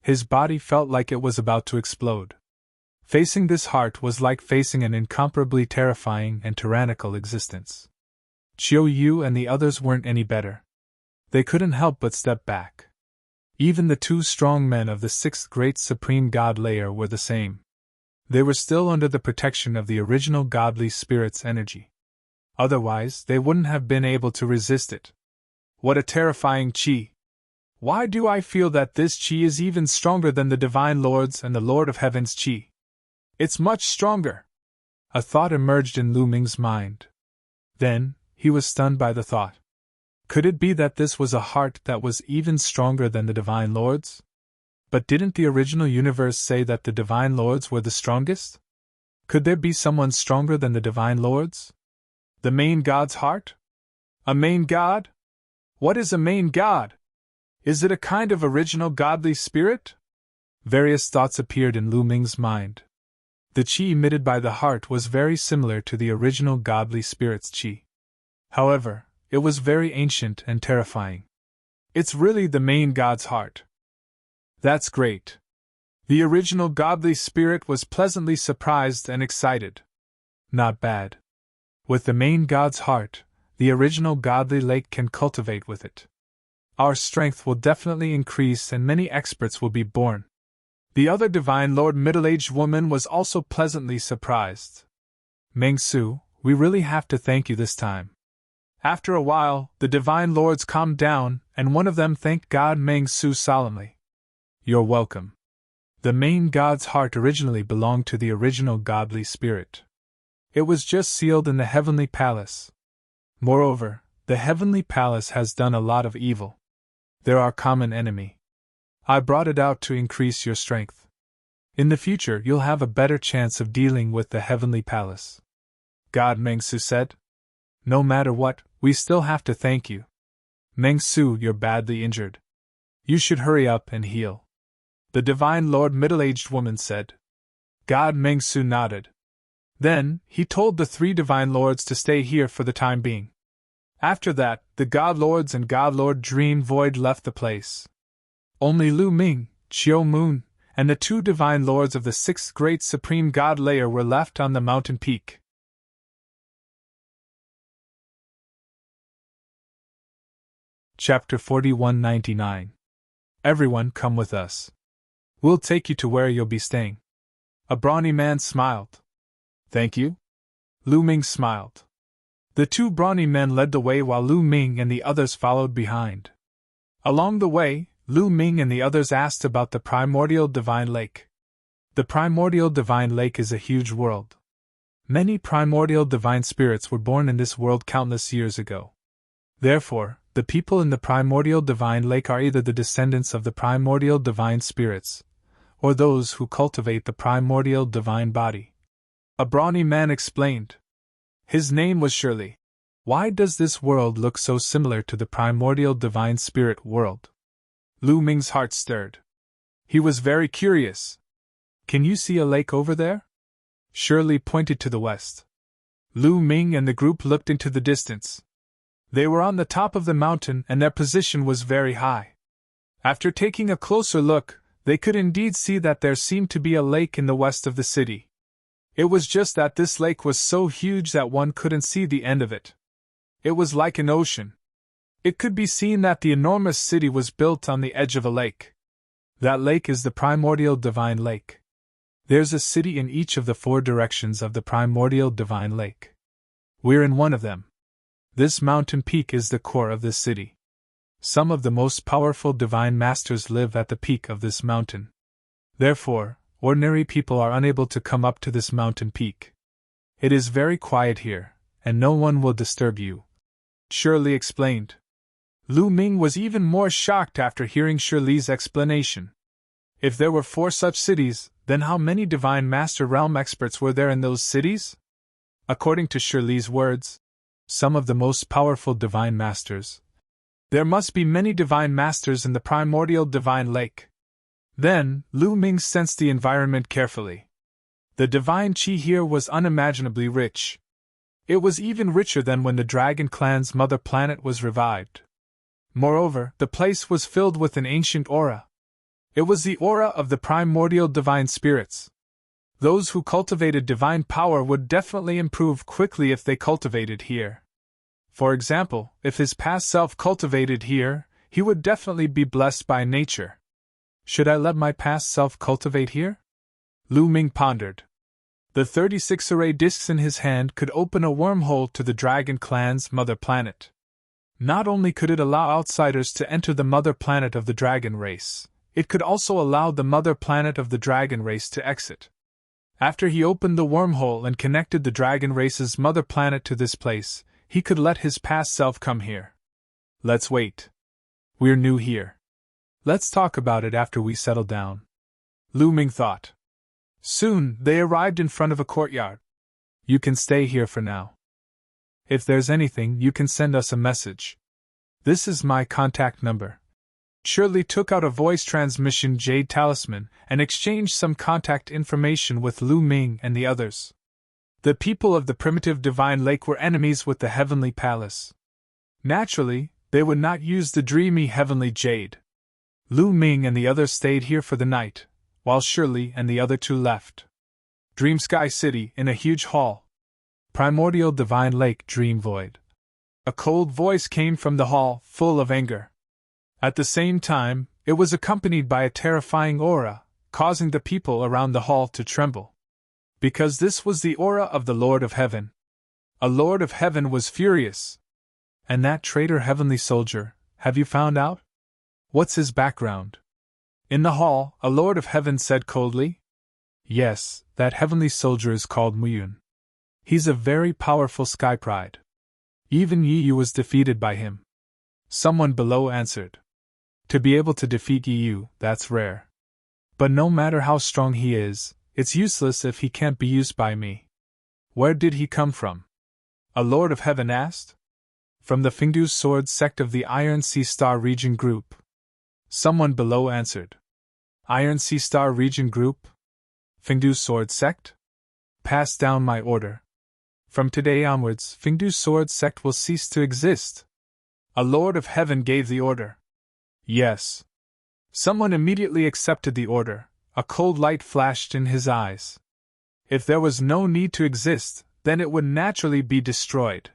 His body felt like it was about to explode. Facing this heart was like facing an incomparably terrifying and tyrannical existence. Chiu Yu and the others weren't any better. They couldn't help but step back. Even the two strong men of the sixth great supreme god layer were the same. They were still under the protection of the original godly spirit's energy. Otherwise, they wouldn't have been able to resist it. What a terrifying chi! Why do I feel that this chi is even stronger than the Divine Lords and the Lord of Heaven's chi? It's much stronger! A thought emerged in Lu Ming's mind. Then, he was stunned by the thought. Could it be that this was a heart that was even stronger than the Divine Lords? But didn't the original universe say that the Divine Lords were the strongest? Could there be someone stronger than the Divine Lords? The main god's heart? A main god? What is a main god? Is it a kind of original godly spirit? Various thoughts appeared in Lu Ming's mind. The chi emitted by the heart was very similar to the original godly spirit's chi. However, it was very ancient and terrifying. It's really the main god's heart. That's great. The original godly spirit was pleasantly surprised and excited. Not bad. With the main god's heart, the original godly lake can cultivate with it. Our strength will definitely increase and many experts will be born. The other Divine Lord middle-aged woman was also pleasantly surprised. Meng Su, we really have to thank you this time. After a while, the Divine Lords calmed down, and one of them thanked God Meng Su solemnly. You're welcome. The main god's heart originally belonged to the original godly spirit. It was just sealed in the heavenly palace. Moreover, the heavenly palace has done a lot of evil. They're our common enemy. I brought it out to increase your strength. In the future, you'll have a better chance of dealing with the heavenly palace. God Meng Su said. No matter what, we still have to thank you. Meng Su, you're badly injured. You should hurry up and heal. The Divine Lord middle-aged woman said. God Meng Su nodded. Then, he told the three Divine Lords to stay here for the time being. After that, the God Lords and God Lord Dream Void left the place. Only Lu Ming, Chiu Moon, and the two divine lords of the sixth great supreme god layer were left on the mountain peak. Chapter 4199. Everyone come with us. We'll take you to where you'll be staying. A brawny man smiled. Thank you. Lu Ming smiled. The two brawny men led the way while Lu Ming and the others followed behind. Along the way, Lu Ming and the others asked about the primordial divine lake. The primordial divine lake is a huge world. Many primordial divine spirits were born in this world countless years ago. Therefore, the people in the primordial divine lake are either the descendants of the primordial divine spirits, or those who cultivate the primordial divine body. A brawny man explained. His name was Shirley. Why does this world look so similar to the primordial divine spirit world? Lu Ming's heart stirred. He was very curious. Can you see a lake over there? Shirley pointed to the west. Lu Ming and the group looked into the distance. They were on the top of the mountain and their position was very high. After taking a closer look, they could indeed see that there seemed to be a lake in the west of the city. It was just that this lake was so huge that one couldn't see the end of it. It was like an ocean. It could be seen that the enormous city was built on the edge of a lake. That lake is the primordial divine lake. There's a city in each of the four directions of the primordial divine lake. We're in one of them. This mountain peak is the core of this city. Some of the most powerful divine masters live at the peak of this mountain. Therefore, ordinary people are unable to come up to this mountain peak. It is very quiet here, and no one will disturb you. Shirley explained. Lu Ming was even more shocked after hearing Shirley's explanation. If there were 4 such cities, then how many divine master realm experts were there in those cities? According to Shirley's words, some of the most powerful divine masters. There must be many divine masters in the primordial divine lake. Then, Lu Ming sensed the environment carefully. The divine chi here was unimaginably rich. It was even richer than when the Dragon Clan's mother planet was revived. Moreover, the place was filled with an ancient aura. It was the aura of the primordial divine spirits. Those who cultivated divine power would definitely improve quickly if they cultivated here. For example, if his past self cultivated here, he would definitely be blessed by nature. Should I let my past self cultivate here? Lu Ming pondered. The 36 array discs in his hand could open a wormhole to the Dragon Clan's mother planet. Not only could it allow outsiders to enter the mother planet of the dragon race, it could also allow the mother planet of the dragon race to exit. After he opened the wormhole and connected the dragon race's mother planet to this place, he could let his past self come here. Let's wait. We're new here. Let's talk about it after we settle down. Lu Ming thought. Soon, they arrived in front of a courtyard. You can stay here for now. If there's anything, you can send us a message. This is my contact number. Shirley took out a voice transmission jade talisman and exchanged some contact information with Lu Ming and the others. The people of the primitive divine lake were enemies with the heavenly palace. Naturally, they would not use the dreamy heavenly jade. Lu Ming and the others stayed here for the night, while Shirley and the other 2 left. Dream Sky City, in a huge hall. Primordial divine lake dream void. A cold voice came from the hall, full of anger. At the same time, it was accompanied by a terrifying aura, causing the people around the hall to tremble. Because this was the aura of the Lord of Heaven. A Lord of Heaven was furious. And that traitor heavenly soldier, have you found out? What's his background? In the hall, a Lord of Heaven said coldly. Yes, that heavenly soldier is called Muyun. He's a very powerful sky pride. Even Yi was defeated by him. Someone below answered. To be able to defeat Yi, that's rare. But no matter how strong he is, it's useless if he can't be used by me. Where did he come from? A Lord of Heaven asked. From the Fingdu Sword sect of the Iron Sea Star Region Group. Someone below answered. Iron Sea Star Region Group? Fingdu Sword sect? Pass down my order. From today onwards, Fingdu Sword sect will cease to exist. A Lord of Heaven gave the order. Yes. Someone immediately accepted the order. A cold light flashed in his eyes. If there was no need to exist, then it would naturally be destroyed.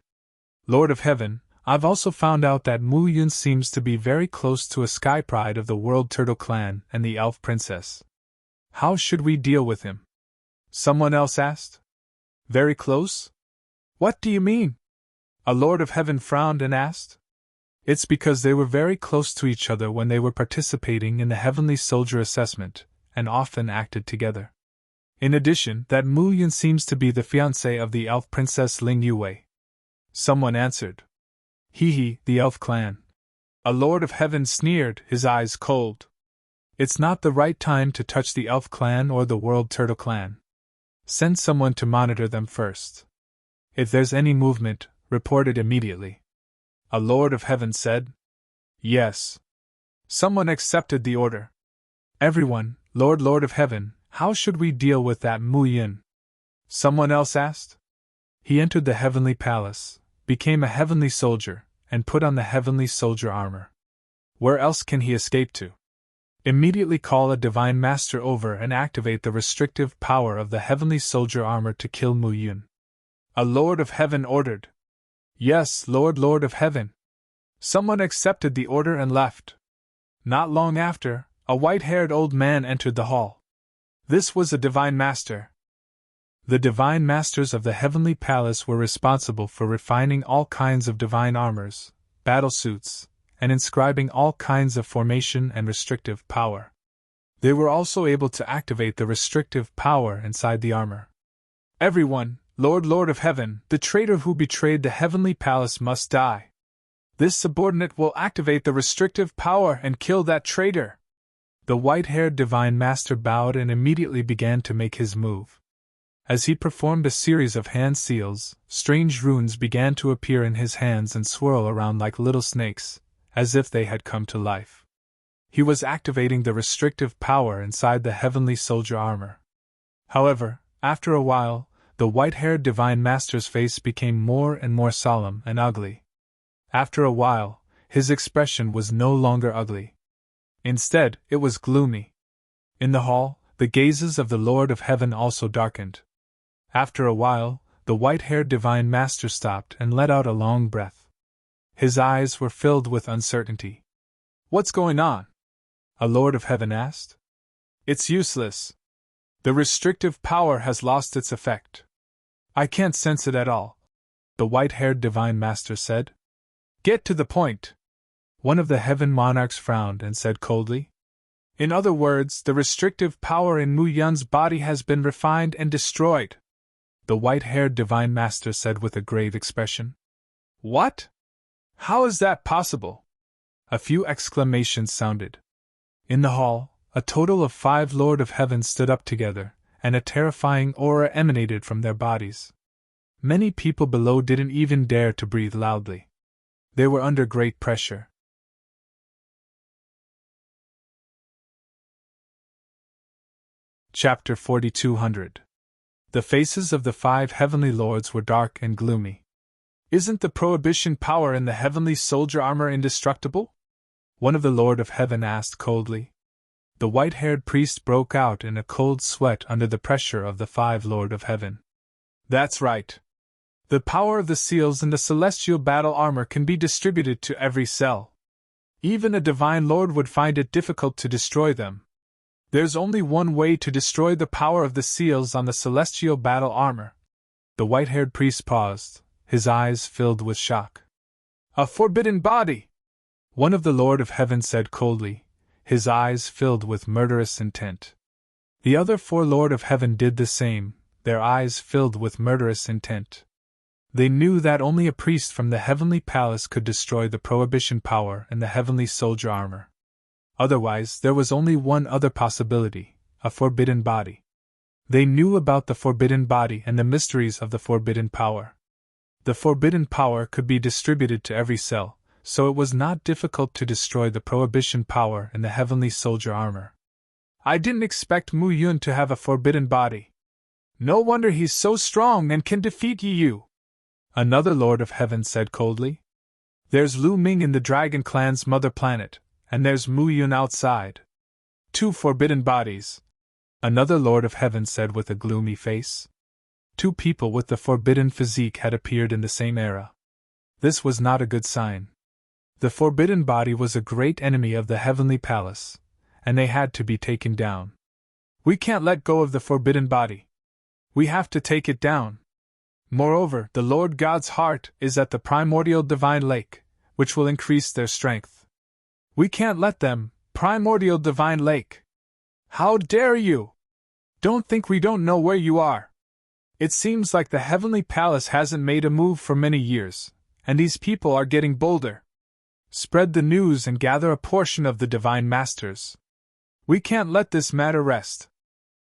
Lord of Heaven, I've also found out that Mu Yun seems to be very close to a sky pride of the World Turtle Clan and the Elf Princess. How should we deal with him? Someone else asked. Very close? What do you mean? A Lord of Heaven frowned and asked. It's because they were very close to each other when they were participating in the Heavenly Soldier assessment, and often acted together. In addition, that Mu Yun seems to be the fiancé of the Elf Princess Ling Yue. Someone answered. Hee, the Elf Clan. A Lord of Heaven sneered, his eyes cold. It's not the right time to touch the Elf Clan or the World Turtle Clan. Send someone to monitor them first. If there's any movement, report it immediately. A Lord of Heaven said. Yes. Someone accepted the order. Everyone, Lord of Heaven, how should we deal with that Mu Yun? Someone else asked. He entered the Heavenly Palace, became a Heavenly Soldier, and put on the Heavenly Soldier armor. Where else can he escape to? Immediately call a Divine Master over and activate the restrictive power of the Heavenly Soldier armor to kill Mu Yun. A Lord of Heaven ordered. Yes, Lord of Heaven. Someone accepted the order and left. Not long after, a white-haired old man entered the hall. This was a Divine Master. The Divine Masters of the Heavenly Palace were responsible for refining all kinds of divine armors, battle suits, and inscribing all kinds of formation and restrictive power. They were also able to activate the restrictive power inside the armor. Everyone, Lord of Heaven, the traitor who betrayed the Heavenly Palace must die. This subordinate will activate the restrictive power and kill that traitor. The white-haired Divine Master bowed and immediately began to make his move. As he performed a series of hand seals, strange runes began to appear in his hands and swirl around like little snakes, as if they had come to life. He was activating the restrictive power inside the Heavenly Soldier armor. However, after a while, the white-haired Divine Master's face became more and more solemn and ugly. After a while, his expression was no longer ugly. Instead, it was gloomy. In the hall, the gazes of the Lord of Heaven also darkened. After a while, the white-haired Divine Master stopped and let out a long breath. His eyes were filled with uncertainty. What's going on? A Lord of Heaven asked. It's useless. The restrictive power has lost its effect. I can't sense it at all, the white-haired Divine Master said. Get to the point. One of the Heaven Monarchs frowned and said coldly. In other words, the restrictive power in Mu Yun's body has been refined and destroyed. The white-haired Divine Master said with a grave expression. What? How is that possible? A few exclamations sounded. In the hall, a total of 5 Lord of Heaven stood up together, and a terrifying aura emanated from their bodies. Many people below didn't even dare to breathe loudly. They were under great pressure. Chapter 4200. The faces of the 5 heavenly lords were dark and gloomy. Isn't the prohibition power in the Heavenly Soldier armor indestructible? One of the Lord of Heaven asked coldly. The white-haired priest broke out in a cold sweat under the pressure of the 5 Lord of Heaven. That's right. The power of the seals in the celestial battle armor can be distributed to every cell. Even a divine lord would find it difficult to destroy them. There's only one way to destroy the power of the seals on the celestial battle armor. The white-haired priest paused, his eyes filled with shock. A forbidden body! One of the Lord of Heaven said coldly, his eyes filled with murderous intent. The other 4 Lord of Heaven did the same, their eyes filled with murderous intent. They knew that only a priest from the Heavenly Palace could destroy the prohibition power in the Heavenly Soldier armor. Otherwise, there was only one other possibility, a forbidden body. They knew about the forbidden body and the mysteries of the forbidden power. The forbidden power could be distributed to every cell, so it was not difficult to destroy the prohibition power in the Heavenly Soldier armor. I didn't expect Mu Yun to have a forbidden body. No wonder he's so strong and can defeat you. Another Lord of Heaven said coldly. There's Lu Ming in the Dragon Clan's mother planet, and there's Mu Yun outside. 2 forbidden bodies. another Lord of Heaven said with a gloomy face. Two people with the forbidden physique had appeared in the same era. This was not a good sign. The forbidden body was a great enemy of the heavenly palace, and they had to be taken down. We can't let go of the forbidden body. We have to take it down. Moreover, the Lord God's heart is at the primordial divine lake, which will increase their strength. We can't let them, primordial divine lake. How dare you? Don't think we don't know where you are. It seems like the heavenly palace hasn't made a move for many years, and these people are getting bolder. Spread the news and gather a portion of the divine masters. We can't let this matter rest.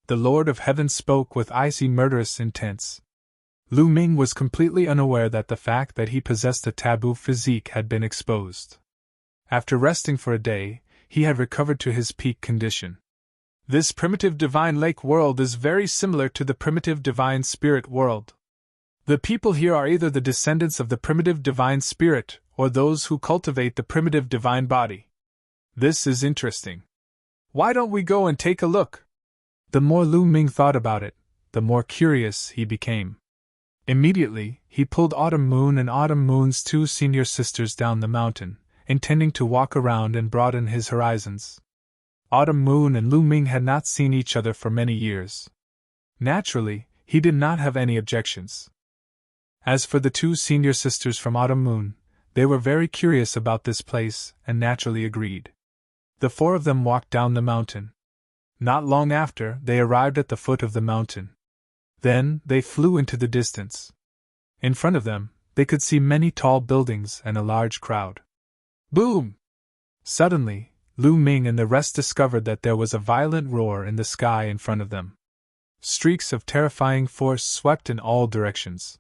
The Lord of Heaven spoke with icy murderous intent. Lu Ming was completely unaware that the fact that he possessed a taboo physique had been exposed. After resting for a day, he had recovered to his peak condition. This primitive divine lake world is very similar to the primitive divine spirit world. The people here are either the descendants of the primitive divine spirit or those who cultivate the primitive divine body. This is interesting. Why don't we go and take a look? The more Lu Ming thought about it, the more curious he became. Immediately, he pulled Autumn Moon and Autumn Moon's two senior sisters down the mountain, intending to walk around and broaden his horizons. Autumn Moon and Lu Ming had not seen each other for many years. Naturally, he did not have any objections. As for the two senior sisters from Autumn Moon, they were very curious about this place and naturally agreed. The four of them walked down the mountain. Not long after, they arrived at the foot of the mountain. Then, they flew into the distance. In front of them, they could see many tall buildings and a large crowd. Boom! Suddenly, Lu Ming and the rest discovered that there was a violent roar in the sky in front of them. Streaks of terrifying force swept in all directions.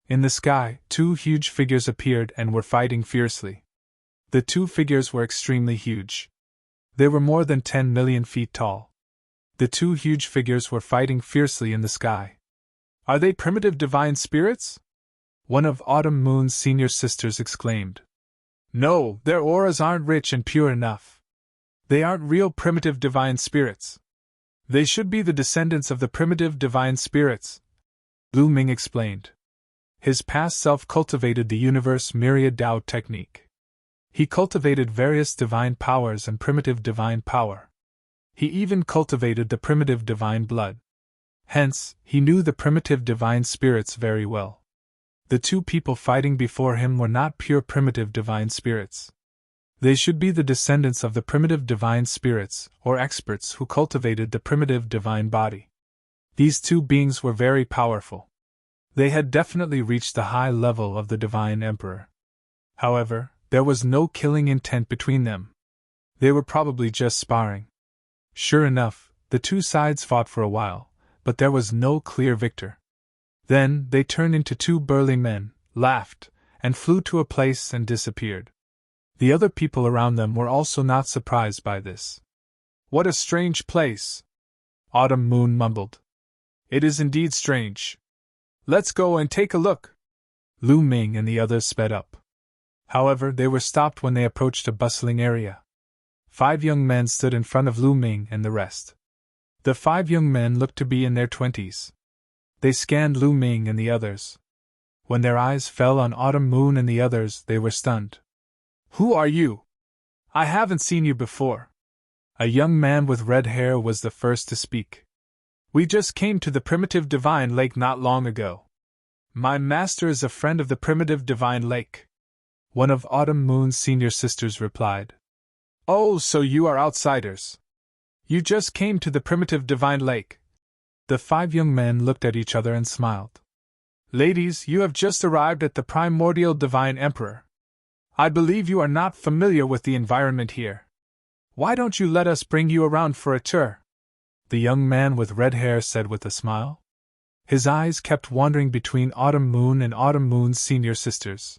In the sky, two huge figures appeared and were fighting fiercely. The two figures were extremely huge. They were more than 10 million feet tall. The two huge figures were fighting fiercely in the sky. Are they primitive divine spirits? One of Autumn Moon's senior sisters exclaimed. No, their auras aren't rich and pure enough. They aren't real primitive divine spirits. They should be the descendants of the primitive divine spirits, Lu Ming explained. His past self cultivated the universe myriad Tao technique. He cultivated various divine powers and primitive divine power. He even cultivated the primitive divine blood. Hence, he knew the primitive divine spirits very well. The two people fighting before him were not pure primitive divine spirits. They should be the descendants of the primitive divine spirits, or experts who cultivated the primitive divine body. These two beings were very powerful. They had definitely reached the high level of the divine emperor. However, there was no killing intent between them. They were probably just sparring. Sure enough, the two sides fought for a while, but there was no clear victor. Then, they turned into two burly men, laughed, and flew to a place and disappeared. The other people around them were also not surprised by this. What a strange place! Autumn Moon mumbled. It is indeed strange. Let's go and take a look. Lu Ming and the others sped up. However, they were stopped when they approached a bustling area. 5 young men stood in front of Lu Ming and the rest. The 5 young men looked to be in their 20s. They scanned Lu Ming and the others. When their eyes fell on Autumn Moon and the others, they were stunned. Who are you? I haven't seen you before. A young man with red hair was the first to speak. We just came to the primitive divine lake not long ago. My master is a friend of the primitive divine lake. One of Autumn Moon's senior sisters replied. Oh, so you are outsiders. You just came to the primitive divine lake. The 5 young men looked at each other and smiled. Ladies, you have just arrived at the primordial divine emperor. I believe you are not familiar with the environment here. Why don't you let us bring you around for a tour? The young man with red hair said with a smile. His eyes kept wandering between Autumn Moon and Autumn Moon's senior sisters.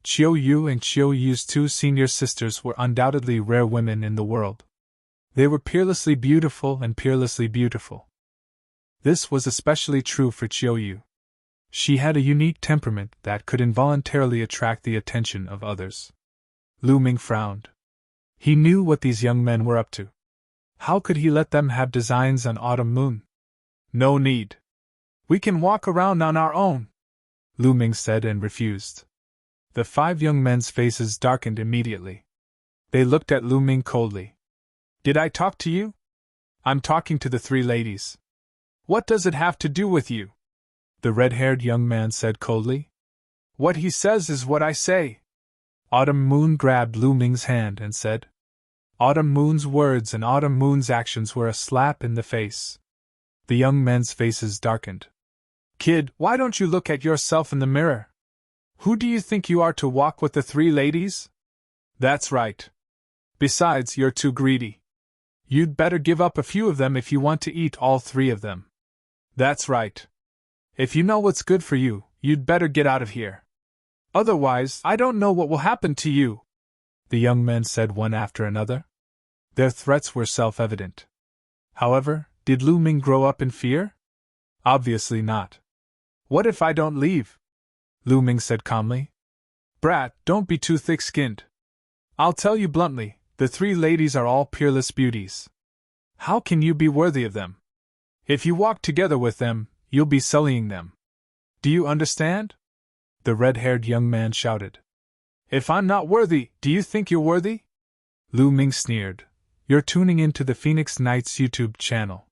Chiu Yu and Chiu Yu's 2 senior sisters were undoubtedly rare women in the world. They were peerlessly beautiful and peerlessly beautiful. This was especially true for Chiu Yu. She had a unique temperament that could involuntarily attract the attention of others. Lu Ming frowned. He knew what these young men were up to. How could he let them have designs on Autumn Moon? No need. We can walk around on our own, Lu Ming said and refused. The 5 young men's faces darkened immediately. They looked at Lu Ming coldly. Did I talk to you? I'm talking to the 3 ladies. What does it have to do with you? The red-haired young man said coldly. What he says is what I say. Autumn Moon grabbed Lu Ming's hand and said. Autumn Moon's words and Autumn Moon's actions were a slap in the face. The young men's faces darkened. Kid, why don't you look at yourself in the mirror? Who do you think you are to walk with the 3 ladies? That's right. Besides, you're too greedy. You'd better give up a few of them if you want to eat all 3 of them. That's right. If you know what's good for you, you'd better get out of here. Otherwise, I don't know what will happen to you, the young men said one after another. Their threats were self-evident. However, did Lu Ming grow up in fear? Obviously not. What if I don't leave? Lu Ming said calmly. Brat, don't be too thick-skinned. I'll tell you bluntly, the 3 ladies are all peerless beauties. How can you be worthy of them? If you walk together with them, you'll be sullying them. Do you understand? The red-haired young man shouted. If I'm not worthy, do you think you're worthy? Lu Ming sneered. You're tuning into the Phoenix Nights YouTube channel.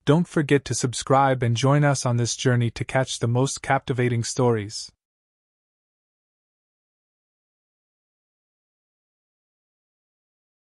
Don't forget to subscribe and join us on this journey to catch the most captivating stories.